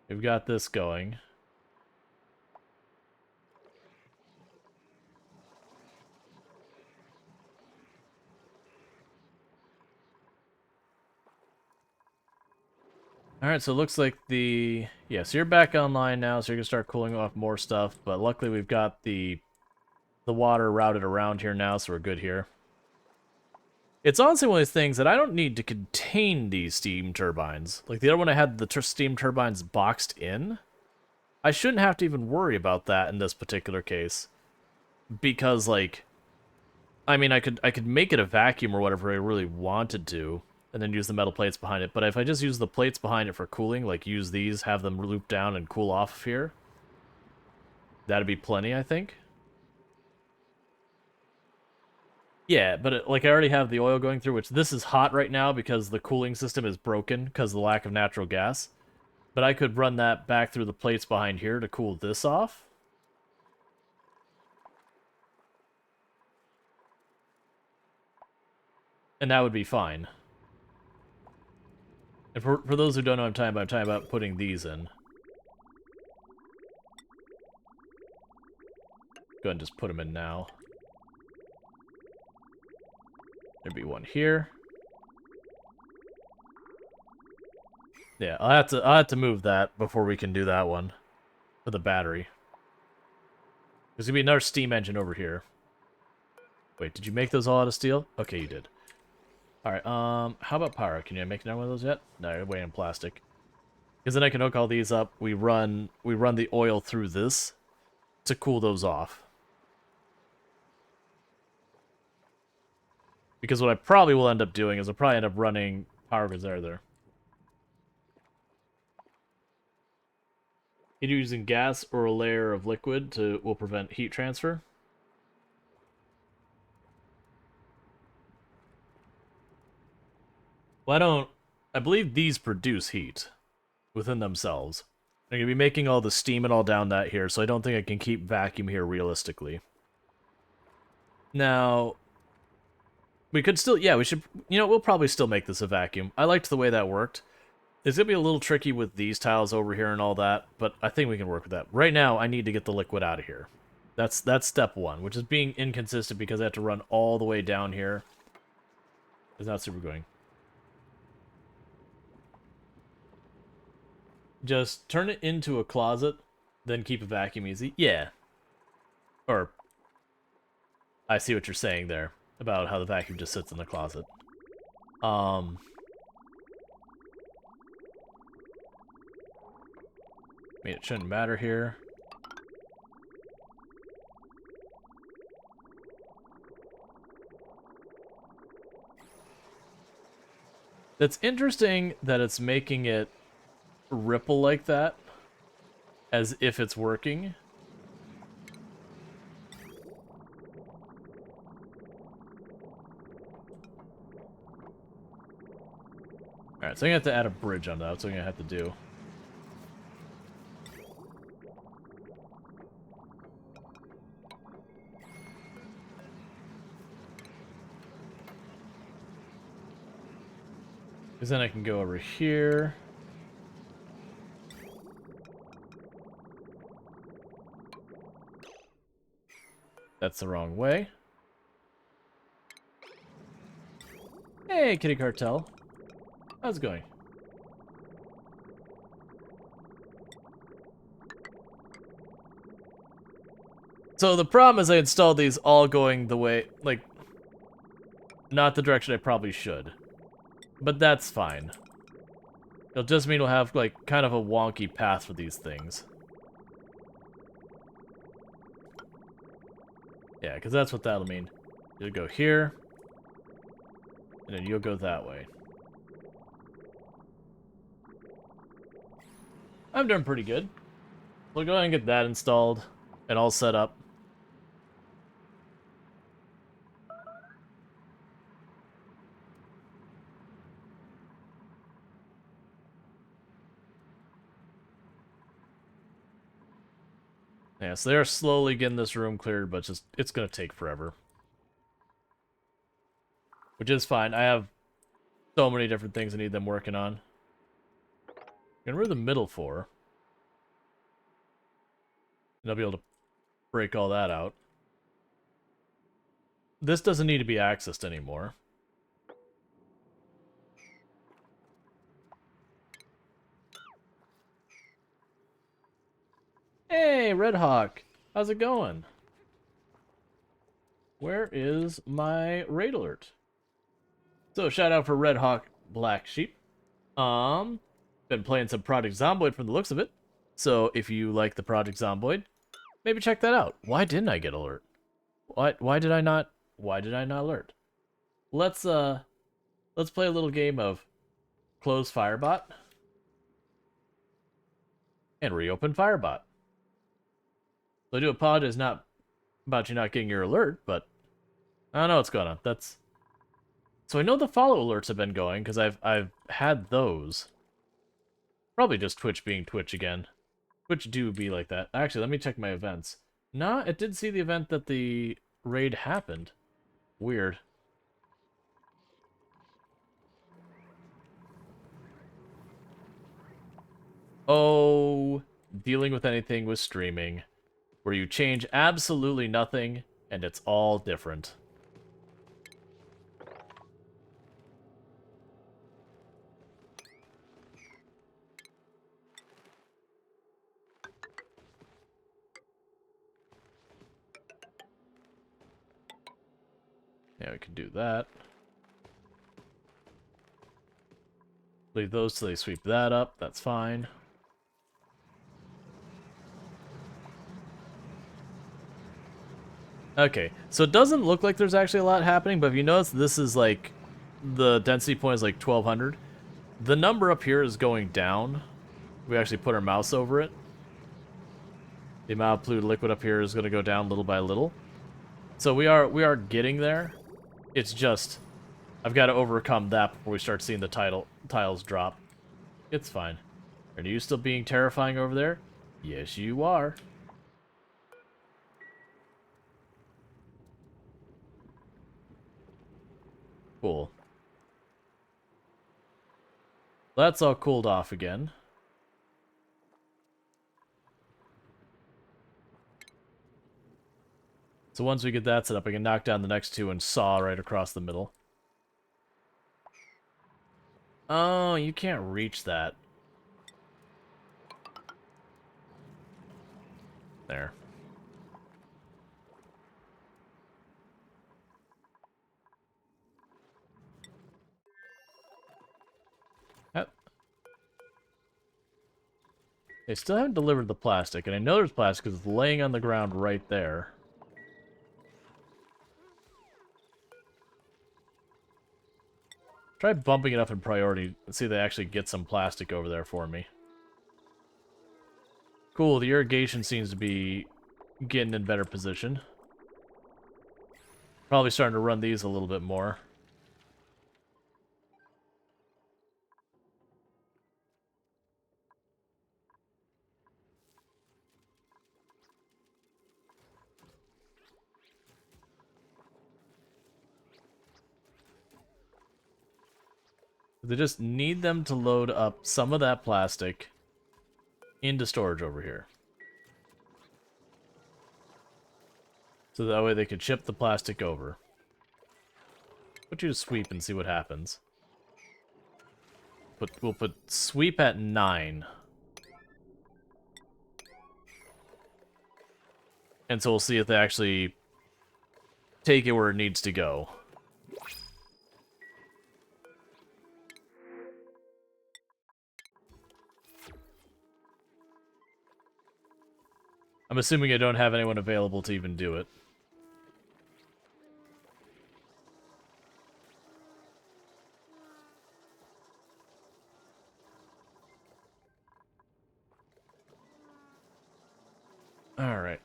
We've got this going. Alright, so it looks like the... Yeah, so you're back online now, so you're going to start cooling off more stuff, but luckily we've got the water routed around here now, so we're good here. It's honestly one of those things that I don't need to contain these steam turbines. Like, the other one I had the steam turbines boxed in. I shouldn't have to even worry about that in this particular case. Because, like... I mean, I could make it a vacuum or whatever I really wanted to, and then use the metal plates behind it. But if I just use the plates behind it for cooling, like use these, have them loop down and cool off of here, that'd be plenty, I think. Yeah, but like I already have the oil going through, which this is hot right now because the cooling system is broken because of the lack of natural gas. But I could run that back through the plates behind here to cool this off. And that would be fine. And for those who don't know what I'm talking about putting these in. Go ahead and just put them in now. There'd be one here. Yeah, I'll have to move that before we can do that one. For the battery. There's gonna be another steam engine over here. Wait, did you make those all out of steel? Okay, you did. Alright, how about power? Can you make another one of those yet? No, you're waiting in plastic. Because then I can hook all these up. We run the oil through this to cool those off. Because what I probably will end up doing is I'll probably end up running power grids there. Either using gas or a layer of liquid will prevent heat transfer. Well, I believe these produce heat within themselves. I'm going to be making all the steam and all down that here, so I don't think I can keep vacuum here realistically. Now, we could still, yeah, we should, we'll probably still make this a vacuum. I liked the way that worked. It's going to be a little tricky with these tiles over here and all that, but I think we can work with that. Right now, I need to get the liquid out of here. That's step one, which is being inconsistent because I have to run all the way down here. It's not super going. Just turn it into a closet, then keep a vacuum easy. Yeah. Or, I see what you're saying there, about how the vacuum just sits in the closet. I mean, it shouldn't matter here. It's interesting that it's making it ripple like that, as if it's working. Alright, so I'm gonna have to add a bridge on that. That's what I'm gonna have to do. Because then I can go over here. That's the wrong way. Hey, Kitty Cartel. How's it going? So the problem is I installed these all going the way, like, not the direction I probably should. But that's fine. It'll just mean we'll have, like, kind of a wonky path for these things. Yeah, because that's what that'll mean. You'll go here, and then you'll go that way. I'm doing pretty good. We'll go ahead and get that installed and all set up. Yeah, so they're slowly getting this room cleared, but it's gonna take forever. Which is fine. I have so many different things I need them working on. And we're the middle for. And I'll be able to break all that out. This doesn't need to be accessed anymore. Hey, Red Hawk. How's it going? Where is my raid alert? So, shout out for Red Hawk Black Sheep. Been playing some Project Zomboid from the looks of it. So, if you like the Project Zomboid, maybe check that out. Why didn't I get alert? Why did I not alert? Let's play a little game of close Firebot and reopen Firebot. So I do apologize not about you not getting your alert, but I don't know what's going on. So I know the follow alerts have been going because I've had those. Probably just Twitch being Twitch again. Twitch do be like that. Actually, let me check my events. Nah, it did see the event that the raid happened. Weird. Oh, dealing with anything with streaming, where you change absolutely nothing and it's all different. Yeah, we can do that. Leave those till they sweep that up. That's fine. Okay, so it doesn't look like there's actually a lot happening, but if you notice, this is like, the density point is like 1200. The number up here is going down. We actually put our mouse over it. The amount of polluted liquid up here is going to go down little by little. So we are getting there. It's just, I've got to overcome that before we start seeing the tiles drop. It's fine. Are you still being terrifying over there? Yes, you are. Cool. That's all cooled off again. So once we get that set up, I can knock down the next two and saw right across the middle. Oh, you can't reach that. There. They still haven't delivered the plastic, and I know there's plastic because it's laying on the ground right there. Try bumping it up in priority and see if they actually get some plastic over there for me. Cool, the irrigation seems to be getting in better position. Probably starting to run these a little bit more. They just need them to load up some of that plastic into storage over here. So that way they could chip the plastic over. Put you to sweep and see what happens. We'll put sweep at 9. And so we'll see if they actually take it where it needs to go. I'm assuming I don't have anyone available to even do it. Alright.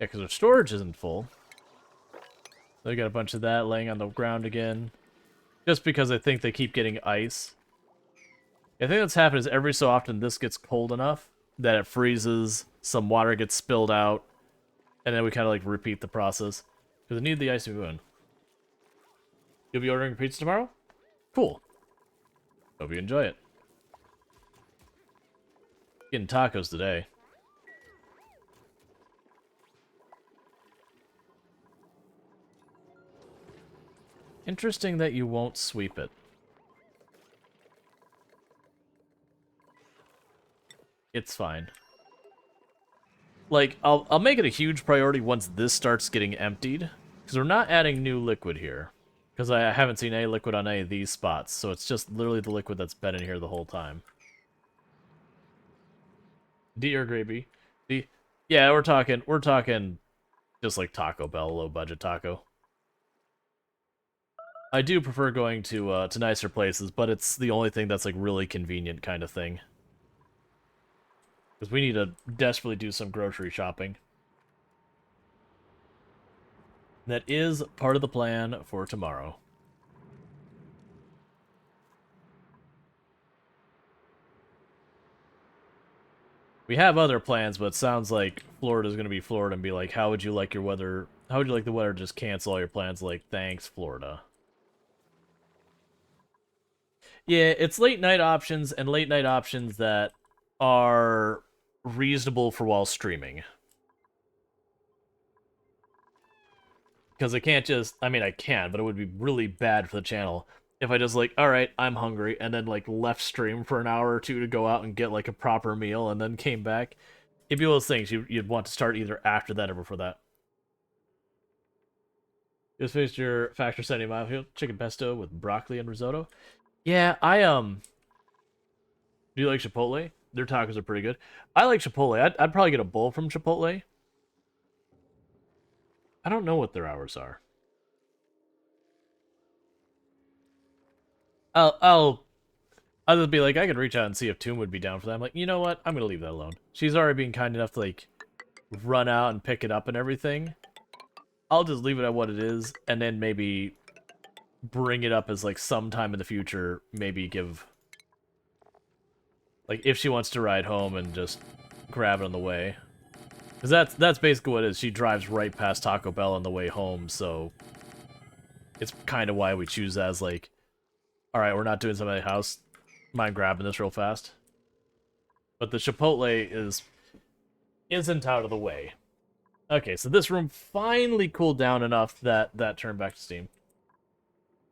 Yeah, because our storage isn't full. They got a bunch of that laying on the ground again. Just because I think they keep getting ice. I think that's happened is every so often this gets cold enough that it freezes, some water gets spilled out, and then we kind of like repeat the process. Because I need the ice to go in. You'll be ordering pizza tomorrow? Cool. Hope you enjoy it. Getting tacos today. Interesting that you won't sweep it. It's fine. Like, I'll make it a huge priority once this starts getting emptied. Because we're not adding new liquid here. Because I haven't seen any liquid on any of these spots. So it's just literally the liquid that's been in here the whole time. D or gravy? D? Yeah, we're talking just like Taco Bell, low budget taco. I do prefer going to nicer places, but it's the only thing that's like really convenient kind of thing. Because we need to desperately do some grocery shopping. That is part of the plan for tomorrow. We have other plans, but it sounds like Florida's going to be Florida and be like, how would you like your weather? How would you like the weather to just cancel all your plans? Like, thanks, Florida. Yeah, it's late night options and late night options that are reasonable for while streaming. Because I can't just, I mean, I can, but it would be really bad for the channel if I just like, alright, I'm hungry, and then like left stream for an hour or two to go out and get like a proper meal, and then came back. It'd be one of those things you'd want to start either after that or before that. You just finished your Factor 70 mile chicken pesto with broccoli and risotto. Yeah, do you like Chipotle? Their tacos are pretty good. I like Chipotle. I'd probably get a bowl from Chipotle. I don't know what their hours are. I'll just be like, I could reach out and see if Toon would be down for that. I'm like, you know what? I'm gonna leave that alone. She's already being kind enough to like run out and pick it up and everything. I'll just leave it at what it is, and then maybe bring it up as like sometime in the future. Maybe give like if she wants to ride home and just grab it on the way. Because that's basically what it is. She drives right past Taco Bell on the way home, so it's kind of why we choose that as like, all right, we're not doing something at the house. Mind grabbing this real fast. But the Chipotle isn't out of the way. Okay, so this room finally cooled down enough that turned back to steam.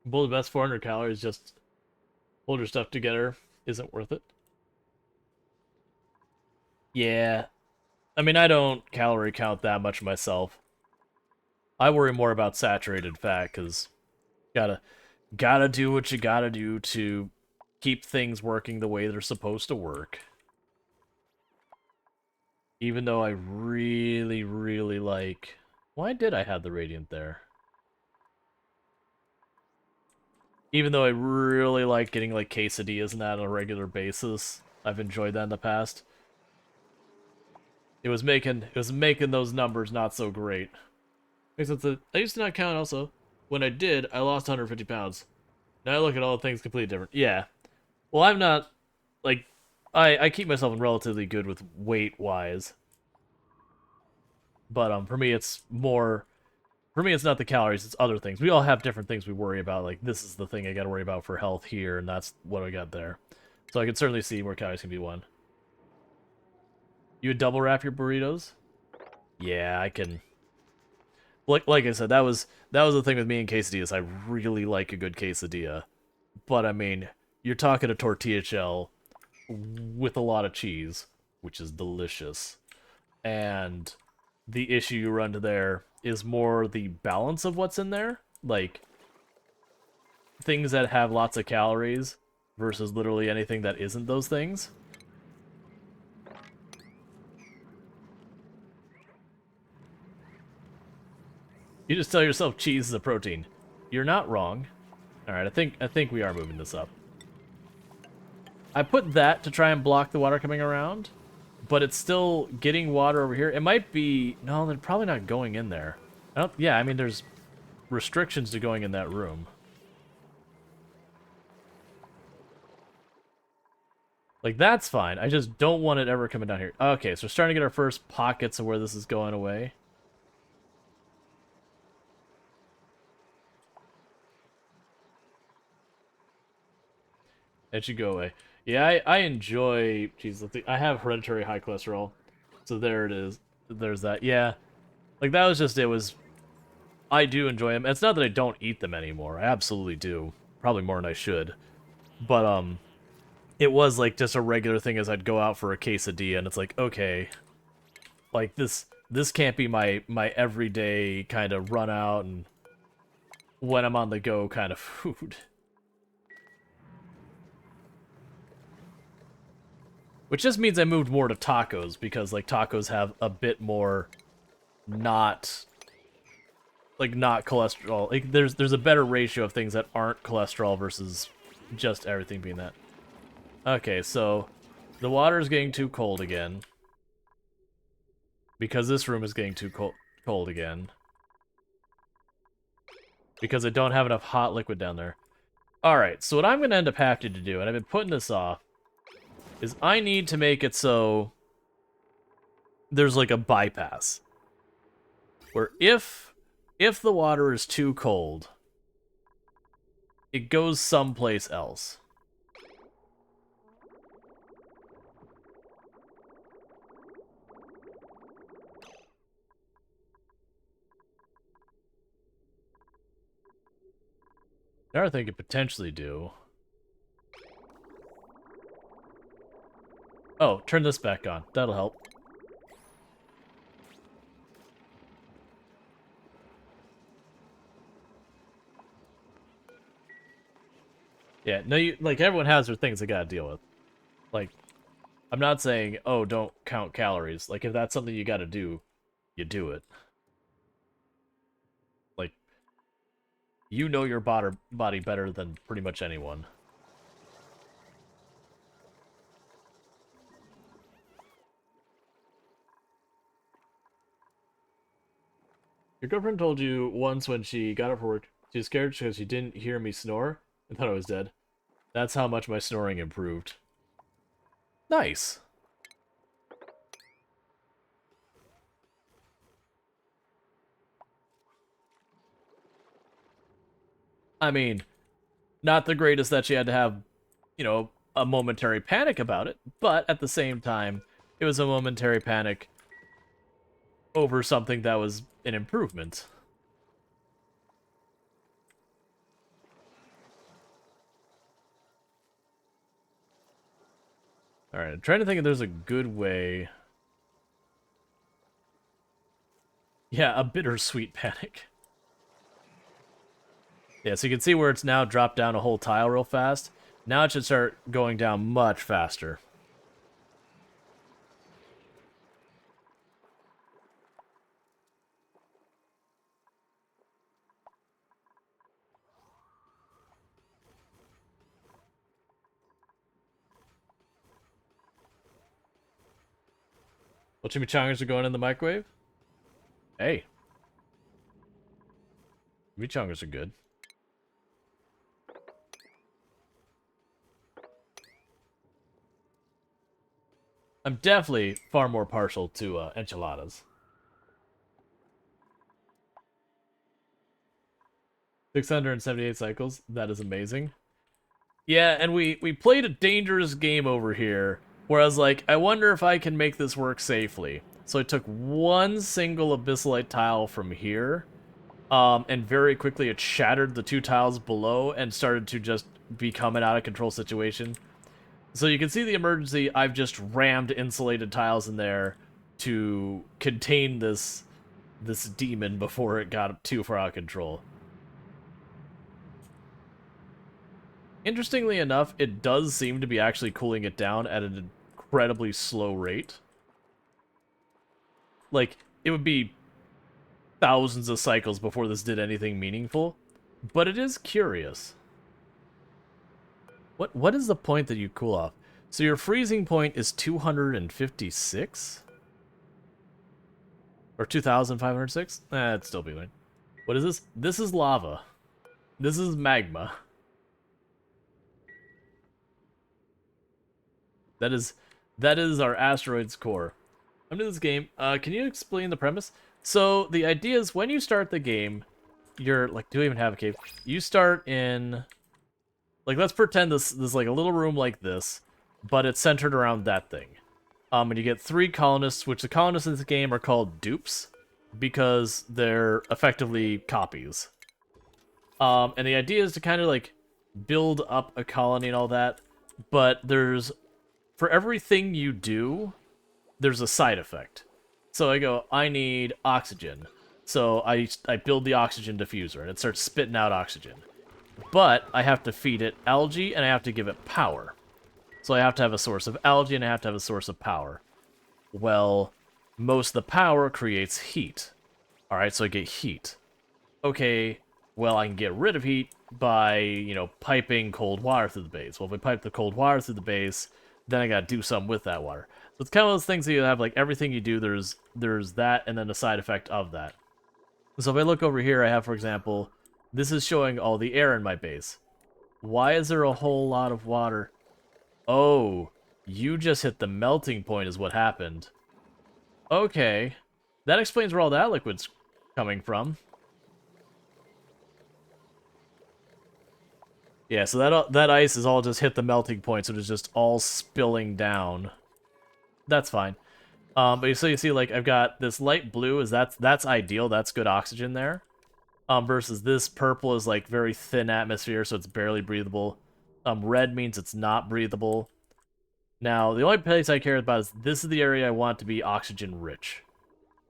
Bowl the best 400 calories, just hold your stuff together. Isn't worth it. Yeah. I mean, I don't calorie count that much myself. I worry more about saturated fat, because gotta do what you gotta do to keep things working the way they're supposed to work. Even though I really, really like... Why did I have the Radiant there? Even though I really like getting like quesadillas and that on a regular basis. I've enjoyed that in the past. It was making those numbers not so great. Because I used to not count also. When I did, I lost 150 pounds. Now I look at all things completely different. Yeah. Well, I'm not, like, I keep myself in relatively good with weight-wise. But, for me, it's more... For me, it's not the calories, it's other things. We all have different things we worry about. Like, this is the thing I gotta worry about for health here, and that's what I got there. So I can certainly see where calories can be one. You would double wrap your burritos? Yeah, I can. Like I said, that was the thing with me and quesadillas. I really like a good quesadilla, but I mean, you're talking a tortilla shell with a lot of cheese, which is delicious. And the issue you run to there is more the balance of what's in there, like things that have lots of calories versus literally anything that isn't those things. You just tell yourself cheese is a protein. You're not wrong. All right, I think we are moving this up. I put that to try and block the water coming around, but it's still getting water over here. It might be no, they're probably not going in there. I don't. Yeah, I mean, there's restrictions to going in that room. Like, that's fine. I just don't want it ever coming down here. Okay, so we're starting to get our first pockets of where this is going away. It should go away. Yeah, I enjoy... Jeez, I have hereditary high cholesterol. So there it is. There's that. Yeah. Like, that was just... It was... I do enjoy them. It's not that I don't eat them anymore. I absolutely do. Probably more than I should. But, it was, like, just a regular thing as I'd go out for a quesadilla, and it's like, okay... Like, this can't be my everyday kind of run out and when I'm on the go kind of food. Which just means I moved more to tacos, because, like, tacos have a bit more not cholesterol. Like, there's a better ratio of things that aren't cholesterol versus just everything being that. Okay, so the water is getting too cold again. Because this room is getting too cold again. Because I don't have enough hot liquid down there. Alright, so what I'm going to end up having to do, and I've been putting this off, is I need to make it so there's like a bypass. Where if the water is too cold, it goes someplace else. Another thing could potentially do... Oh, turn this back on. That'll help. Yeah, no, like, everyone has their things they gotta deal with. Like, I'm not saying, oh, don't count calories. Like, if that's something you gotta do, you do it. Like, you know your body better than pretty much anyone. Your girlfriend told you once when she got up for work, she was scared because she didn't hear me snore and thought I was dead. That's how much my snoring improved. Nice. I mean, not the greatest that she had to have, you know, a momentary panic about it, but at the same time, it was a momentary panic over something that was an improvement. Alright, I'm trying to think if there's a good way... Yeah, a bittersweet panic. Yeah, so you can see where it's now dropped down a whole tile real fast. Now it should start going down much faster. Well, chimichangas are going in the microwave? Hey. Chimichangas are good. I'm definitely far more partial to enchiladas. 678 cycles. That is amazing. Yeah, and we played a dangerous game over here Whereas, like, I wonder if I can make this work safely. So I took one single abyssalite tile from here, and very quickly it shattered the 2 tiles below and started to just become an out-of-control situation. So you can see the emergency. I've just rammed insulated tiles in there to contain this demon before it got too far out of control. Interestingly enough, it does seem to be actually cooling it down at an incredibly slow rate. Like, it would be thousands of cycles before this did anything meaningful, but it is curious. What is the point that you cool off? So your freezing point is 256? Or 2,506? It'd still be fine. What is this? This is lava. This is magma. That is our asteroid's core. I'm new to this game. Can you explain the premise? So the idea is when you start the game, you're like, do we even have a cave? You start in, like, let's pretend this is like a little room like this, but it's centered around that thing. And you get 3 colonists, which the colonists in this game are called dupes, because they're effectively copies. And the idea is to kind of like build up a colony and all that, but for everything you do, there's a side effect. So I go, I need oxygen. So I build the oxygen diffuser, and it starts spitting out oxygen. But I have to feed it algae, and I have to give it power. So I have to have a source of algae, and I have to have a source of power. Well, most of the power creates heat. Alright, so I get heat. Okay, well, I can get rid of heat by, you know, piping cold water through the base. Well, if I pipe the cold water through the base, then I gotta do something with that water. So it's kind of those things that you have, like, everything you do, there's that, and then a side effect of that. So if I look over here, I have, for example, this is showing all the air in my base. Why is there a whole lot of water? Oh, you just hit the melting point is what happened. Okay. That explains where all that liquid's coming from. Yeah, so that ice is all just hit the melting point, so it's just all spilling down. That's fine. But you see, like, I've got this light blue, that's ideal, that's good oxygen there. Versus this purple is, like, very thin atmosphere, so it's barely breathable. Red means it's not breathable. Now, the only place I care about is this is the area I want to be oxygen-rich.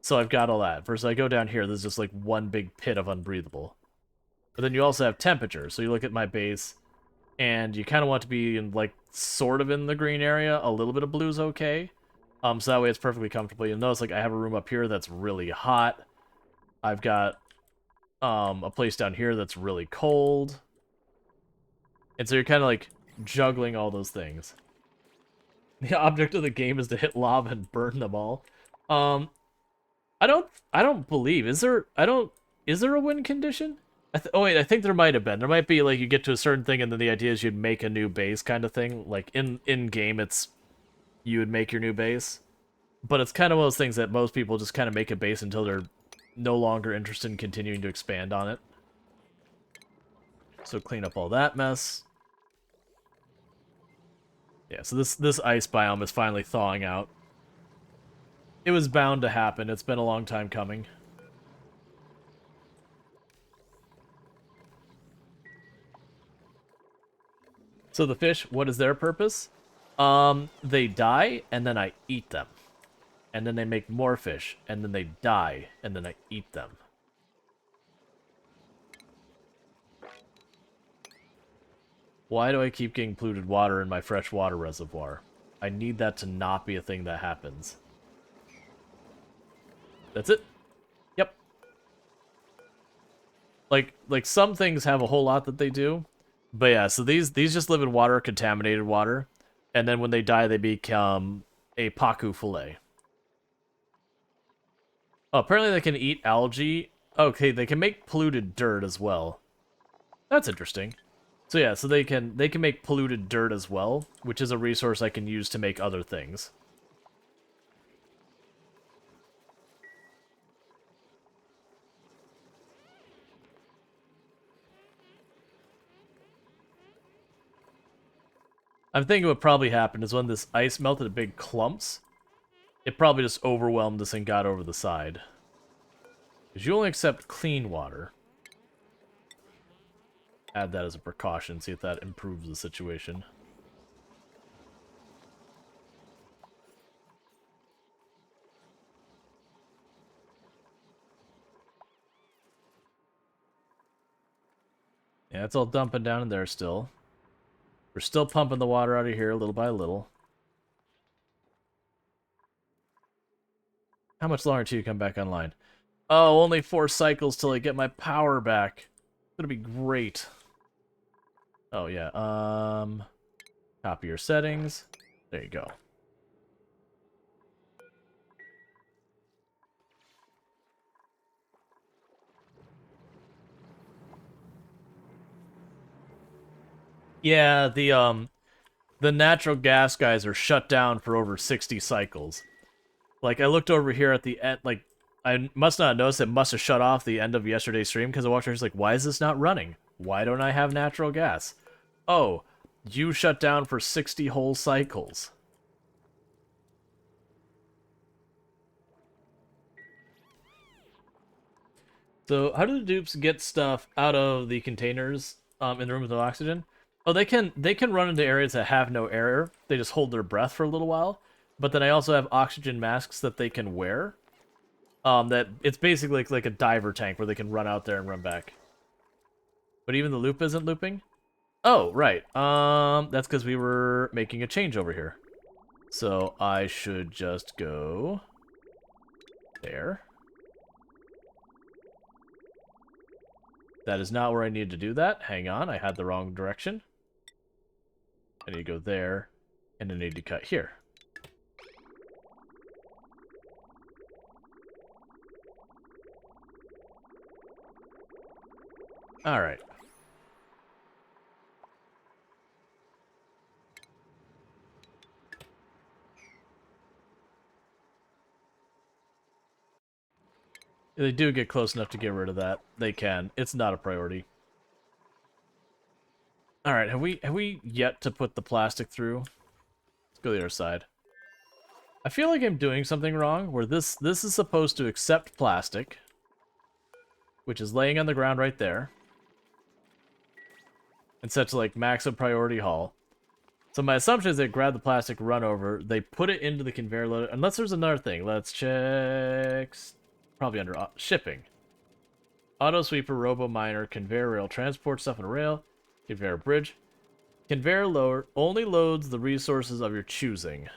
So I've got all that. Versus I go down here, there's just, like, one big pit of unbreathable. But then you also have temperature, so you look at my base, and you kind of want to be in, like, sort of in the green area. A little bit of blue's okay. So that way it's perfectly comfortable. You'll notice, like, I have a room up here that's really hot. I've got a place down here that's really cold. And so you're kind of, like, juggling all those things. The object of the game is to hit lava and burn them all. I don't believe, is there a win condition? Oh wait, I think there might have been. There might be, like, you get to a certain thing and then the idea is you'd make a new base kind of thing. Like, in game, it's you would make your new base. But it's kind of one of those things that most people just kind of make a base until they're no longer interested in continuing to expand on it. So clean up all that mess. Yeah, so this ice biome is finally thawing out. It was bound to happen. It's been a long time coming. So the fish, what is their purpose? They die, and then I eat them. And then they make more fish, and then they die, and then I eat them. Why do I keep getting polluted water in my freshwater reservoir? I need that to not be a thing that happens. That's it. Yep. Like some things have a whole lot that they do. But yeah, so these just live in water, contaminated water. And then when they die, they become a paku fillet. Oh, apparently they can eat algae. Okay, they can make polluted dirt as well. That's interesting. So yeah, so they can make polluted dirt as well, which is a resource I can use to make other things. I'm thinking what probably happened is when this ice melted in big clumps, it probably just overwhelmed us and got over the side. Because you only accept clean water. Add that as a precaution, see if that improves the situation. Yeah, it's all dumping down in there still. We're still pumping the water out of here little by little. How much longer till you come back online? Oh, only 4 cycles till I get my power back. It's gonna be great. Oh, yeah. Copy your settings. There you go. Yeah, the natural gas guys are shut down for over 60 cycles. Like, I looked over here at the end, like, I must not notice it must have shut off the end of yesterday's stream, because I watched it, like, why is this not running? Why don't I have natural gas? Oh, you shut down for 60 whole cycles. So, how do the dupes get stuff out of the containers in the room with no oxygen? Oh, they can run into areas that have no air. They just hold their breath for a little while. But then I also have oxygen masks that they can wear. That it's basically like a diver tank where they can run out there and run back. But even the loop isn't looping? Oh, right. That's because we were making a change over here. So I should just go there. That is not where I need to do that. Hang on, I had the wrong direction. I need to go there, and I need to cut here. Alright. They do get close enough to get rid of that. They can. It's not a priority. Alright, have we yet to put the plastic through? Let's go to the other side. I feel like I'm doing something wrong, where this is supposed to accept plastic, which is laying on the ground right there, and set to, like, maximum priority haul. So my assumption is they grab the plastic, run over, they put it into the conveyor loader, unless there's another thing. Let's check... Probably under shipping. Auto sweeper, robo miner, conveyor rail, transport stuff on a rail, conveyor bridge. Conveyor loader only loads the resources of your choosing.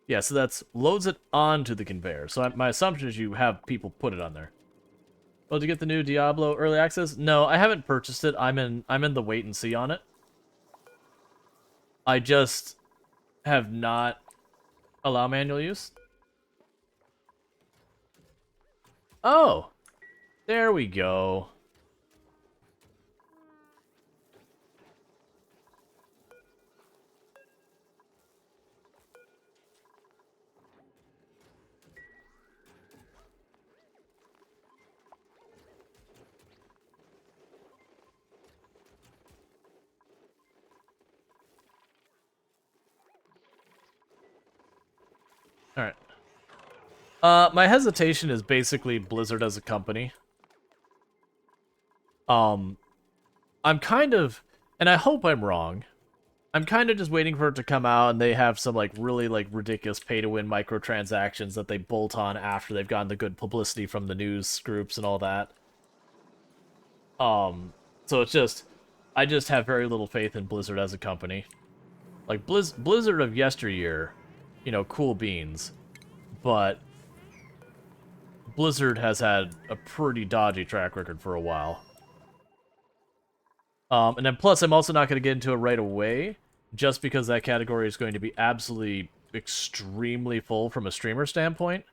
Yeah, so that's loads it onto the conveyor. So my assumption is you have people put it on there. Oh, did you get the new Diablo early access? No, I haven't purchased it. I'm in the wait and see on it. I just have not allowed manual use. Oh, there we go. All right. My hesitation is basically Blizzard as a company. I'm kind of, and I hope I'm wrong, I'm kind of just waiting for it to come out and they have some, like, really, like, ridiculous pay-to-win microtransactions that they bolt on after they've gotten the good publicity from the news groups and all that. So it's just, I just have very little faith in Blizzard as a company. Like, Blizzard of yesteryear, you know, cool beans, but Blizzard has had a pretty dodgy track record for a while. And then plus, I'm also not going to get into it right away, just because that category is going to be absolutely extremely full from a streamer standpoint.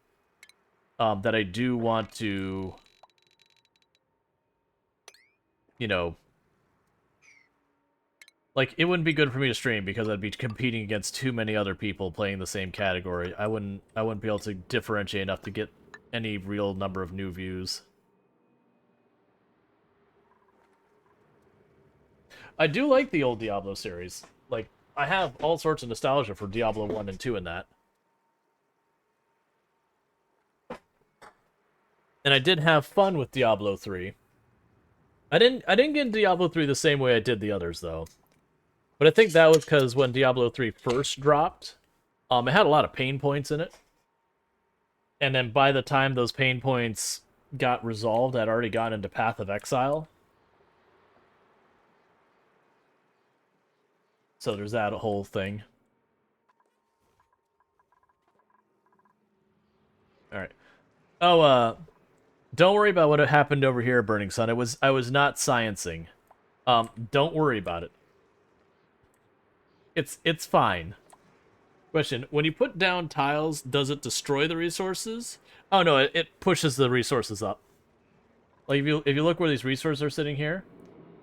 That I do want to, you know, like, it wouldn't be good for me to stream because I'd be competing against too many other people playing the same category. I wouldn't be able to differentiate enough to get any real number of new views. I do like the old Diablo series. like, I have all sorts of nostalgia for Diablo 1 and 2 in that. And I did have fun with Diablo 3. I didn't get into Diablo 3 the same way I did the others though. But I think that was because when Diablo 3 first dropped, it had a lot of pain points in it. And then by the time those pain points got resolved, I'd already gotten into Path of Exile. So there's that whole thing. Alright. Oh, don't worry about what happened over here, Burning Sun. I was not sciencing. Don't worry about it. It's fine. Question: when you put down tiles, does it destroy the resources? Oh no, it pushes the resources up. Like if you look where these resources are sitting here,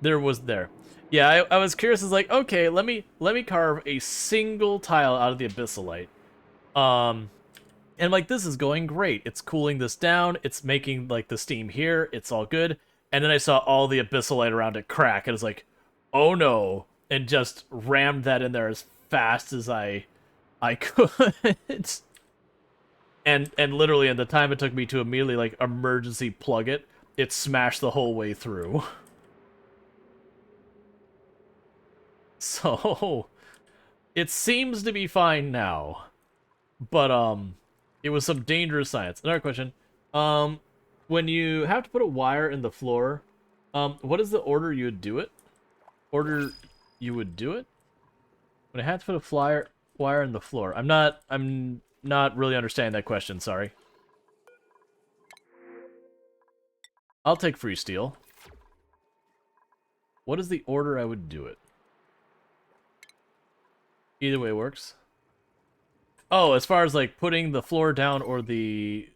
there. Yeah, I was curious. It's like, okay, let me carve a single tile out of the abyssalite. And like this is going great. It's cooling this down. It's making like the steam here. It's all good. And then I saw all the abyssalite around it crack, and it's like, oh no, and just rammed that in there as fast as I could. And literally in the time it took me to immediately like emergency plug it, it smashed the whole way through. So it seems to be fine now. But it was some dangerous science. Another question. When you have to put a wire in the floor, what is the order you would do it? Order you would do it? When I have to put a wire in the floor. I'm not really understanding that question, sorry. I'll take free steel. What is the order I would do it? Either way works. Oh, as far as like putting the floor down or the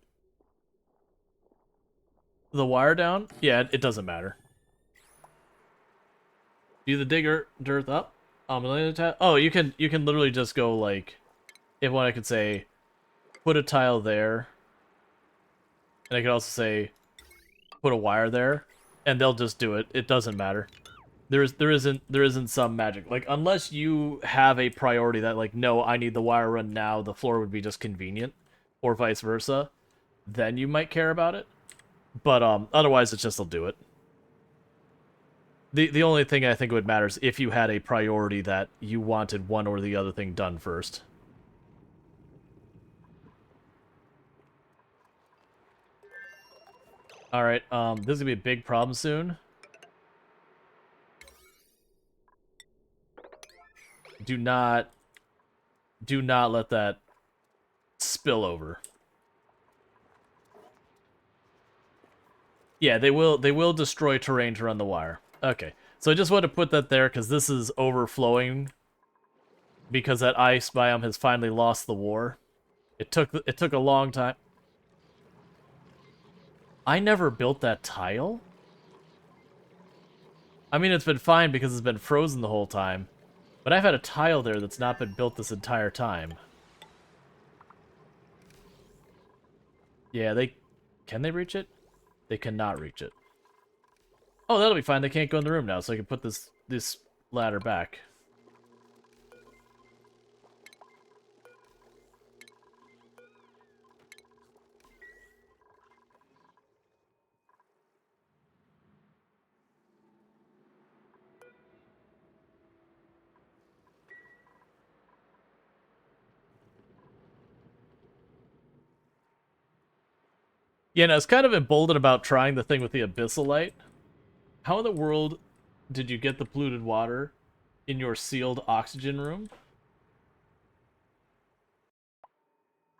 wire down? Yeah, it doesn't matter. Do the digger dirt up? Oh, you can literally just go like, if what I could say, put a tile there, and I could also say, put a wire there, and they'll just do it. It doesn't matter. There isn't some magic, like, unless you have a priority that like, no, I need the wire run now. The floor would be just convenient, or vice versa. Then you might care about it. But otherwise, it's just they'll do it. The only thing I think would matter is if you had a priority that you wanted one or the other thing done first. Alright, this is gonna be a big problem soon. Do not let that spill over. Yeah, they will destroy terrain to run the wire. Okay. So I just wanted to put that there because this is overflowing because that ice biome has finally lost the war. It took a long time. I never built that tile? I mean, it's been fine because it's been frozen the whole time. But I've had a tile there that's not been built this entire time. Yeah, can they reach it? They cannot reach it. Oh, that'll be fine. They can't go in the room now, so I can put this ladder back. Yeah, no, it's kind of emboldened about trying the thing with the abyssalite. How in the world did you get the polluted water in your sealed oxygen room?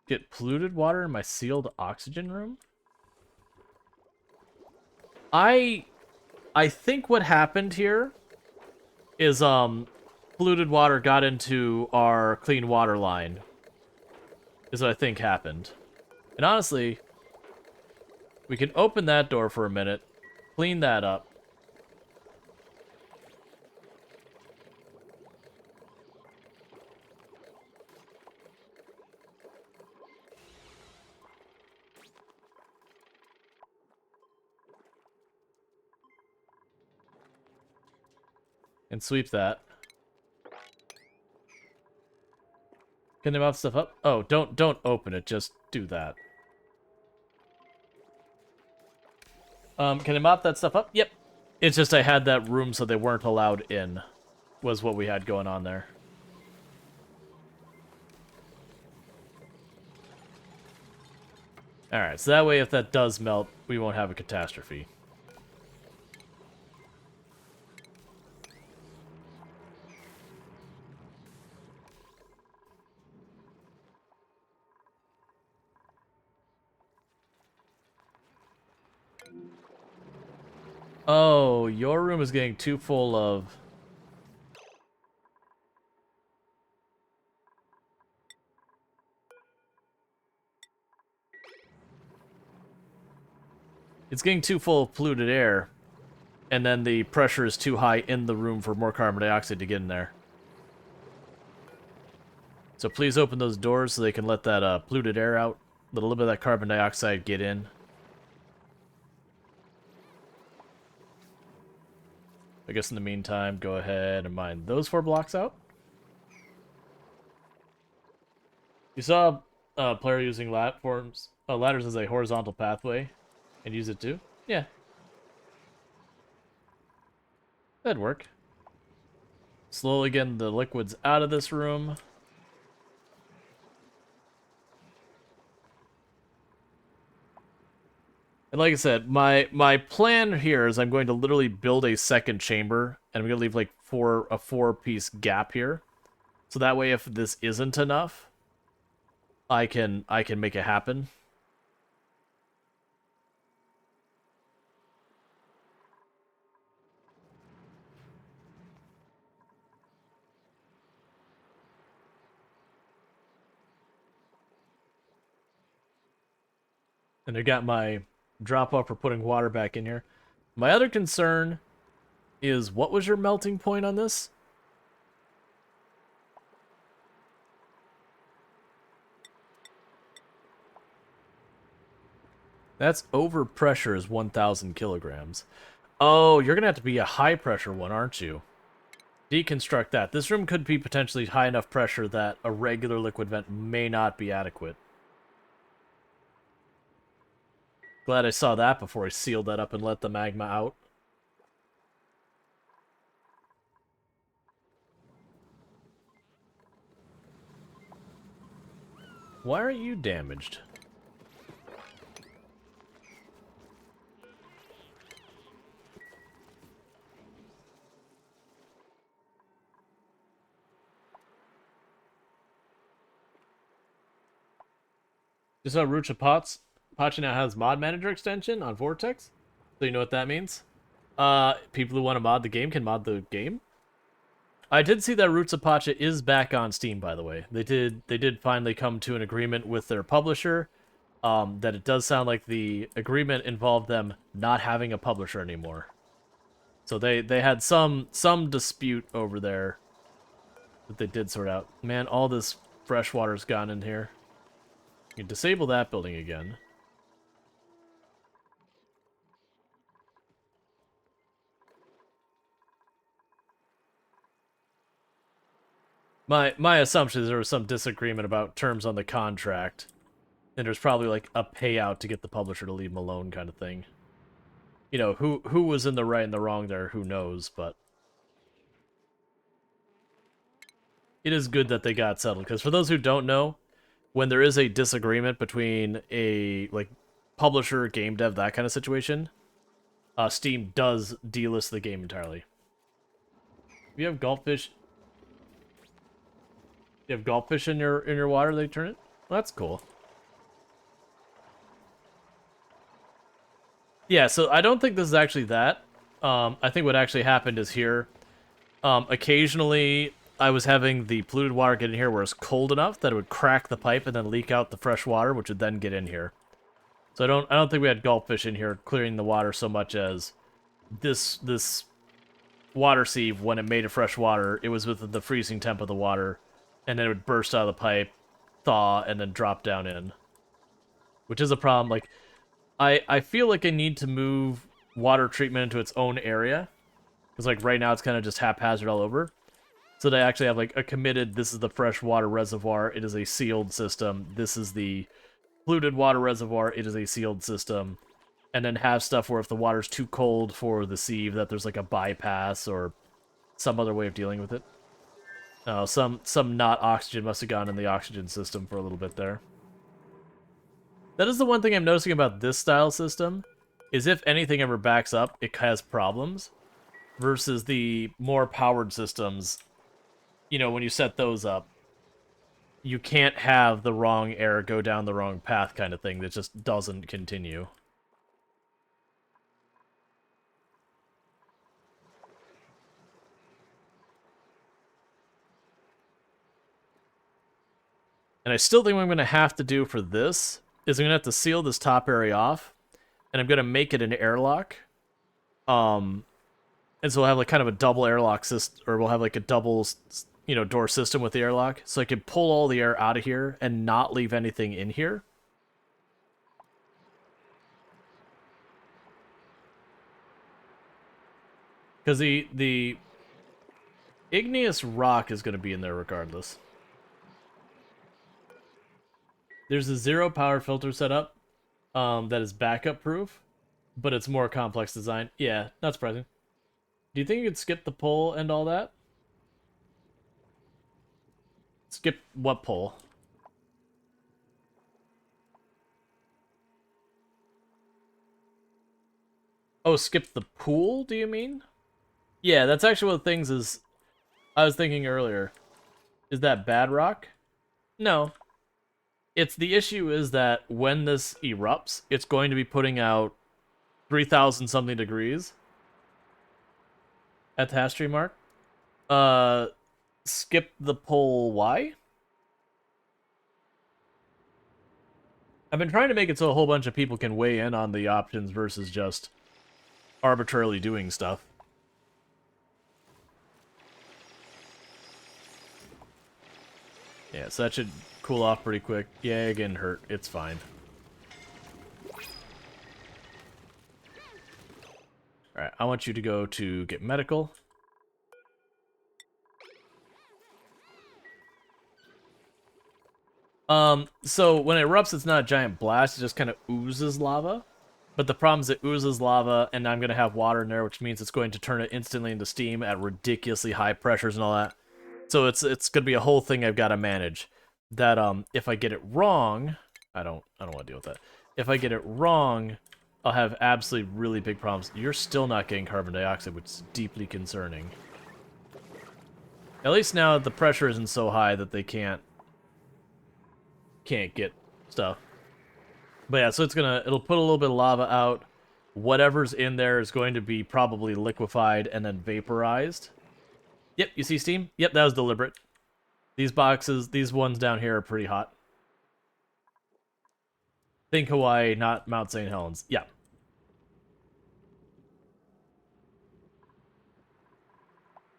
Get polluted water in my sealed oxygen room? I think what happened here is polluted water got into our clean water line. Is what I think happened. And honestly, we can open that door for a minute, clean that up. And sweep that. Can they mount stuff up? Oh, don't open it. Just do that. Can I mop that stuff up? Yep. It's just I had that room so they weren't allowed in, was what we had going on there. Alright, so that way if that does melt, we won't have a catastrophe. Oh, your room is getting too full of... It's getting too full of polluted air, and then the pressure is too high in the room for more carbon dioxide to get in there. So please open those doors so they can let that polluted air out, let a little bit of that carbon dioxide get in. I guess in the meantime, go ahead and mine those 4 blocks out. You saw a player using ladders as a horizontal pathway and use it too? Yeah. That'd work. Slowly getting the liquids out of this room. And like I said, my plan here is I'm going to literally build a second chamber, and I'm going to leave like a 4-piece gap here. So that way if this isn't enough, I can make it happen. And I got my drop off for putting water back in here. My other concern is, what was your melting point on this? That's overpressure is 1,000 kilograms. Oh, you're going to have to be a high pressure one, aren't you? Deconstruct that. This room could be potentially high enough pressure that a regular liquid vent may not be adequate. Glad I saw that before I sealed that up and let the magma out. Why are you damaged? Just saw Rucha Pots. Pachi now has mod manager extension on Vortex. So you know what that means? People who want to mod the game can mod the game. I did see that Roots of Pacha is back on Steam, by the way. They did finally come to an agreement with their publisher. That it does sound like the agreement involved them not having a publisher anymore. So they had some dispute over there that they did sort out. Man, all this fresh water's gone in here. You can disable that building again. My assumption is there was some disagreement about terms on the contract, and there's probably like a payout to get the publisher to leave them alone kind of thing. You know, who was in the right and the wrong there, who knows, but it is good that they got settled, because for those who don't know, when there is a disagreement between a like publisher, game dev, that kind of situation, Steam does delist the game entirely. If you have goldfish, you have goldfish in your water, they turn it? Well, that's cool. Yeah, so I don't think this is actually that. I think what actually happened is here, occasionally I was having the polluted water get in here where it's cold enough that it would crack the pipe and then leak out the fresh water, which would then get in here. So I don't think we had goldfish in here clearing the water so much as this water sieve, when it made it fresh water, it was with the freezing temp of the water, and then it would burst out of the pipe, thaw, and then drop down in. Which is a problem. Like, I feel like I need to move water treatment into its own area. Because, like, right now it's kind of just haphazard all over. So they actually have like a committed, this is the freshwater reservoir, it is a sealed system. This is the polluted water reservoir, it is a sealed system. And then have stuff where if the water's too cold for the sieve, that there's like a bypass or some other way of dealing with it. Oh, some not oxygen must have gone in the oxygen system for a little bit there. That is the one thing I'm noticing about this style system, is if anything ever backs up, it has problems. Versus the more powered systems, you know, when you set those up, you can't have the wrong air go down the wrong path kind of thing that just doesn't continue. And I still think what I'm going to have to do for this is I'm going to have to seal this top area off, and I'm going to make it an airlock. And so we'll have like kind of a double airlock system, or we'll have like a double, you know, door system with the airlock, so I can pull all the air out of here and not leave anything in here. Because the igneous rock is going to be in there regardless. There's a 0 power filter setup that is backup proof, but it's more complex design. Yeah, not surprising. Do you think you could skip the pull and all that? Skip what pull? Oh, skip the pool, do you mean? Yeah, that's actually what things is... I was thinking earlier. Is that bad rock? No. It's the issue is that when this erupts, it's going to be putting out 3,000 something degrees at the hash tree mark. Skip the poll. Why? I've been trying to make it so a whole bunch of people can weigh in on the options versus just arbitrarily doing stuff. Yeah, so that should cool off pretty quick. Yeah, getting hurt. It's fine. Alright, I want you to go to get medical. So when it erupts, it's not a giant blast, it just kind of oozes lava. But the problem is it oozes lava, and I'm going to have water in there, which means it's going to turn it instantly into steam at ridiculously high pressures and all that. So it's going to be a whole thing I've got to manage. That if I get it wrong, I don't want to deal with that. If I get it wrong, I'll have absolutely really big problems. You're still not getting carbon dioxide, which is deeply concerning. At least now the pressure isn't so high that they can't get stuff. But yeah, so it'll put a little bit of lava out. Whatever's in there is going to be probably liquefied and then vaporized. Yep, you see steam? Yep, that was deliberate. These boxes, these ones down here are pretty hot. Think Hawaii, not Mount St. Helens. Yeah.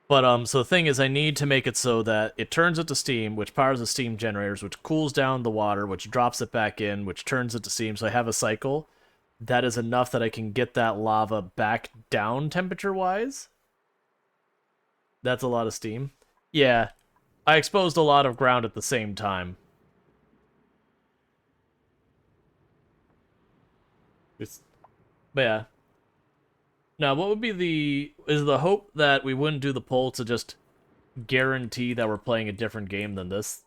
But, so the thing is, I need to make it so that it turns it to steam, which powers the steam generators, which cools down the water, which drops it back in, which turns it to steam, so I have a cycle. That is enough that I can get that lava back down temperature-wise. That's a lot of steam. Yeah. I exposed a lot of ground at the same time. But yeah. Now, what would be is the hope that we wouldn't do the poll to just guarantee that we're playing a different game than this?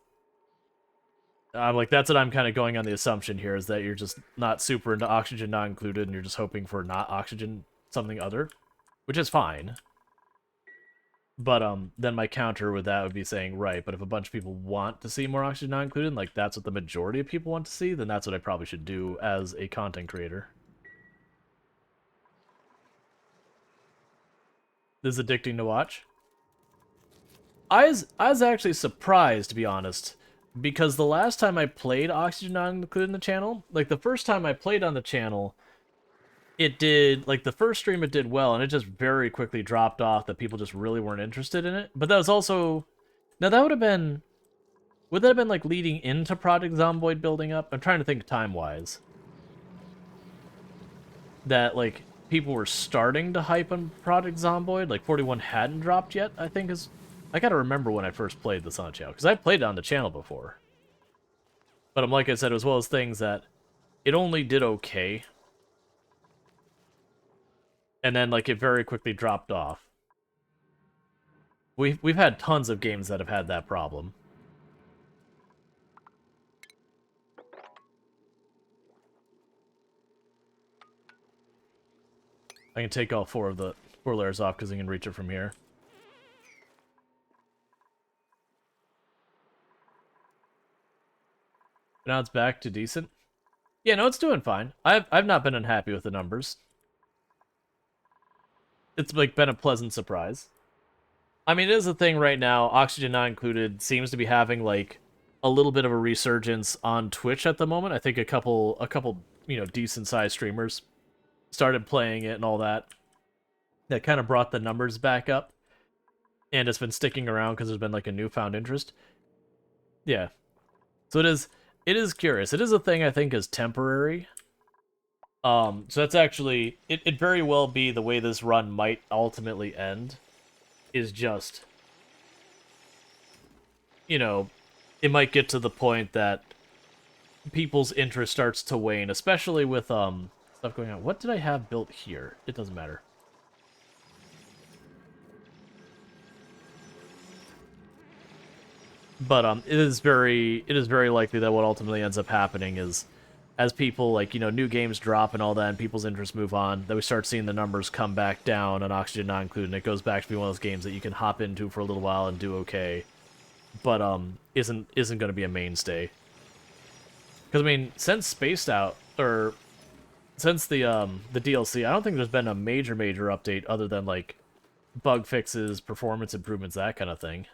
Like, that's what I'm kind of going on the assumption here, is that you're just not super into oxygen not included, and you're just hoping for not oxygen something other, which is fine. But then my counter with that would be saying, right, but if a bunch of people want to see more oxygen not included, like that's what the majority of people want to see, then that's what I probably should do as a content creator. This is addicting to watch. I was actually surprised, to be honest, because the last time I played Oxygen Not Included in the channel, like the first time I played on the channel, it did, like the first stream it did well, and it just very quickly dropped off that people just really weren't interested in it. But that was also, now that would that have been like leading into Project Zomboid building up? I'm trying to think time-wise. That like people were starting to hype on Project Zomboid, like 41 hadn't dropped yet, I think is I gotta remember when I first played this on the channel, because I played it on the channel before. But like I said, it was one of those things that it only did okay. And then, like, it very quickly dropped off. We've had tons of games that have had that problem. I can take all four layers off because I can reach it from here. Now it's back to decent. Yeah, no, it's doing fine. I've not been unhappy with the numbers. It's like been a pleasant surprise. I mean, it is a thing right now. Oxygen Not Included seems to be having like a little bit of a resurgence on Twitch at the moment. I think a couple decent sized streamers started playing it and all that. That kind of brought the numbers back up, and it's been sticking around because there's been like a newfound interest. Yeah, so it is curious. It is a thing I think is temporary. So that's actually it very well be the way this run might ultimately end is just, you know, it might get to the point that people's interest starts to wane, especially with stuff going on. What did I have built here? It doesn't matter. But it is very likely that what ultimately ends up happening is, as people, like, new games drop and all that, and people's interests move on, that we start seeing the numbers come back down on Oxygen Not Included, and it goes back to be one of those games that you can hop into for a little while and do okay, but isn't going to be a mainstay. Because I mean, since Spaced Out, or since the DLC, I don't think there's been a major update other than like bug fixes, performance improvements, that kind of thing.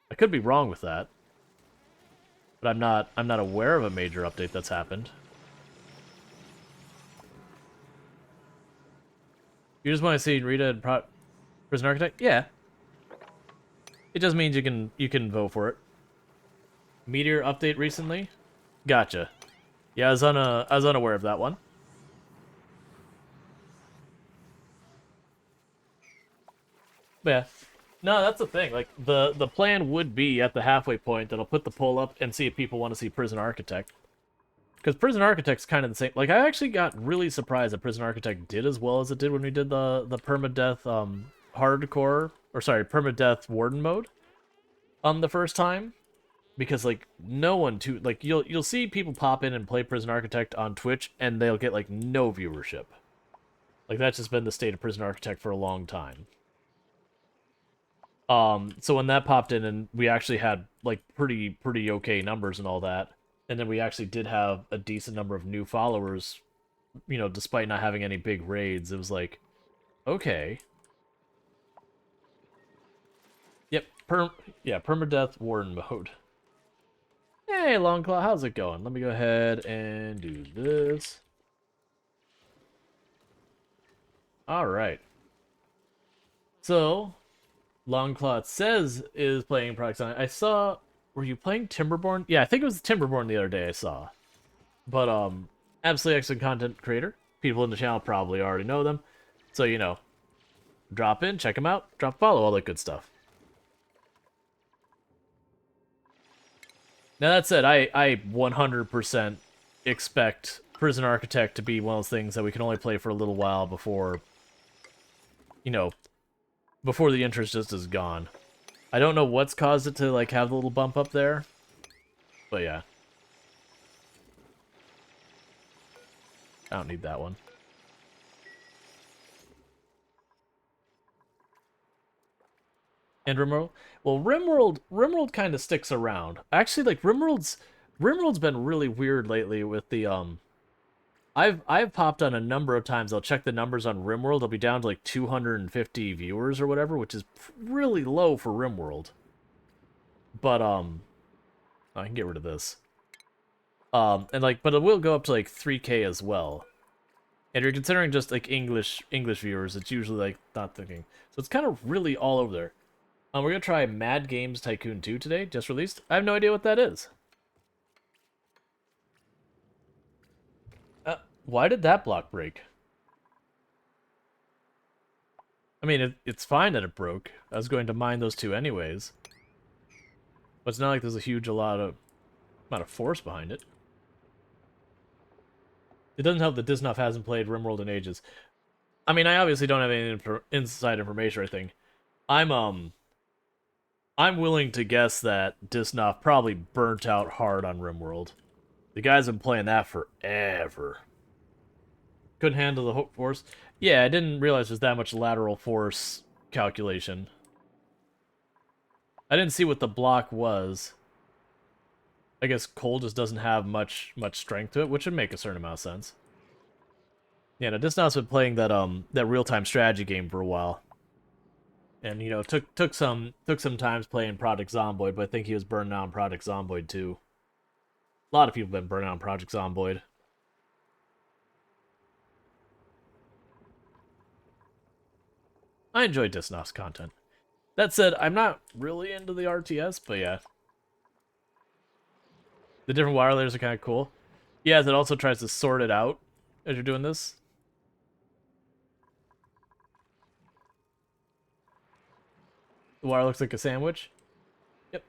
I could be wrong with that, but I'm not aware of a major update that's happened. You just want to see Rita and Prison Architect? Yeah. It just means you can vote for it. Meteor update recently? Gotcha. Yeah, I was unaware of that one. But yeah. No, that's the thing. Like, the plan would be at the halfway point that I'll put the poll up and see if people want to see Prison Architect. Because Prison Architect's kind of the same. Like, I actually got really surprised that Prison Architect did as well as it did when we did the permadeath hardcore, or sorry, permadeath warden mode the first time. Because like no one like you'll see people pop in and play Prison Architect on Twitch and they'll get like no viewership. Like, that's just been the state of Prison Architect for a long time. So when that popped in and we actually had like pretty okay numbers and all that, and then we actually did have a decent number of new followers, despite not having any big raids, it was like, okay. Yep, permadeath warden mode. Hey, Longclaw, how's it going? Let me go ahead and do this. Alright. So, Longclaw, it says, is playing Project Sonic. I saw... Were you playing Timberborn? Yeah, I think it was Timberborn the other day I saw. But, absolutely excellent content creator. People in the channel probably already know them. So, drop in, check them out, drop a follow, all that good stuff. Now, that said, I 100% expect Prison Architect to be one of those things that we can only play for a little while before, before the interest just is gone. I don't know what's caused it to, like, have the little bump up there, but yeah. I don't need that one. And Rimworld? Well, Rimworld kind of sticks around. Actually, like, Rimworld's been really weird lately with the, I've popped on a number of times. I'll check the numbers on Rimworld. I'll be down to like 250 viewers or whatever, which is really low for Rimworld. But I can get rid of this. And like, but it will go up to like 3K as well. And if you're considering just like English viewers, it's usually like not thinking. So it's kind of really all over there. We're gonna try Mad Games Tycoon 2 today, just released. I have no idea what that is. Why did that block break? I mean, it's fine that it broke. I was going to mine those two anyways. But it's not like there's a huge amount of force behind it. It doesn't help that Disnoff hasn't played RimWorld in ages. I mean, I obviously don't have any inside information or anything. I'm willing to guess that Disnoff probably burnt out hard on RimWorld. The guy's been playing that forever. Couldn't handle the hook force. Yeah, I didn't realize there's that much lateral force calculation. I didn't see what the block was. I guess coal just doesn't have much strength to it, which would make a certain amount of sense. Yeah, no, Disnoff's been playing that real-time strategy game for a while. And you know, took some times playing Project Zomboid, but I think he was burning out on Project Zomboid too. A lot of people have been burning out on Project Zomboid. I enjoy Disnoff's content. That said, I'm not really into the RTS, but yeah. The different wire layers are kind of cool. Yeah, it also tries to sort it out as you're doing this. The wire looks like a sandwich. Yep.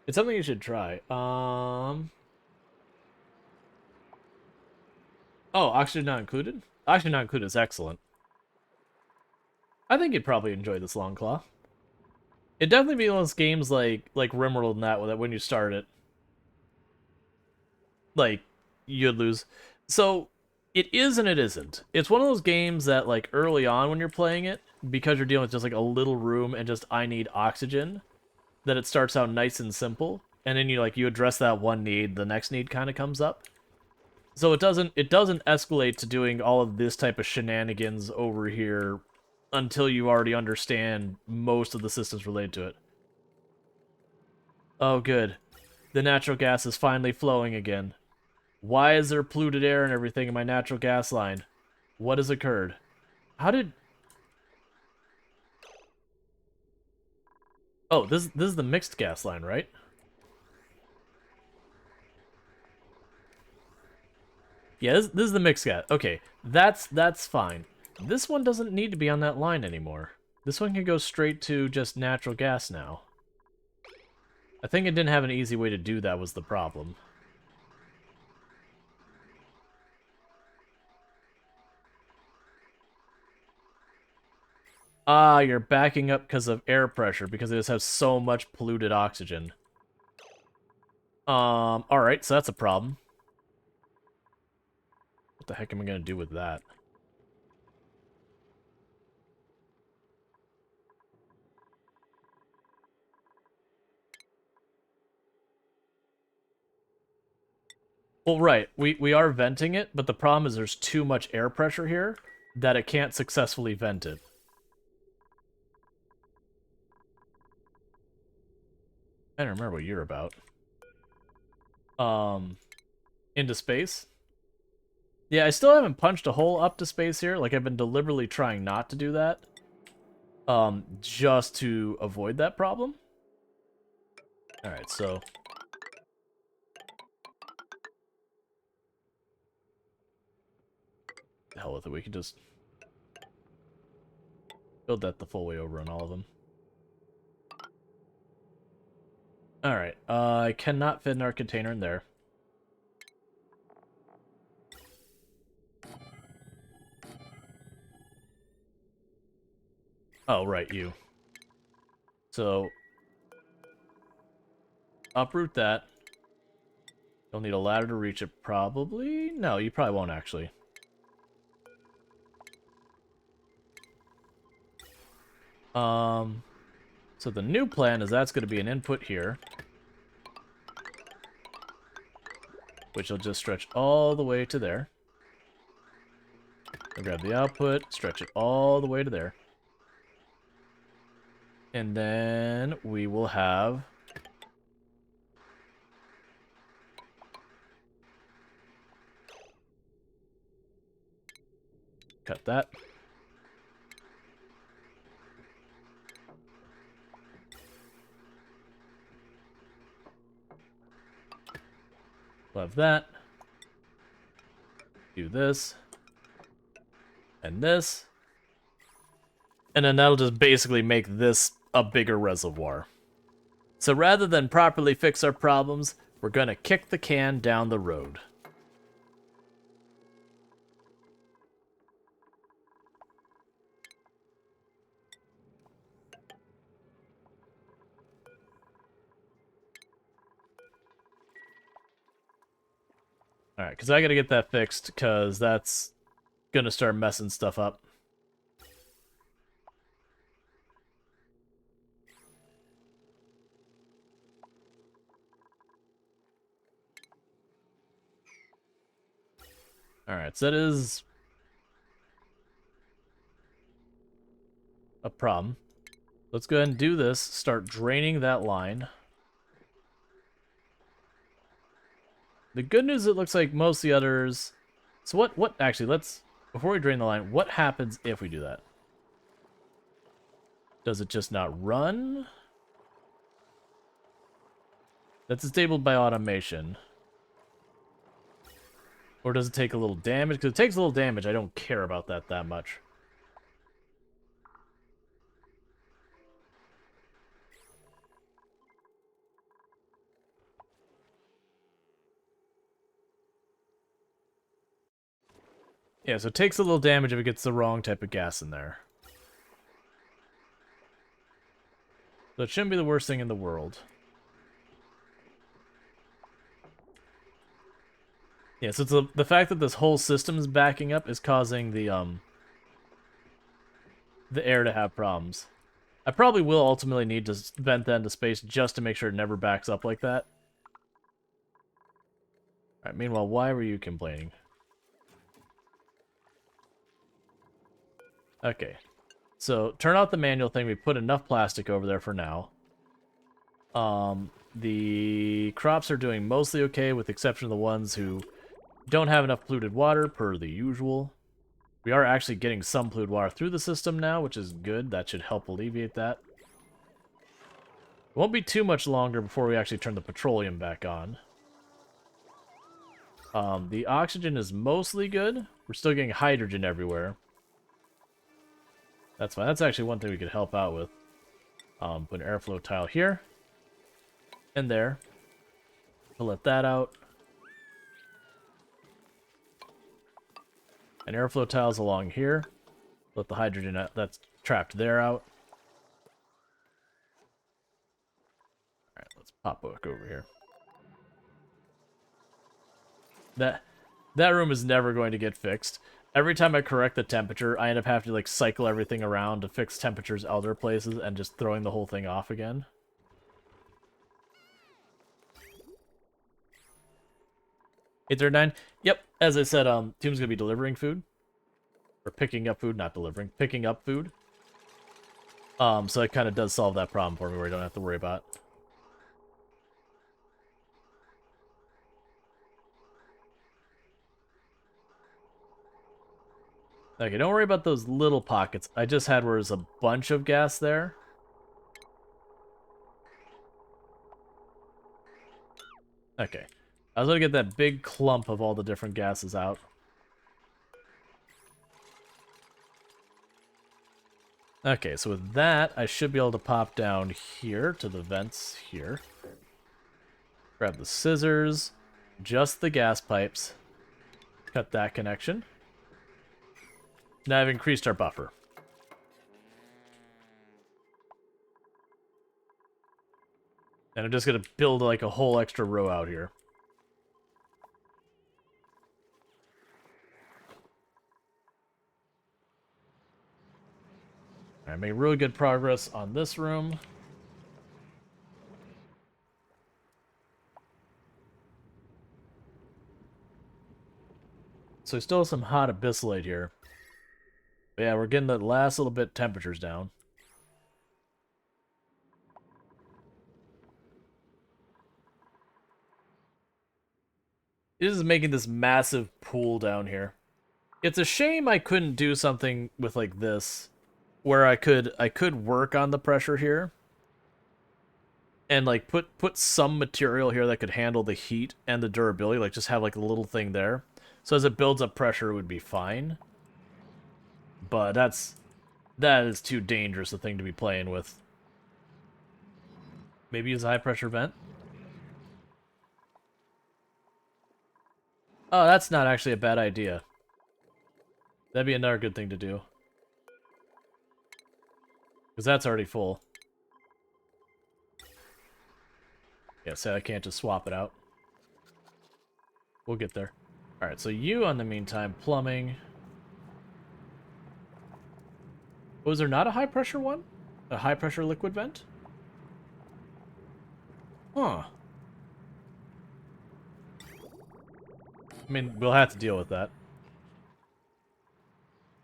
It's something you should try. Oh, oxygen not included? Oxygen not included is excellent. I think you'd probably enjoy this Long Claw. It'd definitely be one of those games like RimWorld and that when you start it, like, you'd lose. So, it is and it isn't. It's one of those games that, like, early on when you're playing it, because you're dealing with just, like, a little room and just, I need oxygen, that it starts out nice and simple, and then you address that one need, the next need kind of comes up. So it doesn't escalate to doing all of this type of shenanigans over here until you already understand most of the systems related to it. Oh, good. The natural gas is finally flowing again. Why is there polluted air and everything in my natural gas line? What has occurred? How did... Oh, this is the mixed gas line, right? Yeah, this is the mixed gas. Okay, that's fine. This one doesn't need to be on that line anymore. This one can go straight to just natural gas now. I think it didn't have an easy way to do that was the problem. Ah, you're backing up because of air pressure, because it just has so much polluted oxygen. Alright, so that's a problem. What the heck am I gonna do with that? Well, right, we are venting it, but the problem is there's too much air pressure here that it can't successfully vent it. I don't remember what you're about. Into space? Yeah, I still haven't punched a hole up to space here. Like, I've been deliberately trying not to do that. Just to avoid that problem. Alright, so... the hell with it, we can just... build that the full way over on all of them. Alright, I cannot fit in our container in there. Oh, right, you. So... uproot that. You'll need a ladder to reach it, probably? No, you probably won't, actually. So the new plan is that's going to be an input here, which will just stretch all the way to there. I'll grab the output, stretch it all the way to there. And then we will have... cut that. We'll have that. Do this. And this. And then that'll just basically make this a bigger reservoir. So rather than properly fix our problems, we're going to kick the can down the road. Alright, because I got to get that fixed, because that's going to start messing stuff up. Alright, so that is a problem. Let's go ahead and do this. Start draining that line. The good news, it looks like most of the others... So what, actually, let's... Before we drain the line, what happens if we do that? Does it just not run? That's disabled by automation. Or does it take a little damage? Because it takes a little damage, I don't care about that much. Yeah, so it takes a little damage if it gets the wrong type of gas in there. So it shouldn't be the worst thing in the world. Yeah, so it's the fact that this whole system is backing up is causing the air to have problems. I probably will ultimately need to vent that into space just to make sure it never backs up like that. Alright, meanwhile, why were you complaining? Okay. So, turn out the manual thing. We put enough plastic over there for now. The crops are doing mostly okay, with the exception of the ones who don't have enough polluted water, per the usual. We are actually getting some polluted water through the system now, which is good. That should help alleviate that. It won't be too much longer before we actually turn the petroleum back on. The oxygen is mostly good. We're still getting hydrogen everywhere. That's fine. That's actually one thing we could help out with. Put an airflow tile here. And there. We'll let that out. And airflow tiles along here. Let the hydrogen that's trapped there out. Alright, let's pop back over here. That room is never going to get fixed. Every time I correct the temperature, I end up having to like cycle everything around to fix temperatures other places and just throwing the whole thing off again. 839. Yep, as I said, team's gonna be delivering food. Or picking up food, not delivering. Picking up food. So it kind of does solve that problem for me where I don't have to worry about it. Okay, don't worry about those little pockets. I just had where there's a bunch of gas there. Okay. I was gonna get that big clump of all the different gases out. Okay, so with that, I should be able to pop down here to the vents here. Grab the scissors, just the gas pipes, cut that connection. Now I've increased our buffer. And I'm just going to build like a whole extra row out here. I made really good progress on this room. So we still have some hot abyssalate here. But yeah, we're getting the last little bit temperatures down. It is making this massive pool down here. It's a shame I couldn't do something with like this, where I could work on the pressure here, and like put some material here that could handle the heat and the durability. Like just have like a little thing there, so as it builds up pressure, it would be fine. But that's That is too dangerous a thing to be playing with. Maybe use a high-pressure vent? Oh, that's not actually a bad idea. That'd be another good thing to do. Because that's already full. Yeah, so I can't just swap it out. We'll get there. Alright, so you, in the meantime, plumbing. Was there not a high-pressure one? A high-pressure liquid vent? Huh. I mean, we'll have to deal with that.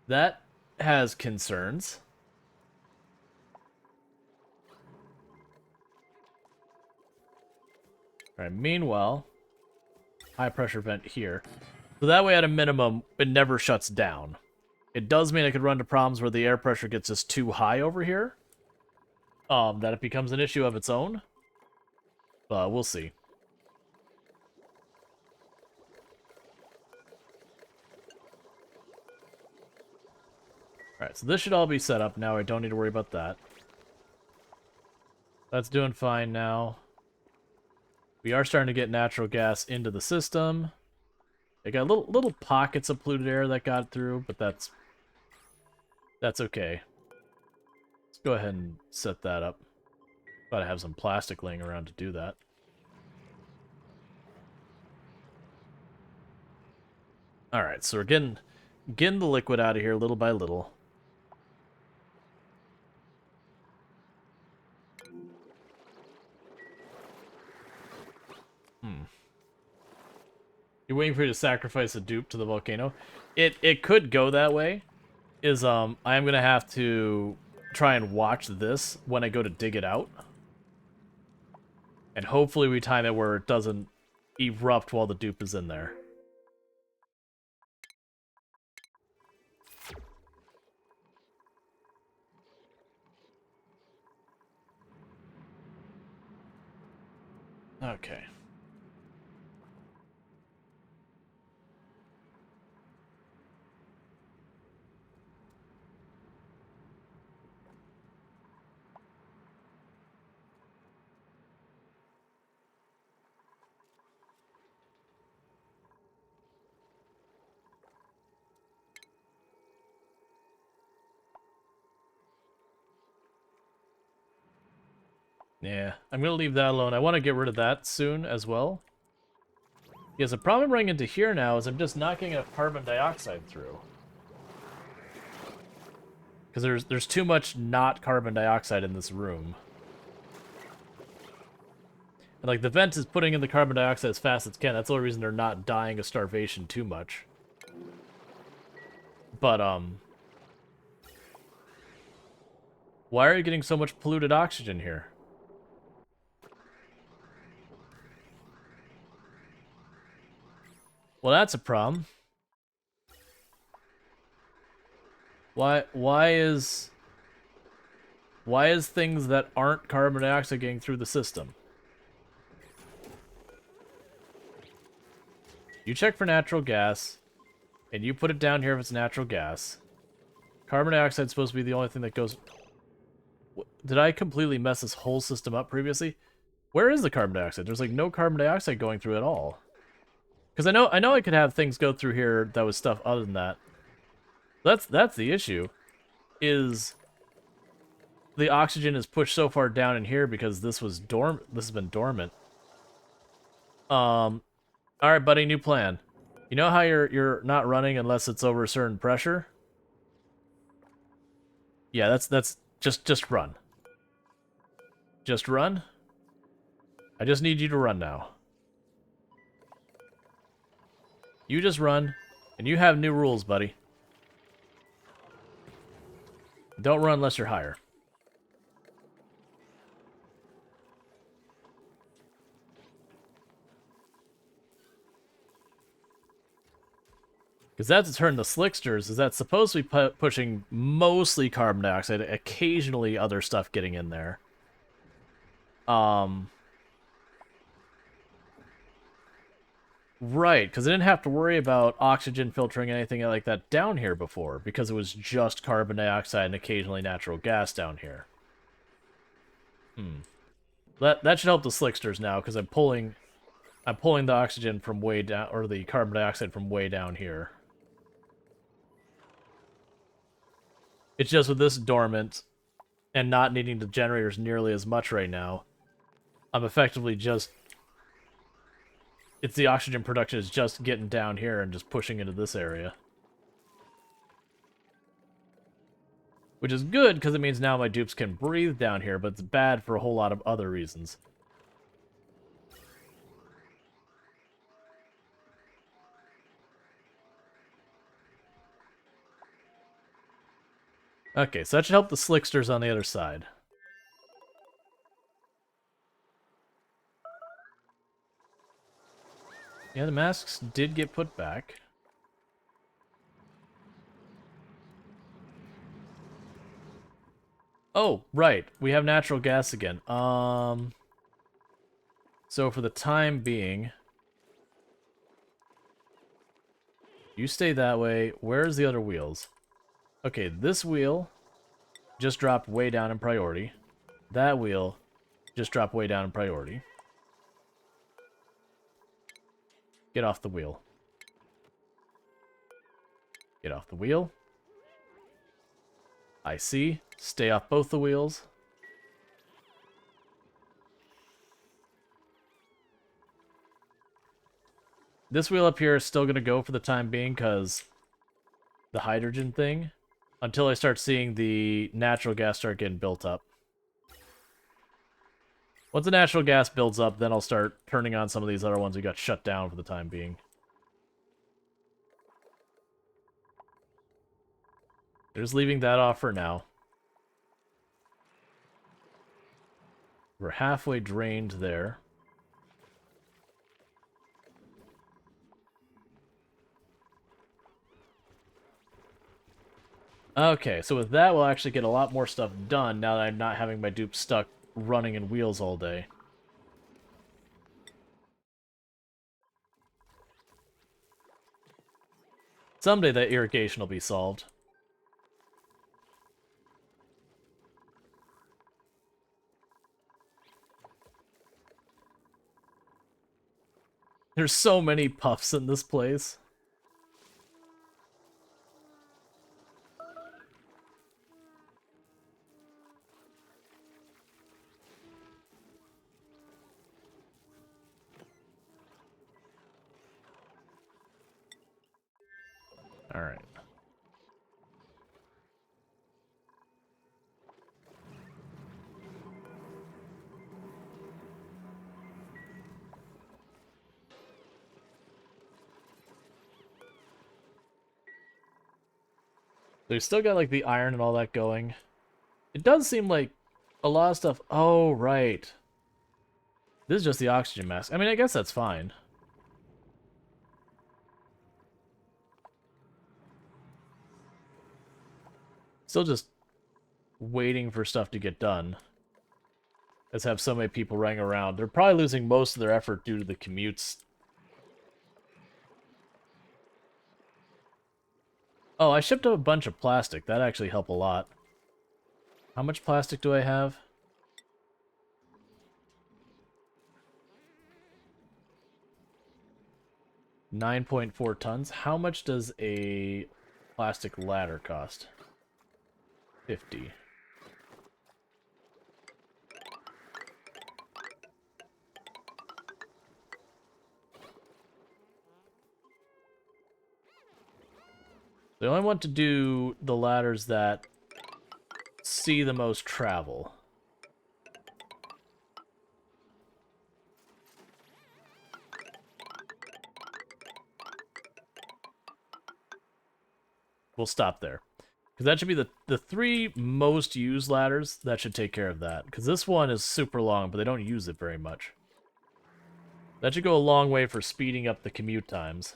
That has concerns. Alright, meanwhile, high-pressure vent here. So that way, at a minimum, it never shuts down. It does mean it could run into problems where the air pressure gets just too high over here. That it becomes an issue of its own. But we'll see. Alright, so this should all be set up now. I don't need to worry about that. That's doing fine now. We are starting to get natural gas into the system. They got little pockets of polluted air that got through, but that's okay. Let's go ahead and set that up. Gotta have some plastic laying around to do that. Alright, so we're getting the liquid out of here little by little. You're waiting for you to sacrifice a dupe to the volcano? It could go that way. I am gonna have to try and watch this when I go to dig it out. And hopefully we time it where it doesn't erupt while the dupe is in there. Okay. Yeah, I'm gonna leave that alone. I want to get rid of that soon as well. Because the problem I'm running into here now is I'm just not getting enough carbon dioxide through. Because there's too much not carbon dioxide in this room. And like the vent is putting in the carbon dioxide as fast as it can. That's the only reason they're not dying of starvation too much. But why are you getting so much polluted oxygen here? Well, that's a problem. Why is things that aren't carbon dioxide getting through the system? You check for natural gas, and you put it down here if it's natural gas. Carbon dioxide is supposed to be the only thing that goes... Did I completely mess this whole system up previously? Where is the carbon dioxide? There's like no carbon dioxide going through at all. Because I know I could have things go through here that was stuff other than that. That's the issue. Is the oxygen is pushed so far down in here because this was this has been dormant. Alright, buddy, new plan. You know how you're not running unless it's over a certain pressure? Yeah, that's just run. Just run. I just need you to run now. You just run, and you have new rules, buddy. Don't run unless you're higher. Because that's what's hurting the slicksters, is that's supposed to be pushing mostly carbon dioxide, occasionally other stuff getting in there. Right, because I didn't have to worry about oxygen filtering anything like that down here before, because it was just carbon dioxide and occasionally natural gas down here. That should help the slicksters now, because I'm pulling the oxygen from way down, or the carbon dioxide from way down here. It's just with this dormant and not needing the generators nearly as much right now, I'm effectively just... It's the oxygen production is just getting down here and just pushing into this area. Which is good, because it means now my dupes can breathe down here, but it's bad for a whole lot of other reasons. Okay, so that should help the slicksters on the other side. Yeah, the masks did get put back. Oh, right. We have natural gas again. So for the time being, you stay that way. Where's the other wheels? Okay, this wheel just dropped way down in priority. That wheel just dropped way down in priority. Get off the wheel. Get off the wheel. I see. Stay off both the wheels. This wheel up here is still going to go for the time being because the hydrogen thing, until I start seeing the natural gas start getting built up. Once the natural gas builds up, then I'll start turning on some of these other ones who got shut down for the time being. They're just leaving that off for now. We're halfway drained there. Okay, so with that, we'll actually get a lot more stuff done now that I'm not having my dupe stuck running in wheels all day. Someday that irrigation will be solved. There's so many puffs in this place. Alright. They've still got, like, the iron and all that going. It does seem like a lot of stuff... Oh, right. This is just the oxygen mask. I mean, I guess that's fine. Still just waiting for stuff to get done. Let's have so many people running around. They're probably losing most of their effort due to the commutes. Oh, I shipped up a bunch of plastic. That actually helped a lot. How much plastic do I have? $9.4 tons. How much does a plastic ladder cost? 50. They only want to do the ladders that see the most travel. We'll stop there. Because that should be the three most used ladders. That should take care of that. Because this one is super long, but they don't use it very much. That should go a long way for speeding up the commute times.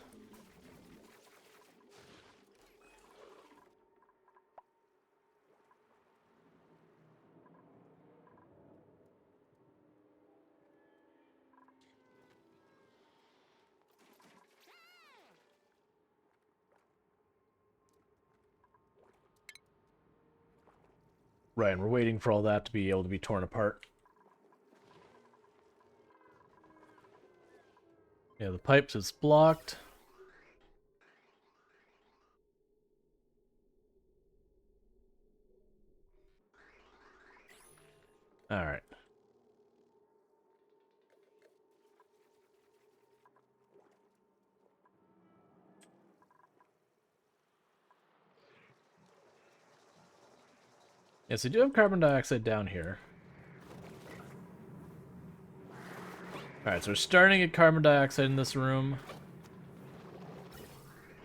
Right, and we're waiting for all that to be able to be torn apart. Yeah, the pipes is blocked. Alright. Yes, we do have carbon dioxide down here. Alright, so we're starting at carbon dioxide in this room.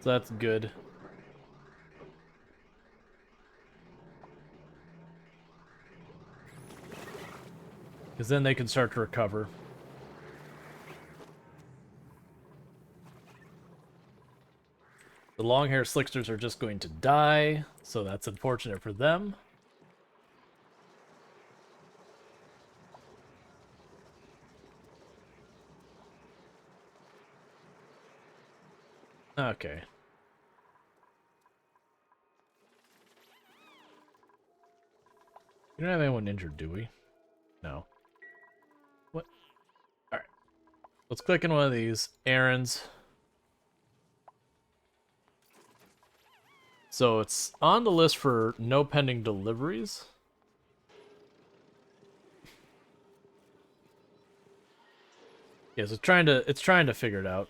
So that's good. Because then they can start to recover. The long hair slicksters are just going to die, so that's unfortunate for them. Okay. We don't have anyone injured, do we? No. What? Alright. Let's click in one of these. Errands. So it's on the list for no pending deliveries. Yes, it's trying to figure it out.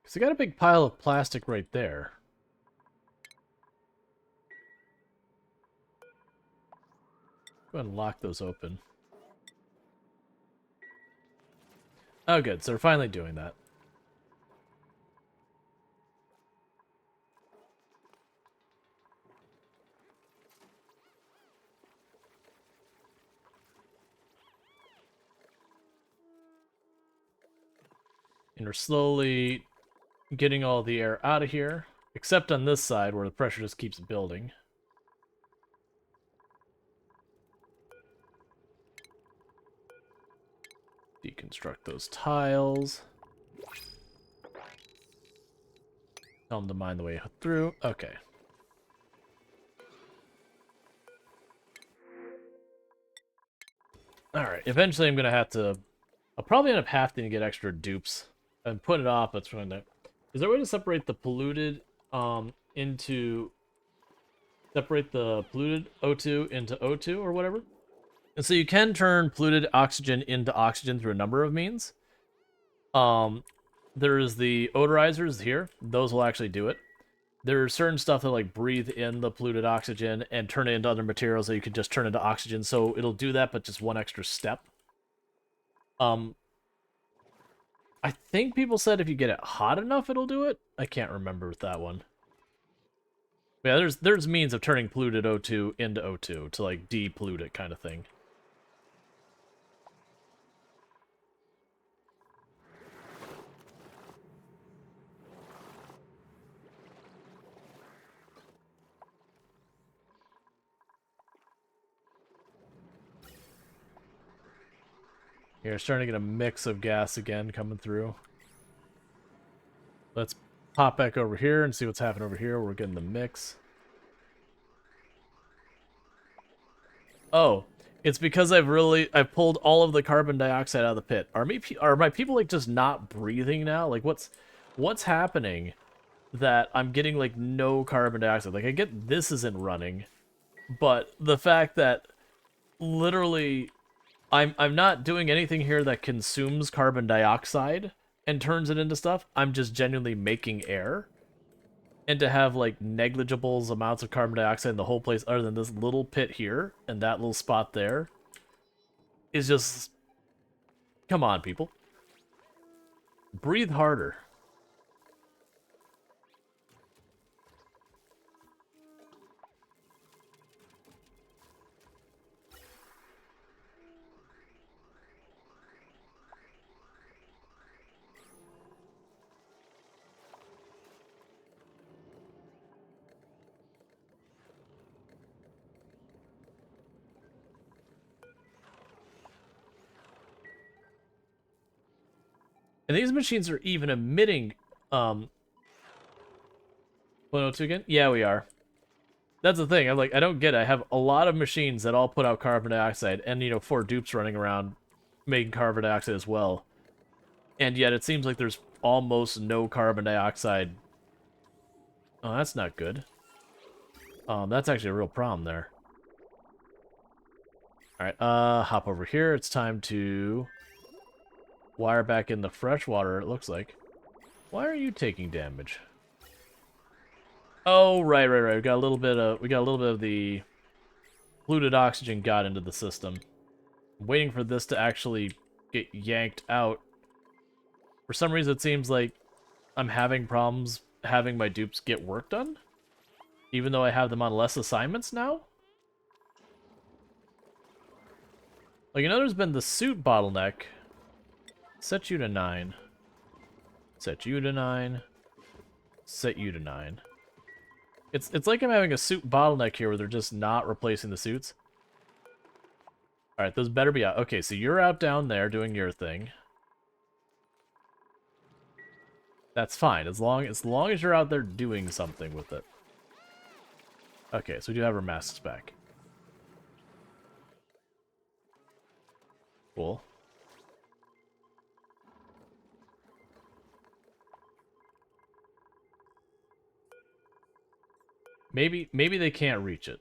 Because they got a big pile of plastic right there. Go ahead and lock those open. Oh, good. So they're finally doing that. And we're slowly getting all the air out of here, except on this side where the pressure just keeps building. Deconstruct those tiles. Tell them to mine the way through. Okay. Alright, eventually I'm going to have to... I'll probably end up having to get extra dupes and put it off, but trying to... Is there a way to separate the polluted into... Separate the polluted O2 into O2 or whatever? And so you can turn polluted oxygen into oxygen through a number of means. There's the odorizers here. Those will actually do it. There's certain stuff that like breathe in the polluted oxygen and turn it into other materials that you can just turn into oxygen. So it'll do that, but just one extra step. I think people said if you get it hot enough, it'll do it. I can't remember with that one. But yeah, there's means of turning polluted O2 into O2 to like depollute it kind of thing. You're starting to get a mix of gas again coming through. Let's pop back over here and see what's happening over here. We're getting the mix. Oh, it's because I've pulled all of the carbon dioxide out of the pit. Are my people like just not breathing now? Like what's happening that I'm getting like no carbon dioxide? Like I get this isn't running, but the fact that literally I'm not doing anything here that consumes carbon dioxide and turns it into stuff. I'm just genuinely making air. And to have like negligible amounts of carbon dioxide in the whole place other than this little pit here and that little spot there is just... Come on, people. Breathe harder. And these machines are even emitting 102 again? Yeah, we are. That's the thing. I'm like, I don't get it. I have a lot of machines that all put out carbon dioxide, and, you know, 4 dupes running around making carbon dioxide as well. And yet it seems like there's almost no carbon dioxide. Oh, that's not good. That's actually a real problem there. Alright, hop over here. It's time to wire back in the fresh water, it looks like. Why are you taking damage? Oh, right. We got a little bit of the polluted oxygen got into the system. I'm waiting for this to actually get yanked out. For some reason, it seems like I'm having problems having my dupes get work done, even though I have them on less assignments now. Like, you know, there's been the suit bottleneck. Set you to 9. Set you to 9. Set you to 9. It's like I'm having a suit bottleneck here where they're just not replacing the suits. Alright, those better be out. Okay, so you're out down there doing your thing. That's fine, as long as you're out there doing something with it. Okay, so we do have our masks back. Cool. Maybe they can't reach it.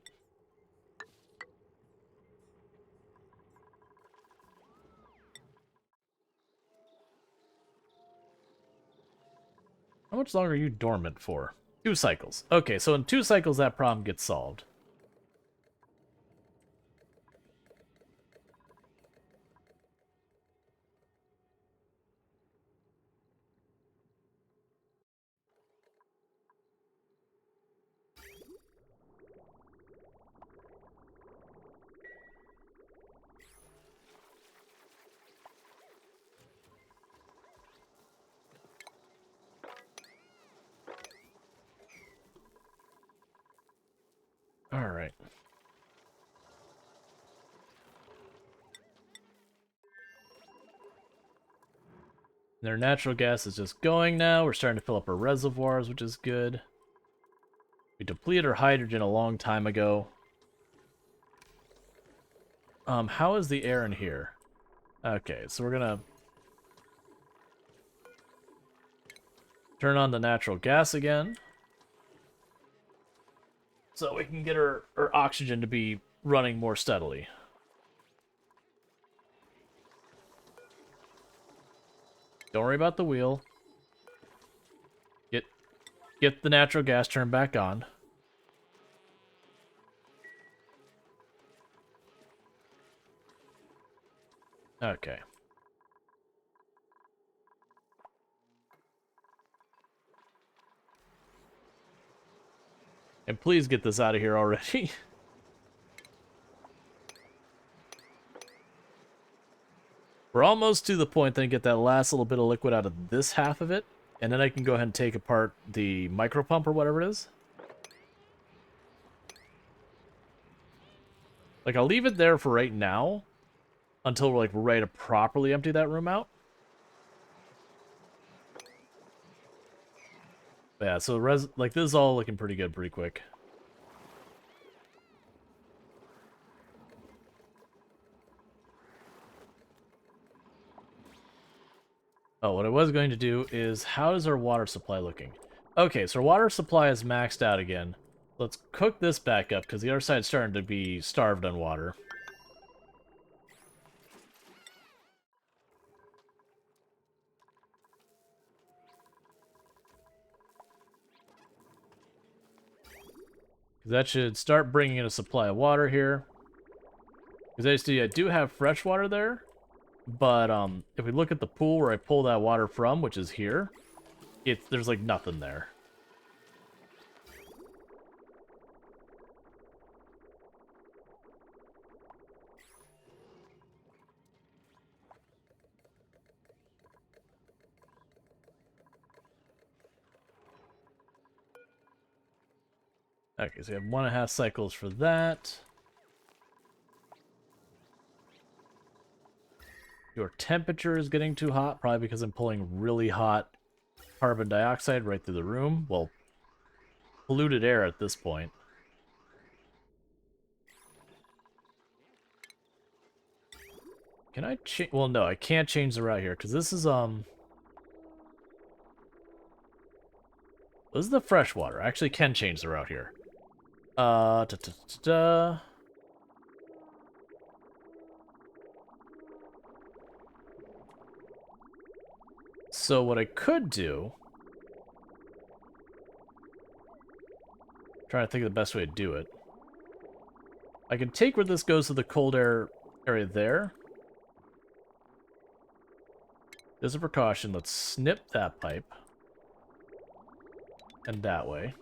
How much longer are you dormant for? 2 cycles. Okay, so in 2 cycles that problem gets solved. Alright. Their natural gas is just going now. We're starting to fill up our reservoirs, which is good. We depleted our hydrogen a long time ago. How is the air in here? Okay, so we're gonna turn on the natural gas again. So we can get our oxygen to be running more steadily. Don't worry about the wheel. Get the natural gas turned back on. Okay. And please get this out of here already. We're almost to the point that I get that last little bit of liquid out of this half of it, and then I can go ahead and take apart the micro pump or whatever it is. Like, I'll leave it there for right now, until we're ready to properly empty that room out. But yeah, so this is all looking pretty good pretty quick. Oh, what I was going to do is, how is our water supply looking? Okay, so our water supply is maxed out again. Let's cook this back up, because the other side's starting to be starved on water. That should start bringing in a supply of water here. Because I do have fresh water there, but if we look at the pool where I pull that water from, which is here, there's like nothing there. Okay, so we have 1.5 cycles for that. Your temperature is getting too hot, probably because I'm pulling really hot carbon dioxide right through the room. Well, polluted air at this point. Can I change? Well, no, I can't change the route here, because this is, this is the fresh water. I actually can change the route here. Da, da, da, da. So what I could do... trying to think of the best way to do it. I can take where this goes to the cold air area there. As a precaution, let's snip that pipe. And that way.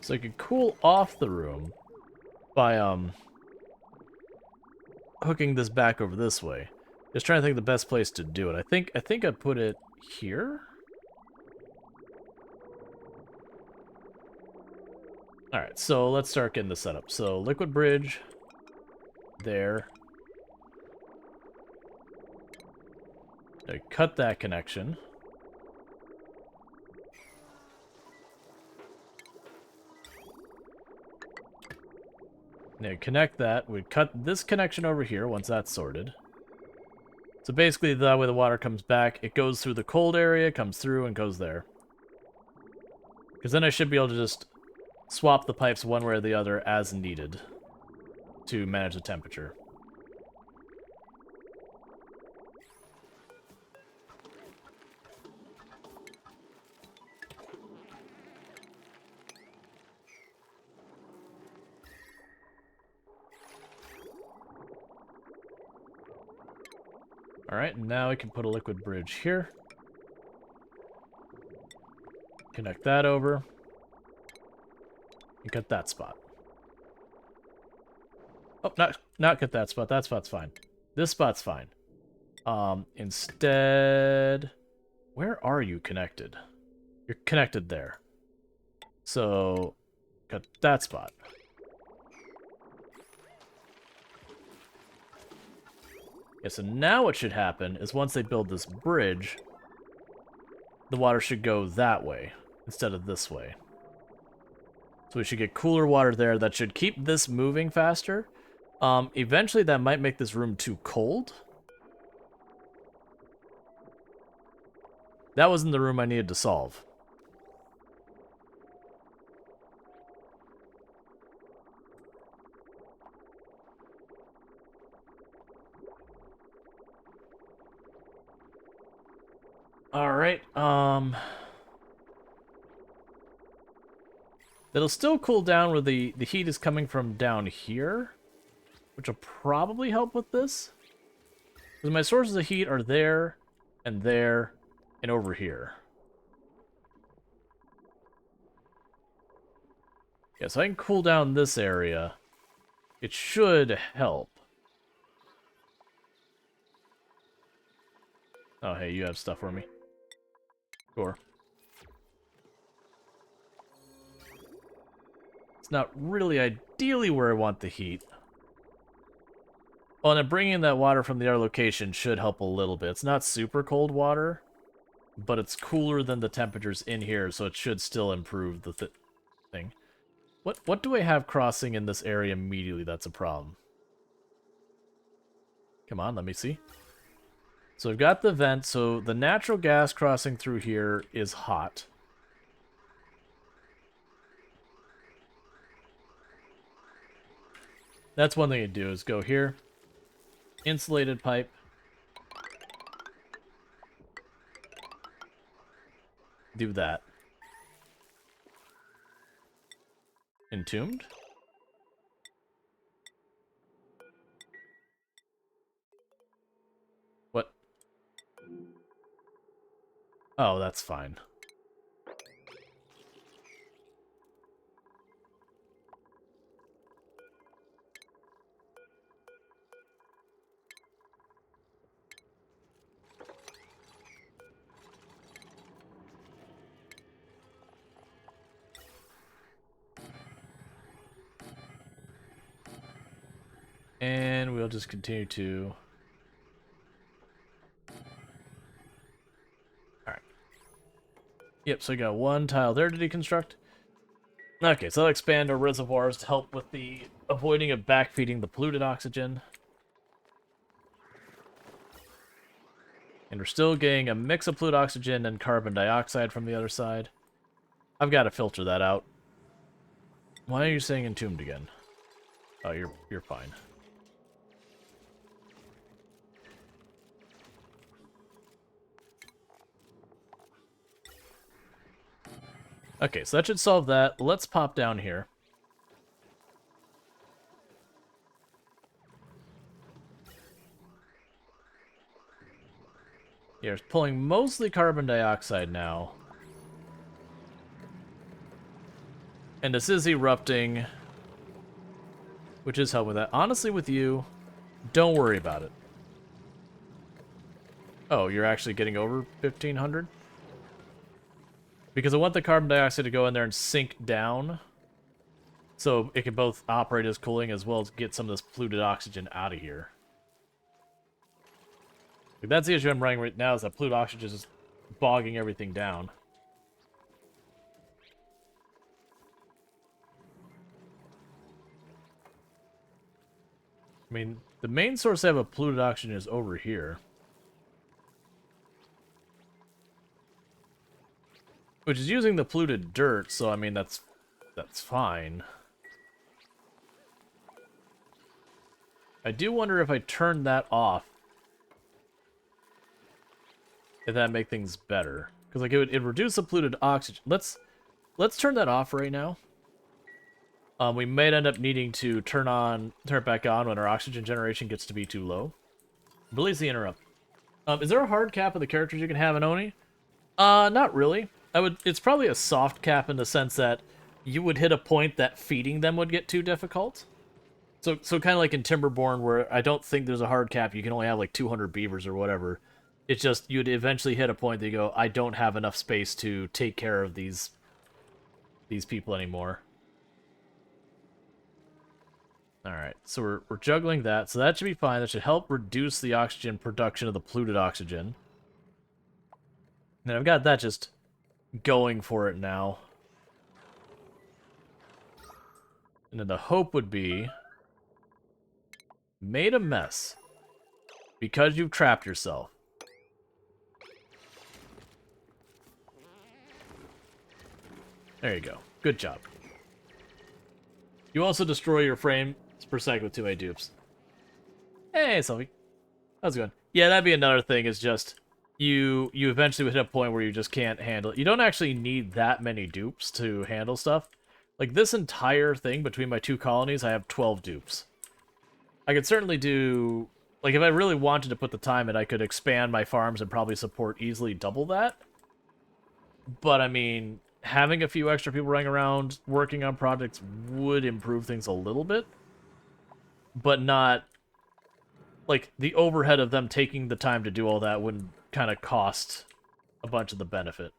So I can cool off the room by hooking this back over this way. Just trying to think of the best place to do it. I think I put it here. Alright, so let's start getting this set up. So liquid bridge there. I cut that connection. Now connect that. We cut this connection over here once that's sorted. So basically that way the water comes back, it goes through the cold area, comes through, and goes there. Because then I should be able to just swap the pipes one way or the other as needed to manage the temperature. Alright, now I can put a liquid bridge here. Connect that over. And cut that spot. Oh, not cut that spot. That spot's fine. This spot's fine. Instead... where are you connected? You're connected there. So, cut that spot. Yeah, so now what should happen is once they build this bridge, the water should go that way instead of this way. So we should get cooler water there. That should keep this moving faster. Eventually that might make this room too cold. That wasn't the room I needed to solve. Alright, it'll still cool down where the heat is coming from down here, which will probably help with this. Because my sources of heat are there, and over here. Yeah, so I can cool down this area. It should help. Oh, hey, you have stuff for me. Sure. It's not really ideally where I want the heat. Well, and bringing that water from the other location should help a little bit. It's not super cold water, but it's cooler than the temperatures in here, so it should still improve the thing. What do I have crossing in this area immediately that's a problem? Come on, let me see. So I've got the vent, so the natural gas crossing through here is hot. That's one thing to do, is go here. Insulated pipe. Do that. Entombed? What? Oh, that's fine. And we'll just continue to... Alright. Yep, so we got one tile there to deconstruct. Okay, so I'll expand our reservoirs to help with the avoiding of backfeeding the polluted oxygen. And we're still getting a mix of polluted oxygen and carbon dioxide from the other side. I've got to filter that out. Why are you saying entombed again? Oh, you're fine. Okay, so that should solve that. Let's pop down here. Yeah, it's pulling mostly carbon dioxide now. And this is erupting, which is helping with that. Honestly, with you, don't worry about it. Oh, you're actually getting over 1,500? Because I want the carbon dioxide to go in there and sink down, so it can both operate as cooling as well as get some of this polluted oxygen out of here. Like, that's the issue I'm running right now, is that polluted oxygen is just bogging everything down. I mean, the main source I have of polluted oxygen is over here. Which is using the polluted dirt, so I mean, that's fine. I do wonder if I turn that off, if that'd make things better. Because like it'd reduce the polluted oxygen. Let's turn that off right now. We might end up needing to turn it back on when our oxygen generation gets to be too low. Release the interrupt. Is there a hard cap of the characters you can have in Oni? Not really. It's probably a soft cap in the sense that you would hit a point that feeding them would get too difficult. So kind of like in Timberborn, where I don't think there's a hard cap. You can only have like 200 beavers or whatever. It's just you'd eventually hit a point that you go, I don't have enough space to take care of these people anymore. Alright, so we're juggling that, so that should be fine. That should help reduce the oxygen production of the polluted oxygen. And I've got that just going for it now. And then the hope would be... made a mess. Because you've trapped yourself. There you go. Good job. You also destroy your frames per second with 2A dupes. Hey, Selfie. How's it going? Yeah, that'd be another thing, is just... You eventually would hit a point where you just can't handle it. You don't actually need that many dupes to handle stuff. Like, this entire thing between my two colonies, I have 12 dupes. I could certainly do... like, if I really wanted to put the time in, I could expand my farms and probably support easily double that. But, I mean, having a few extra people running around working on projects would improve things a little bit. But not... like, the overhead of them taking the time to do all that wouldn't kind of cost a bunch of the benefit.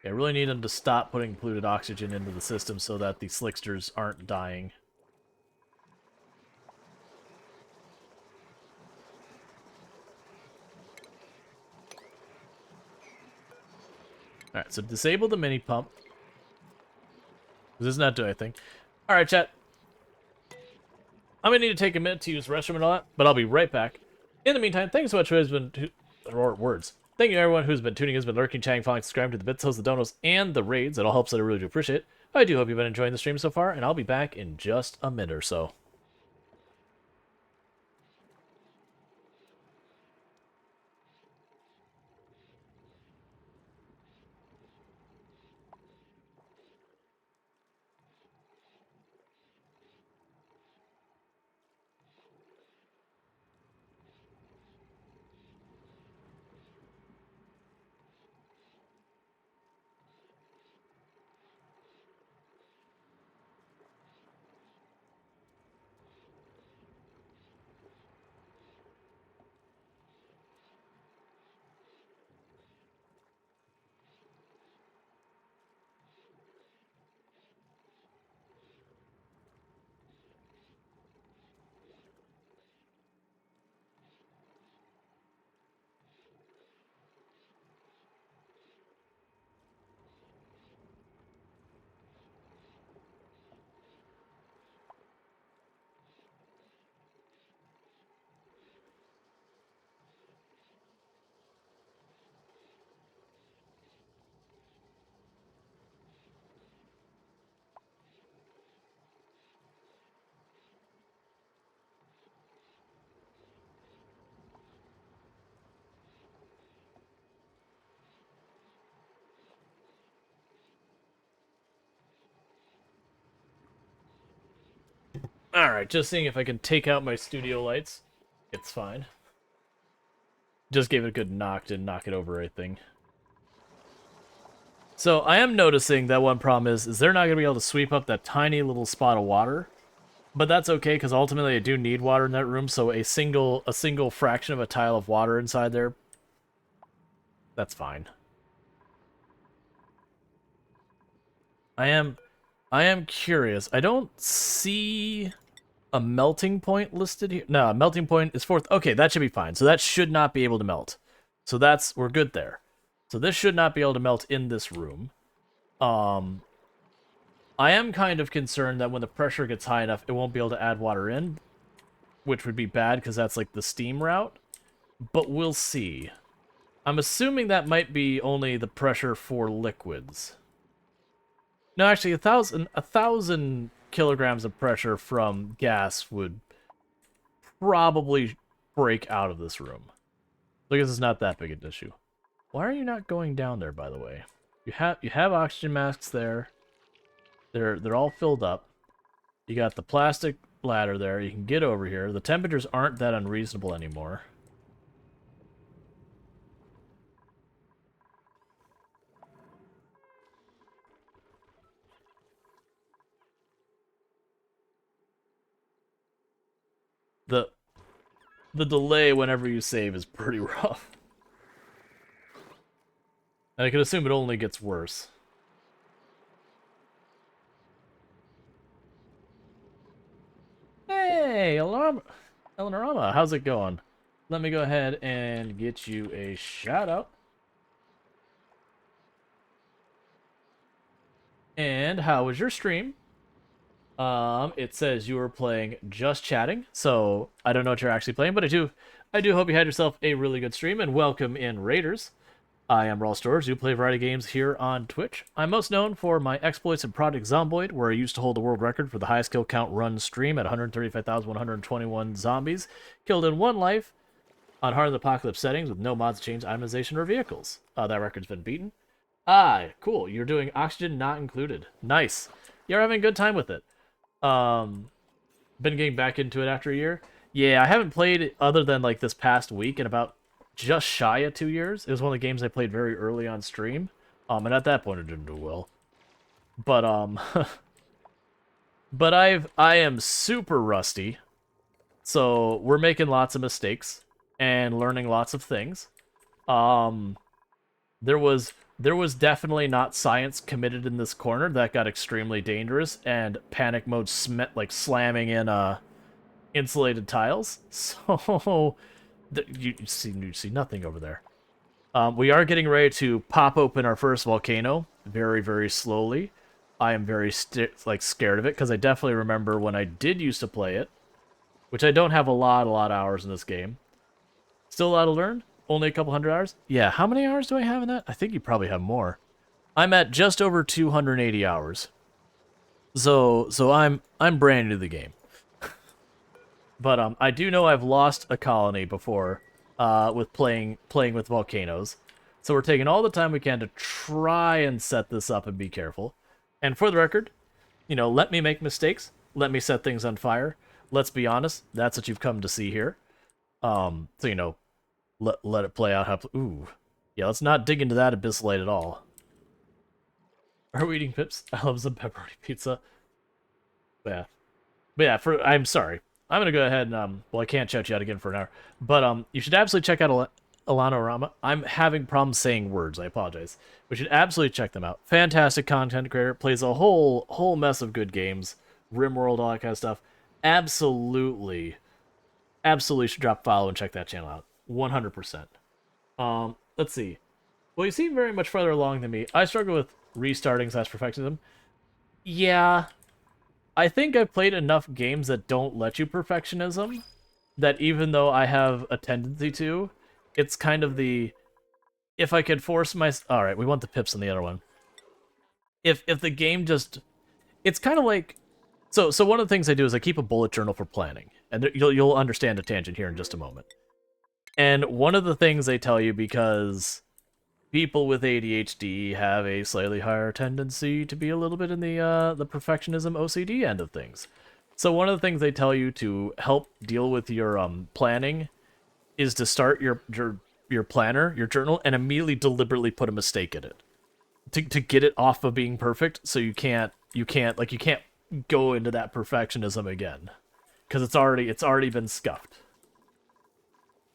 I really need them to stop putting polluted oxygen into the system so that the slicksters aren't dying. Alright, so disable the mini pump. This is not doing anything. Alright, chat. I'm gonna need to take a minute to use the restroom and all that, but I'll be right back. In the meantime, thanks so much for words. Thank you everyone who's been tuning in, has been lurking, chatting, following, subscribing to the bits, hosts, the donos, and the raids. It all helps, and I really do appreciate it. I do hope you've been enjoying the stream so far, and I'll be back in just a minute or so. Alright, just seeing if I can take out my studio lights. It's fine. Just gave it a good knock to knock it over, I think. So I am noticing that one problem is they're not going to be able to sweep up that tiny little spot of water. But that's okay, because ultimately I do need water in that room, so a single fraction of a tile of water inside there, that's fine. I am curious. I don't see a melting point listed here. No, a melting point is fourth. Okay, that should be fine. So that should not be able to melt. So we're good there. So this should not be able to melt in this room. I am kind of concerned that when the pressure gets high enough, it won't be able to add water in, which would be bad because that's like the steam route. But we'll see. I'm assuming that might be only the pressure for liquids. No, actually, a thousand kilograms of pressure from gas would probably break out of this room. So I guess it's not that big an issue. Why are you not going down there, by the way? You have oxygen masks there. They're all filled up. You got the plastic ladder there. You can get over here. The temperatures aren't that unreasonable anymore. The delay whenever you save is pretty rough. And I can assume it only gets worse. Hey, Eleanorama, how's it going? Let me go ahead and get you a shout out. And how was your stream? It says you were playing Just Chatting, so I don't know what you're actually playing, but I do hope you had yourself a really good stream, and welcome in Raiders. I am Rual Storge, do play a variety of games here on Twitch. I'm most known for my exploits in Project Zomboid, where I used to hold the world record for the highest kill count run stream at 135,121 zombies, killed in one life, on hard apocalypse settings with no mods, change, itemization, or vehicles. That record's been beaten. Ah, cool, you're doing oxygen not included. Nice. You're having a good time with it. Been getting back into it after a year. Yeah, I haven't played other than like this past week in about just shy of 2 years. It was one of the games I played very early on stream. And at that point it didn't do well. But but I am super rusty. So we're making lots of mistakes and learning lots of things. There was definitely not science committed in this corner. That got extremely dangerous, and panic mode like slamming in insulated tiles. So you see nothing over there. We are getting ready to pop open our first volcano very, very slowly. I am very scared of it because I definitely remember when I did used to play it, which I don't have a lot of hours in this game. Still a lot to learn. Only a couple hundred hours? Yeah, how many hours do I have in that? I think you probably have more. I'm at just over 280 hours. So I'm brand new to the game. But I do know I've lost a colony before with playing with volcanoes. So we're taking all the time we can to try and set this up and be careful. And for the record, you know, let me make mistakes. Let me set things on fire. Let's be honest, that's what you've come to see here. So, you know, let it play out how... Ooh. Yeah, let's not dig into that abyss light at all. Are we eating pips? I love some pepperoni pizza. Yeah. But yeah, I'm sorry. I'm going to go ahead and... well, I can't shout you out again for an hour. But you should absolutely check out Ilanorama. I'm having problems saying words. I apologize. We should absolutely check them out. Fantastic content creator. Plays a whole mess of good games. RimWorld, all that kind of stuff. Absolutely should drop a follow and check that channel out. 100%. Let's see. Well, you seem very much further along than me. I struggle with restarting / perfectionism. Yeah. I think I've played enough games that don't let you perfectionism, that even though I have a tendency to, it's kind of the... If I could force my... Alright, we want the pips on the other one. If the game just... It's kind of like... So one of the things I do is I keep a bullet journal for planning. And you'll understand a tangent here in just a moment. And one of the things they tell you, because people with ADHD have a slightly higher tendency to be a little bit in the perfectionism OCD end of things. So one of the things they tell you to help deal with your planning is to start your planner, your journal, and immediately deliberately put a mistake in it to get it off of being perfect. So you can't go into that perfectionism again because it's already been scuffed.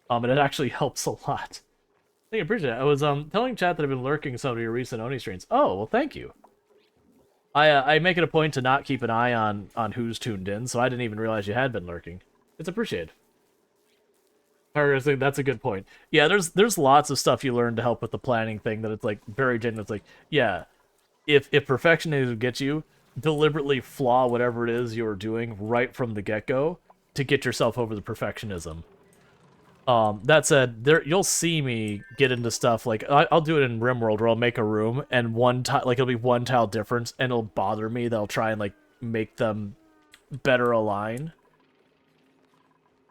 And it actually helps a lot. I think I appreciate it. I was telling chat that I've been lurking some of your recent Oni streams. Oh well, thank you. I make it a point to not keep an eye on who's tuned in, so I didn't even realize you had been lurking. It's appreciated. That's a good point. Yeah, there's lots of stuff you learn to help with the planning thing that it's like very genuine. It's like, yeah, if perfectionism gets you, deliberately flaw whatever it is you're doing right from the get-go to get yourself over the perfectionism. That said, you'll see me get into stuff like I'll do it in RimWorld where I'll make a room and one tile, like it'll be one tile difference, and it'll bother me that I'll try and like make them better align.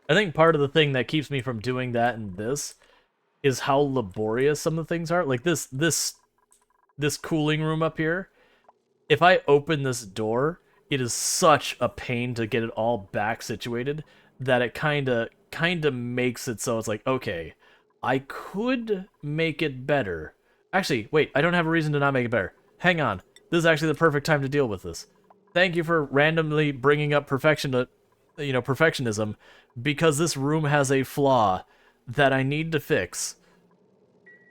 I think part of the thing that keeps me from doing that in this is how laborious some of the things are. Like this cooling room up here. If I open this door, it is such a pain to get it all back situated that it kind of makes it so it's like, okay, I could make it better. Actually, wait, I don't have a reason to not make it better. Hang on. This is actually the perfect time to deal with this. Thank you for randomly bringing up perfectionism, because this room has a flaw that I need to fix.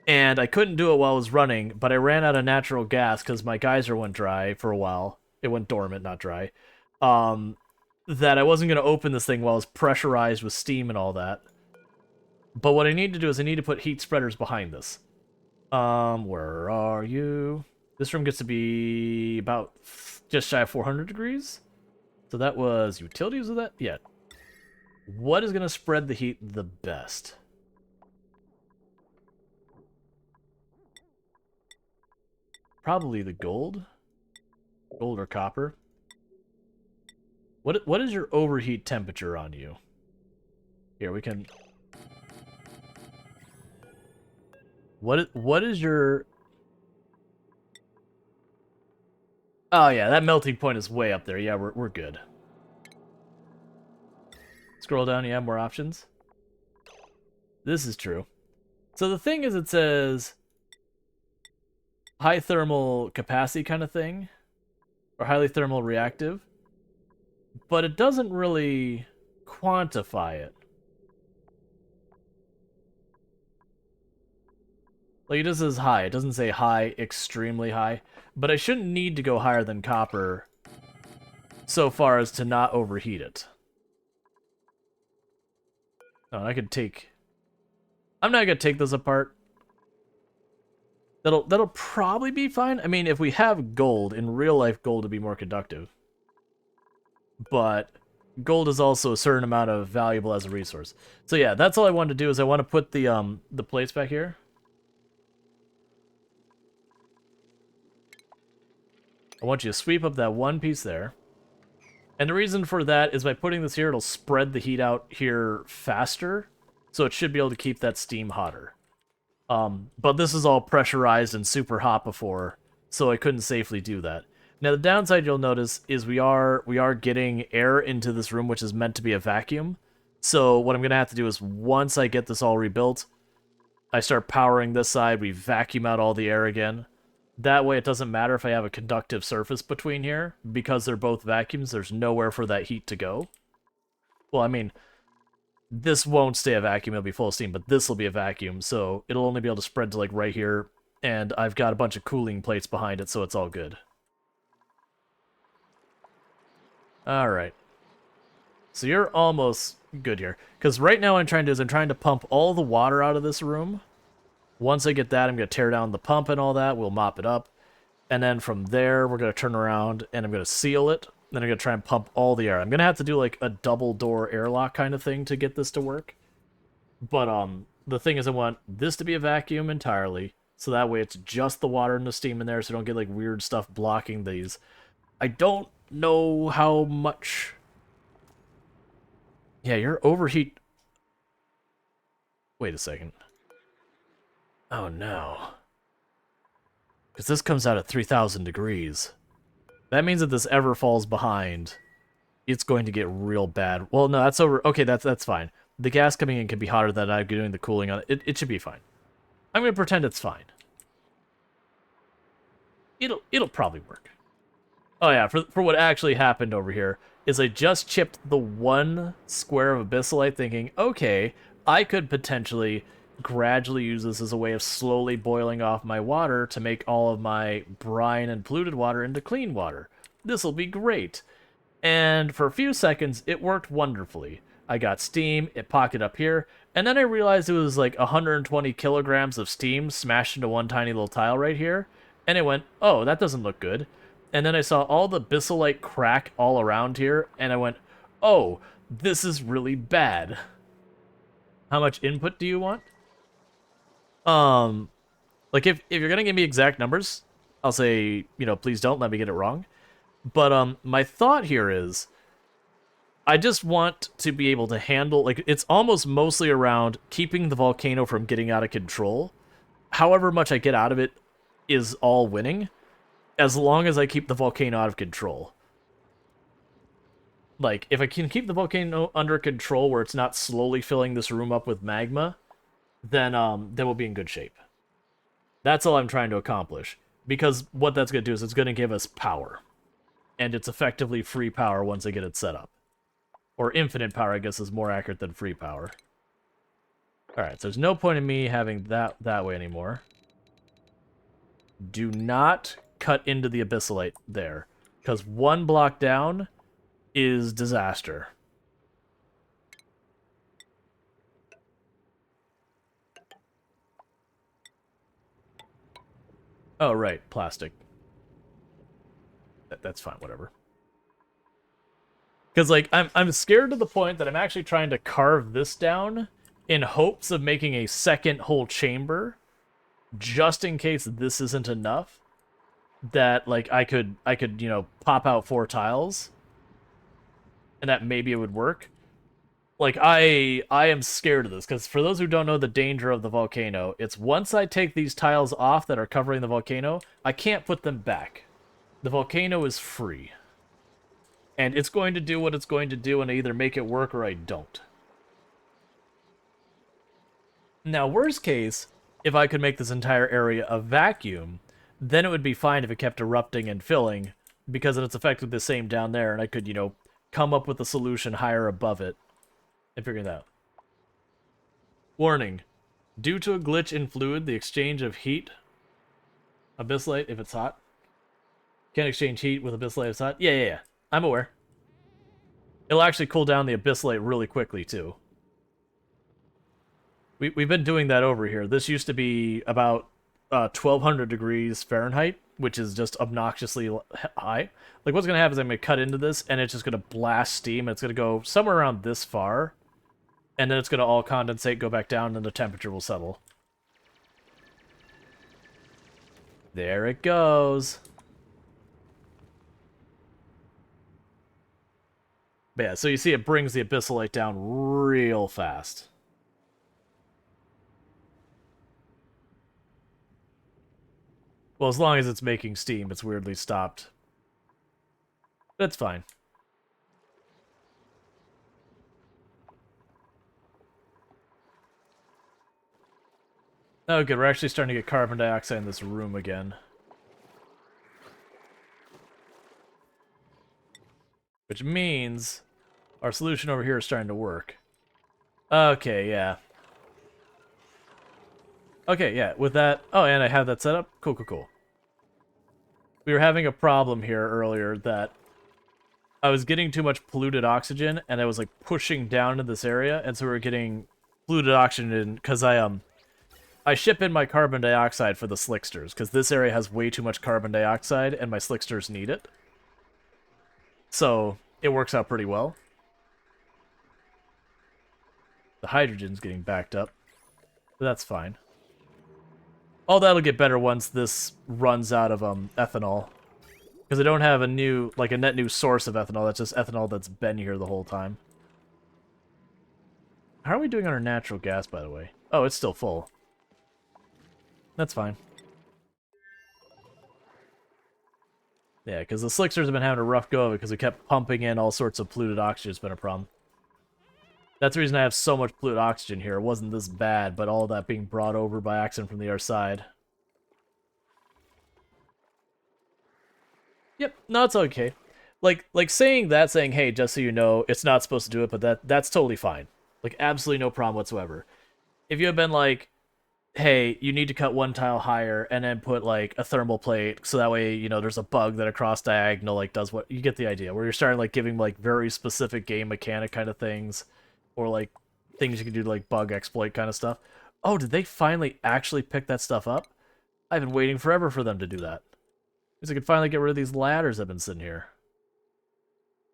And I couldn't do it while I was running, but I ran out of natural gas because my geyser went dry for a while. It went dormant, not dry. That I wasn't going to open this thing while it was pressurized with steam and all that. But what I need to do is I need to put heat spreaders behind this. Where are you? This room gets to be about just shy of 400 degrees. So that was utilities of that? Yeah. What is going to spread the heat the best? Probably the gold. Gold or copper. What is your overheat temperature on you? Here, we can... What is your... Oh yeah, that melting point is way up there. Yeah, we're good. Scroll down, you have more options. This is true. So the thing is, it says high thermal capacity kind of thing, or highly thermal reactive, but it doesn't really quantify it. Like, it just says high. It doesn't say high, extremely high. But I shouldn't need to go higher than copper so far as to not overheat it. Oh, I could take... I'm not going to take this apart. That'll probably be fine. I mean, if we have gold, in real life, gold would be more conductive. But gold is also a certain amount of valuable as a resource. So yeah, that's all I wanted to do, is I want to put the plates back here. I want you to sweep up that one piece there. And the reason for that is by putting this here, it'll spread the heat out here faster. So it should be able to keep that steam hotter. But this is all pressurized and super hot before, so I couldn't safely do that. Now the downside you'll notice is we are getting air into this room, which is meant to be a vacuum. So what I'm going to have to do is, once I get this all rebuilt, I start powering this side, we vacuum out all the air again. That way it doesn't matter if I have a conductive surface between here, because they're both vacuums, there's nowhere for that heat to go. Well, I mean, this won't stay a vacuum, it'll be full of steam, but this will be a vacuum, so it'll only be able to spread to like right here, and I've got a bunch of cooling plates behind it, so it's all good. Alright. So you're almost good here. Because right now what I'm trying to do is I'm trying to pump all the water out of this room. Once I get that, I'm going to tear down the pump and all that. We'll mop it up. And then from there, we're going to turn around and I'm going to seal it. Then I'm going to try and pump all the air. I'm going to have to do like a double door airlock kind of thing to get this to work. But the thing is, I want this to be a vacuum entirely. So that way it's just the water and the steam in there, so I don't get like weird stuff blocking these. I don't know how much... Yeah, your overheat... Wait a second. Oh no. Because this comes out at 3,000 degrees. That means that this ever falls behind. It's going to get real bad. Well, no, that's over. Okay, that's fine. The gas coming in can be hotter than I'm doing the cooling on it. It should be fine. I'm going to pretend it's fine. It'll probably work. Oh yeah, for what actually happened over here is I just chipped the one square of abyssalite thinking, okay, I could potentially gradually use this as a way of slowly boiling off my water to make all of my brine and polluted water into clean water. This'll be great. And for a few seconds, it worked wonderfully. I got steam, it pocketed up here, and then I realized it was like 120 kilograms of steam smashed into one tiny little tile right here, and it went, oh, that doesn't look good. And then I saw all the abyssalite crack all around here, and I went, oh, this is really bad. How much input do you want? Like if you're gonna give me exact numbers, I'll say, please don't let me get it wrong. But my thought here is I just want to be able to handle, like, it's almost mostly around keeping the volcano from getting out of control. However much I get out of it is all winning, as long as I keep the volcano out of control. Like, if I can keep the volcano under control where it's not slowly filling this room up with magma, then we'll be in good shape. That's all I'm trying to accomplish. Because what that's going to do is it's going to give us power. And it's effectively free power once I get it set up. Or infinite power, I guess, is more accurate than free power. Alright, so there's no point in me having that way anymore. Do not cut into the abyssalite there. Because one block down is disaster. Oh, right, plastic. That's fine, whatever. Because, like, I'm scared to the point that I'm actually trying to carve this down in hopes of making a second whole chamber, just in case this isn't enough. That, like, I could pop out 4 tiles, and that maybe it would work. Like, I am scared of this, because for those who don't know the danger of the volcano, it's once I take these tiles off that are covering the volcano, I can't put them back. The volcano is free. And it's going to do what it's going to do, and I either make it work or I don't. Now, worst case, if I could make this entire area a vacuum, then it would be fine if it kept erupting and filling, because it's effectively the same down there, and I could, come up with a solution higher above it and figure that out. Warning. Due to a glitch in fluid, the exchange of heat, abyssalite, if it's hot. Can't exchange heat with abyssalite if it's hot. Yeah. I'm aware. It'll actually cool down the abyssalite really quickly, too. We've been doing that over here. This used to be about 1,200 degrees Fahrenheit, which is just obnoxiously high. Like, what's going to happen is I'm going to cut into this, and it's just going to blast steam. It's going to go somewhere around this far, and then it's going to all condensate, go back down, and the temperature will settle. There it goes. But yeah, so you see it brings the abyssalite down real fast. Well, as long as it's making steam, it's weirdly stopped. That's fine. Oh, good. We're actually starting to get carbon dioxide in this room again. Which means our solution over here is starting to work. Okay, yeah. Okay, yeah, with that... Oh, and I have that set up? Cool. We were having a problem here earlier that I was getting too much polluted oxygen, and I was, like, pushing down into this area, and so we were getting polluted oxygen because I ship in my carbon dioxide for the slicksters, because this area has way too much carbon dioxide, and my slicksters need it. So, it works out pretty well. The hydrogen's getting backed up, but that's fine. Oh, that'll get better once this runs out of ethanol. Because I don't have a net new source of ethanol, that's just ethanol that's been here the whole time. How are we doing on our natural gas, by the way? Oh, it's still full. That's fine. Yeah, because the Slicksters have been having a rough go of it because we kept pumping in all sorts of polluted oxygen. It's been a problem. That's the reason I have so much polluted oxygen here. It wasn't this bad, but all that being brought over by accident from the other side. Yep, no, it's okay. Like saying, hey, just so you know, it's not supposed to do it, but that's totally fine. Like, absolutely no problem whatsoever. If you had been like, hey, you need to cut one tile higher and then put like a thermal plate so that way, you know, there's a bug that across diagonal like does what, you get the idea, where you're starting like giving like very specific game mechanic kind of things, or like things you can do to like bug exploit kind of stuff. Oh, did they finally actually pick that stuff up? I've been waiting forever for them to do that. Because I could finally get rid of these ladders that have been sitting here.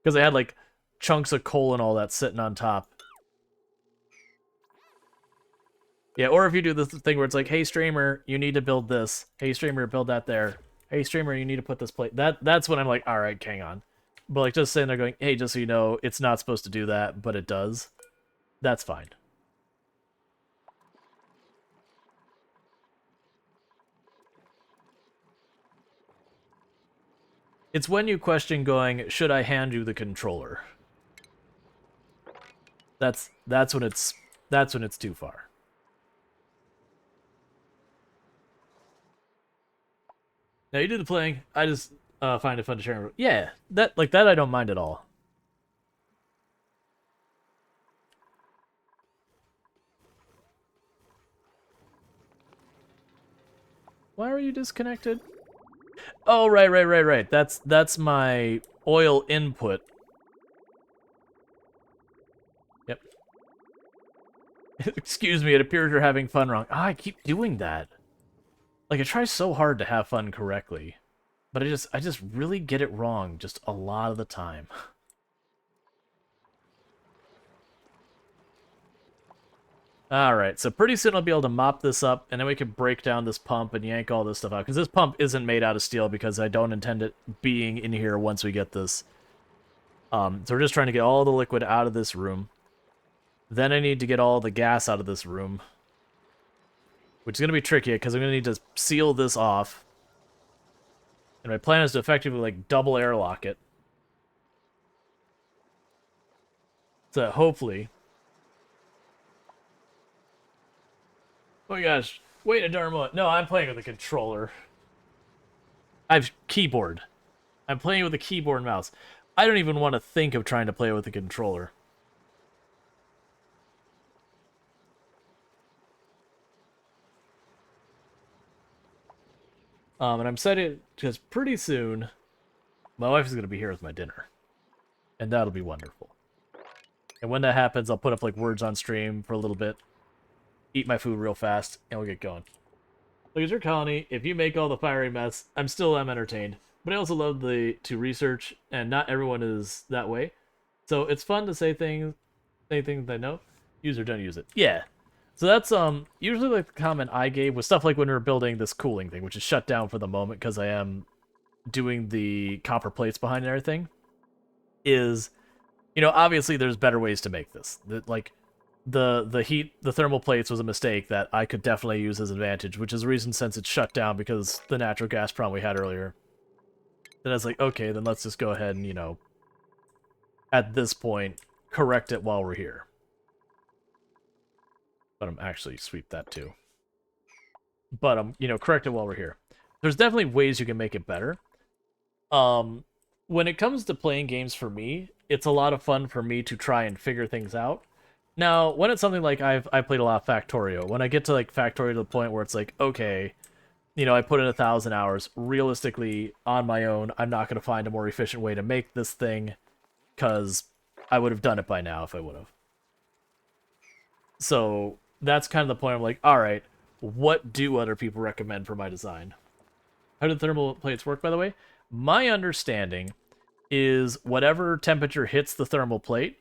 Because they had like chunks of coal and all that sitting on top. Yeah, or if you do this thing where it's like, hey, streamer, you need to build this. Hey, streamer, build that there. Hey, streamer, you need to put this plate. That's when I'm like, all right, hang on. But like just sitting there going, hey, just so you know, it's not supposed to do that, but it does. That's fine. It's when you question going, should I hand you the controller? That's when it's too far. Now you do the playing. I just find it fun to share. Yeah, that I don't mind at all. Why are you disconnected? Oh, right. That's my oil input. Yep. Excuse me, it appears you're having fun wrong. Ah, I keep doing that. Like, I try so hard to have fun correctly, but I just really get it wrong just a lot of the time. Alright, so pretty soon I'll be able to mop this up, and then we can break down this pump and yank all this stuff out. Because this pump isn't made out of steel, because I don't intend it being in here once we get this. So we're just trying to get all the liquid out of this room. Then I need to get all the gas out of this room. Which is going to be tricky, because I'm going to need to seal this off. And my plan is to effectively, like, double airlock it. So hopefully... Oh my gosh, wait a Dharma. No, I'm playing with a controller. I've keyboard. I'm playing with a keyboard and mouse. I don't even want to think of trying to play with a controller. And I'm excited because pretty soon my wife is going to be here with my dinner. And that'll be wonderful. And when that happens, I'll put up like words on stream for a little bit. Eat my food real fast, and we'll get going. Look at your colony. If you make all the fiery mess, I'm entertained. But I also love to research, and not everyone is that way. So it's fun to say things I know. Use or don't use it. Yeah. So that's usually like the comment I gave was stuff like when we were building this cooling thing, which is shut down for the moment because I am doing the copper plates behind and everything. Is, you know, obviously there's better ways to make this. Like the thermal plates was a mistake that I could definitely use as advantage, which is the reason since it's shut down because the natural gas problem we had earlier. Then I was like, okay, then let's just go ahead and, you know, at this point, correct it while we're here. But I'm actually sweep that too. But you know, correct it while we're here. There's definitely ways you can make it better. When it comes to playing games for me, it's a lot of fun for me to try and figure things out. Now, when it's something like I played a lot of Factorio, when I get to like Factorio to the point where it's like, okay, you know, I put in 1,000 hours. Realistically, on my own, I'm not going to find a more efficient way to make this thing, because I would have done it by now if I would have. So that's kind of the point. I'm like, all right, what do other people recommend for my design? How do thermal plates work, by the way? My understanding is whatever temperature hits the thermal plate,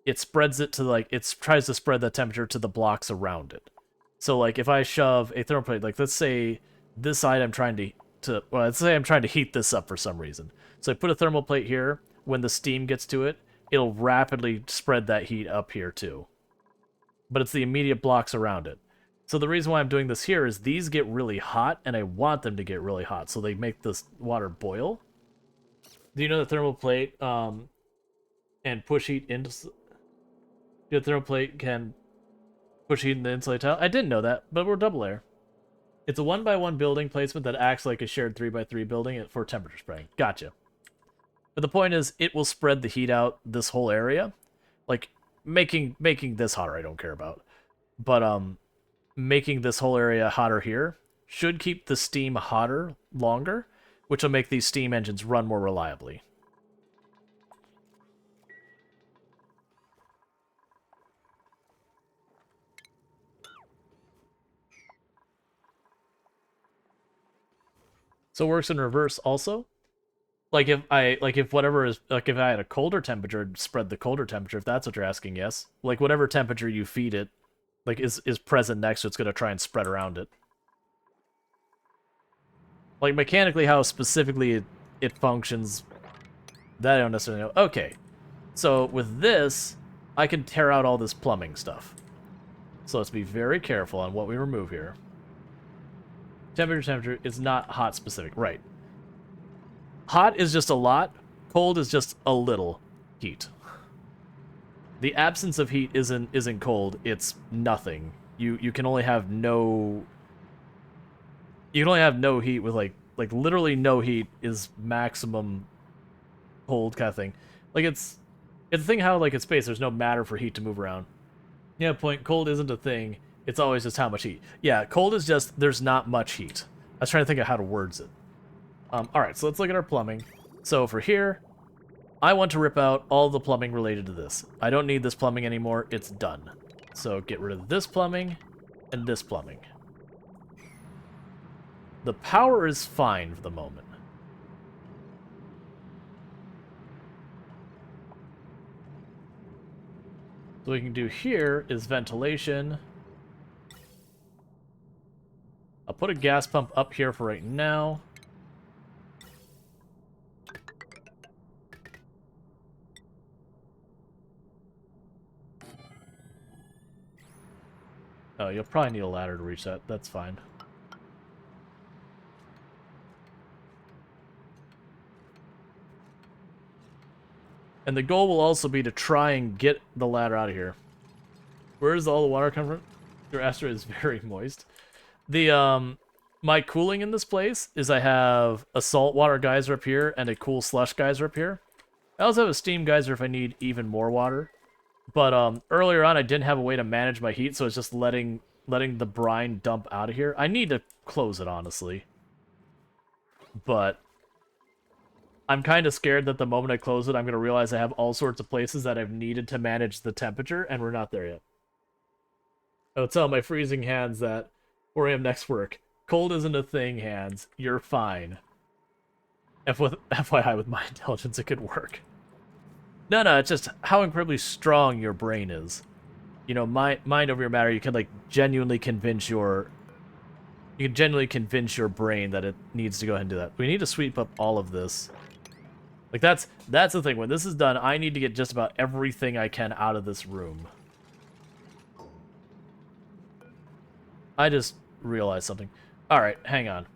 it spreads it to, like, it tries to spread that temperature to the blocks around it. So, like, if I shove a thermal plate, like, let's say this side I'm trying well, let's say I'm trying to heat this up for some reason. So I put a thermal plate here. When the steam gets to it, it'll rapidly spread that heat up here, too. But it's the immediate blocks around it. So the reason why I'm doing this here is these get really hot, and I want them to get really hot, so they make this water boil. Do you know the thermal plate and push heat into the thermal plate can push heat in the insulated tile? I didn't know that, but we're double layer. It's a 1x1 building placement that acts like a shared 3x3 building for temperature spreading. Gotcha. But the point is, it will spread the heat out this whole area. Like, making this hotter, I don't care about. But, making this whole area hotter here should keep the steam hotter longer, which will make these steam engines run more reliably. So it works in reverse also. Like if whatever is, like if I had a colder temperature, it'd spread the colder temperature, if that's what you're asking, yes. Like whatever temperature you feed it, like is present next to it, it's gonna try and spread around it. Like mechanically how specifically it functions, that I don't necessarily know. Okay. So with this, I can tear out all this plumbing stuff. So let's be very careful on what we remove here. Temperature is not hot specific, right. Hot is just a lot, cold is just a little heat. The absence of heat isn't cold, it's nothing. You can only have no... You can only have no heat with like literally no heat is maximum cold kind of thing. Like it's a thing how like in space there's no matter for heat to move around. Yeah, point, cold isn't a thing. It's always just how much heat. Yeah, cold is just, there's not much heat. I was trying to think of how to words it. Alright, so let's look at our plumbing. So for here, I want to rip out all the plumbing related to this. I don't need this plumbing anymore, it's done. So get rid of this plumbing, and this plumbing. The power is fine for the moment. So what we can do here is ventilation. I'll put a gas pump up here for right now. Oh, you'll probably need a ladder to reach that. That's fine. And the goal will also be to try and get the ladder out of here. Where does all the water come from? Your asteroid is very moist. The, my cooling in this place is I have a saltwater geyser up here and a cool slush geyser up here. I also have a steam geyser if I need even more water. But, earlier on I didn't have a way to manage my heat, so it's just letting the brine dump out of here. I need to close it, honestly. But I'm kind of scared that the moment I close it, I'm going to realize I have all sorts of places that I've needed to manage the temperature, and we're not there yet. I'll tell my freezing hands that 4 a.m. next work. Cold isn't a thing, hands. You're fine. FYI, with my intelligence, it could work. No, it's just how incredibly strong your brain is. You know, mind over your matter, you can, like, genuinely convince your... You can genuinely convince your brain that it needs to go ahead and do that. We need to sweep up all of this. Like, that's the thing. When this is done, I need to get just about everything I can out of this room. I just realized something. Alright, hang on.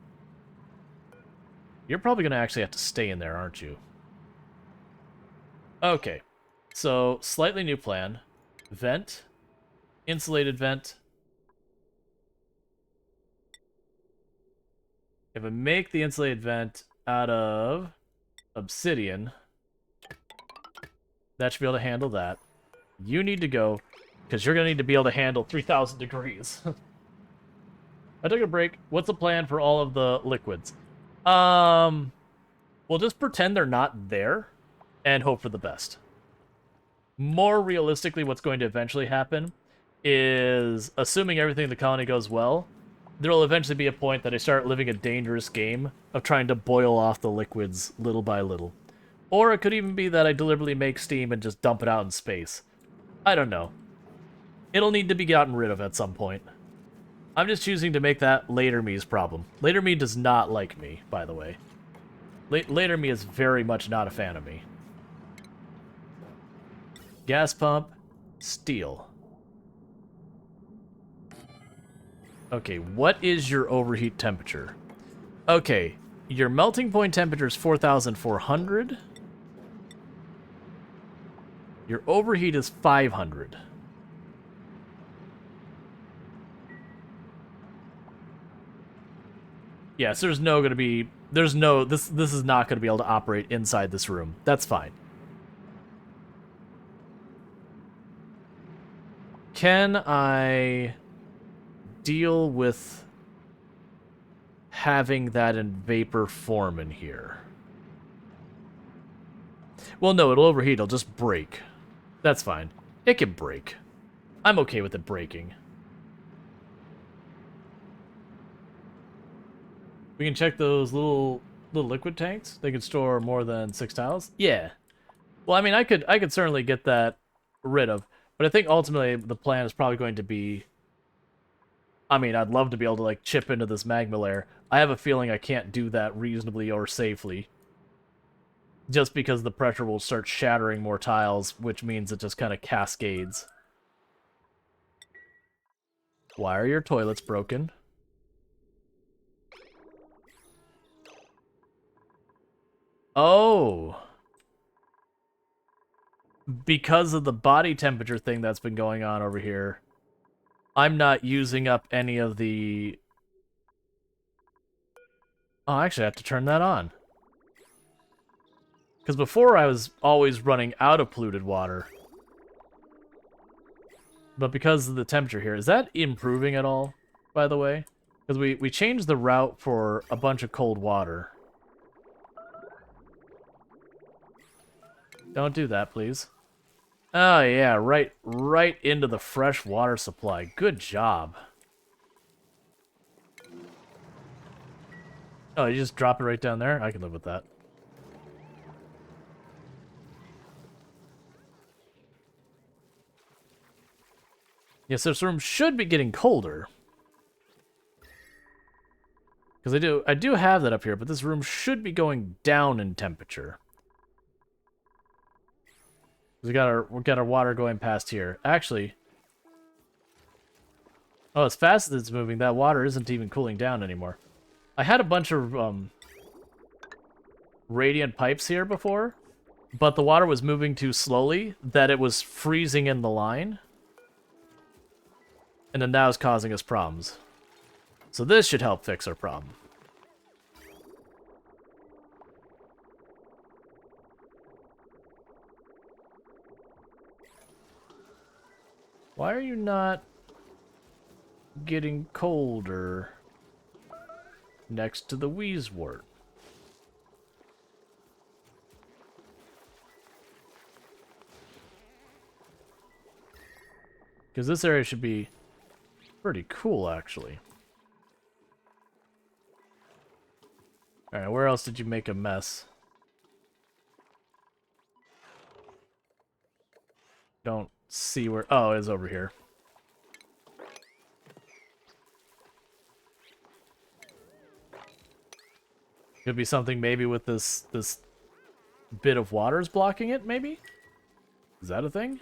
You're probably going to actually have to stay in there, aren't you? Okay. So, slightly new plan. Vent. Insulated vent. If I make the insulated vent out of obsidian, that should be able to handle that. You need to go, because you're going to need to be able to handle 3,000 degrees. I took a break. What's the plan for all of the liquids? We'll just pretend they're not there and hope for the best. More realistically, what's going to eventually happen is, assuming everything in the colony goes well, there will eventually be a point that I start living a dangerous game of trying to boil off the liquids little by little. Or it could even be that I deliberately make steam and just dump it out in space. I don't know. It'll need to be gotten rid of at some point. I'm just choosing to make that later me's problem. Later me does not like me, by the way. Later me is very much not a fan of me. Gas pump, steel. Okay, what is your overheat temperature? Okay, your melting point temperature is 4,400. Your overheat is 500. Yes, there's no going to be... There's no... This is not going to be able to operate inside this room. That's fine. Can I deal with having that in vapor form in here? Well, no, it'll overheat. It'll just break. That's fine. It can break. I'm okay with it breaking. We can check those little liquid tanks. They can store more than 6 tiles. Yeah. Well, I mean, I could certainly get that rid of, but I think ultimately the plan is probably going to be. I mean, I'd love to be able to like chip into this magma layer. I have a feeling I can't do that reasonably or safely. Just because the pressure will start shattering more tiles, which means it just kind of cascades. Why are your toilets broken? Oh. Because of the body temperature thing that's been going on over here, I'm not using up any of the... Oh, actually, I have to turn that on. Because before I was always running out of polluted water. But because of the temperature here, is that improving at all, by the way? Because we changed the route for a bunch of cold water. Don't do that, please. Oh, yeah, right into the fresh water supply. Good job. Oh, you just drop it right down there? I can live with that. Yes, this room should be getting colder. Because I do have that up here, but this room should be going down in temperature. We got our water going past here. Actually, oh, as fast as it's moving, that water isn't even cooling down anymore. I had a bunch of radiant pipes here before, but the water was moving too slowly that it was freezing in the line. And then that was causing us problems. So this should help fix our problem. Why are you not getting colder next to the Wheezewort? Because this area should be pretty cool, actually. Alright, where else did you make a mess? Don't see where... Oh, it is over here. Could be something maybe with this bit of water's blocking it, maybe? Is that a thing?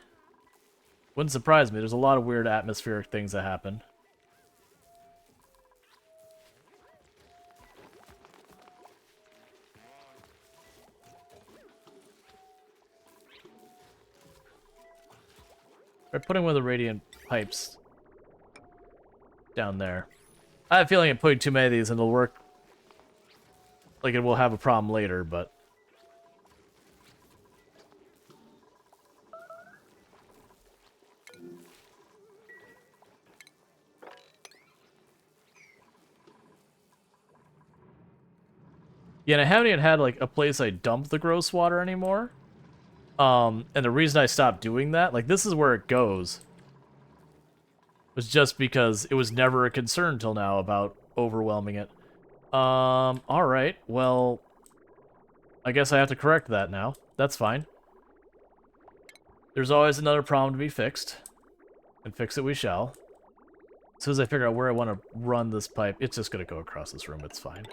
Wouldn't surprise me. There's a lot of weird atmospheric things that happen. We're putting one of the radiant pipes down there. I have a feeling I'm putting too many of these and it'll work. Like it will have a problem later, but... Yeah, and I haven't even had, like, a place I dump the gross water anymore. And the reason I stopped doing that, like, this is where it goes, was just because it was never a concern till now about overwhelming it. Alright, well, I guess I have to correct that now. That's fine. There's always another problem to be fixed, and fix it we shall. As soon as I figure out where I want to run this pipe, it's just going to go across this room, it's fine.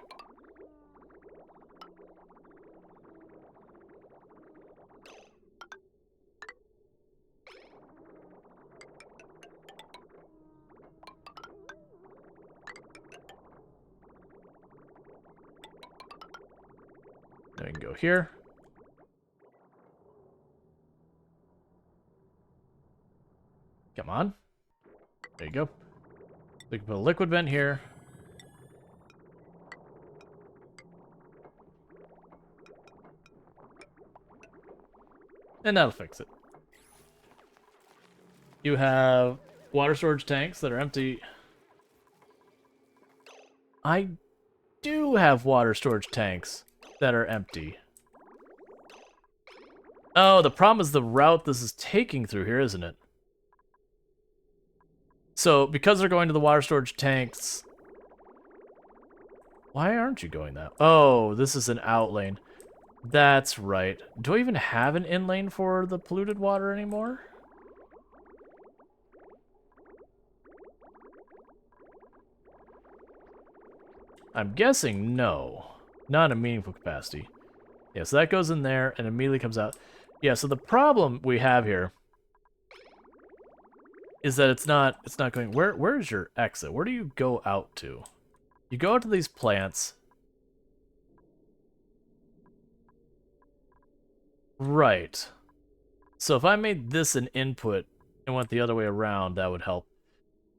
I can go here. Come on. There you go. We can put a liquid vent here. And that'll fix it. You have water storage tanks that are empty. I do have water storage tanks that are empty. Oh, the problem is the route this is taking through here, isn't it? So, because they're going to the water storage tanks... Why aren't you going that? Oh, this is an out lane. That's right. Do I even have an in lane for the polluted water anymore? I'm guessing no. Not in a meaningful capacity. Yeah, so that goes in there and immediately comes out. Yeah, so the problem we have here is that it's not going... Where's your exit? Where do you go out to? You go out to these plants. Right. So if I made this an input and went the other way around, that would help.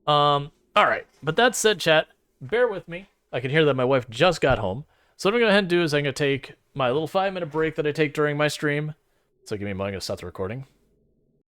Alright. But that said, chat, bear with me. I can hear that my wife just got home. So what I'm going to go ahead and do is I'm going to take my little 5-minute break that I take during my stream. So give me a moment, I'm going to stop the recording.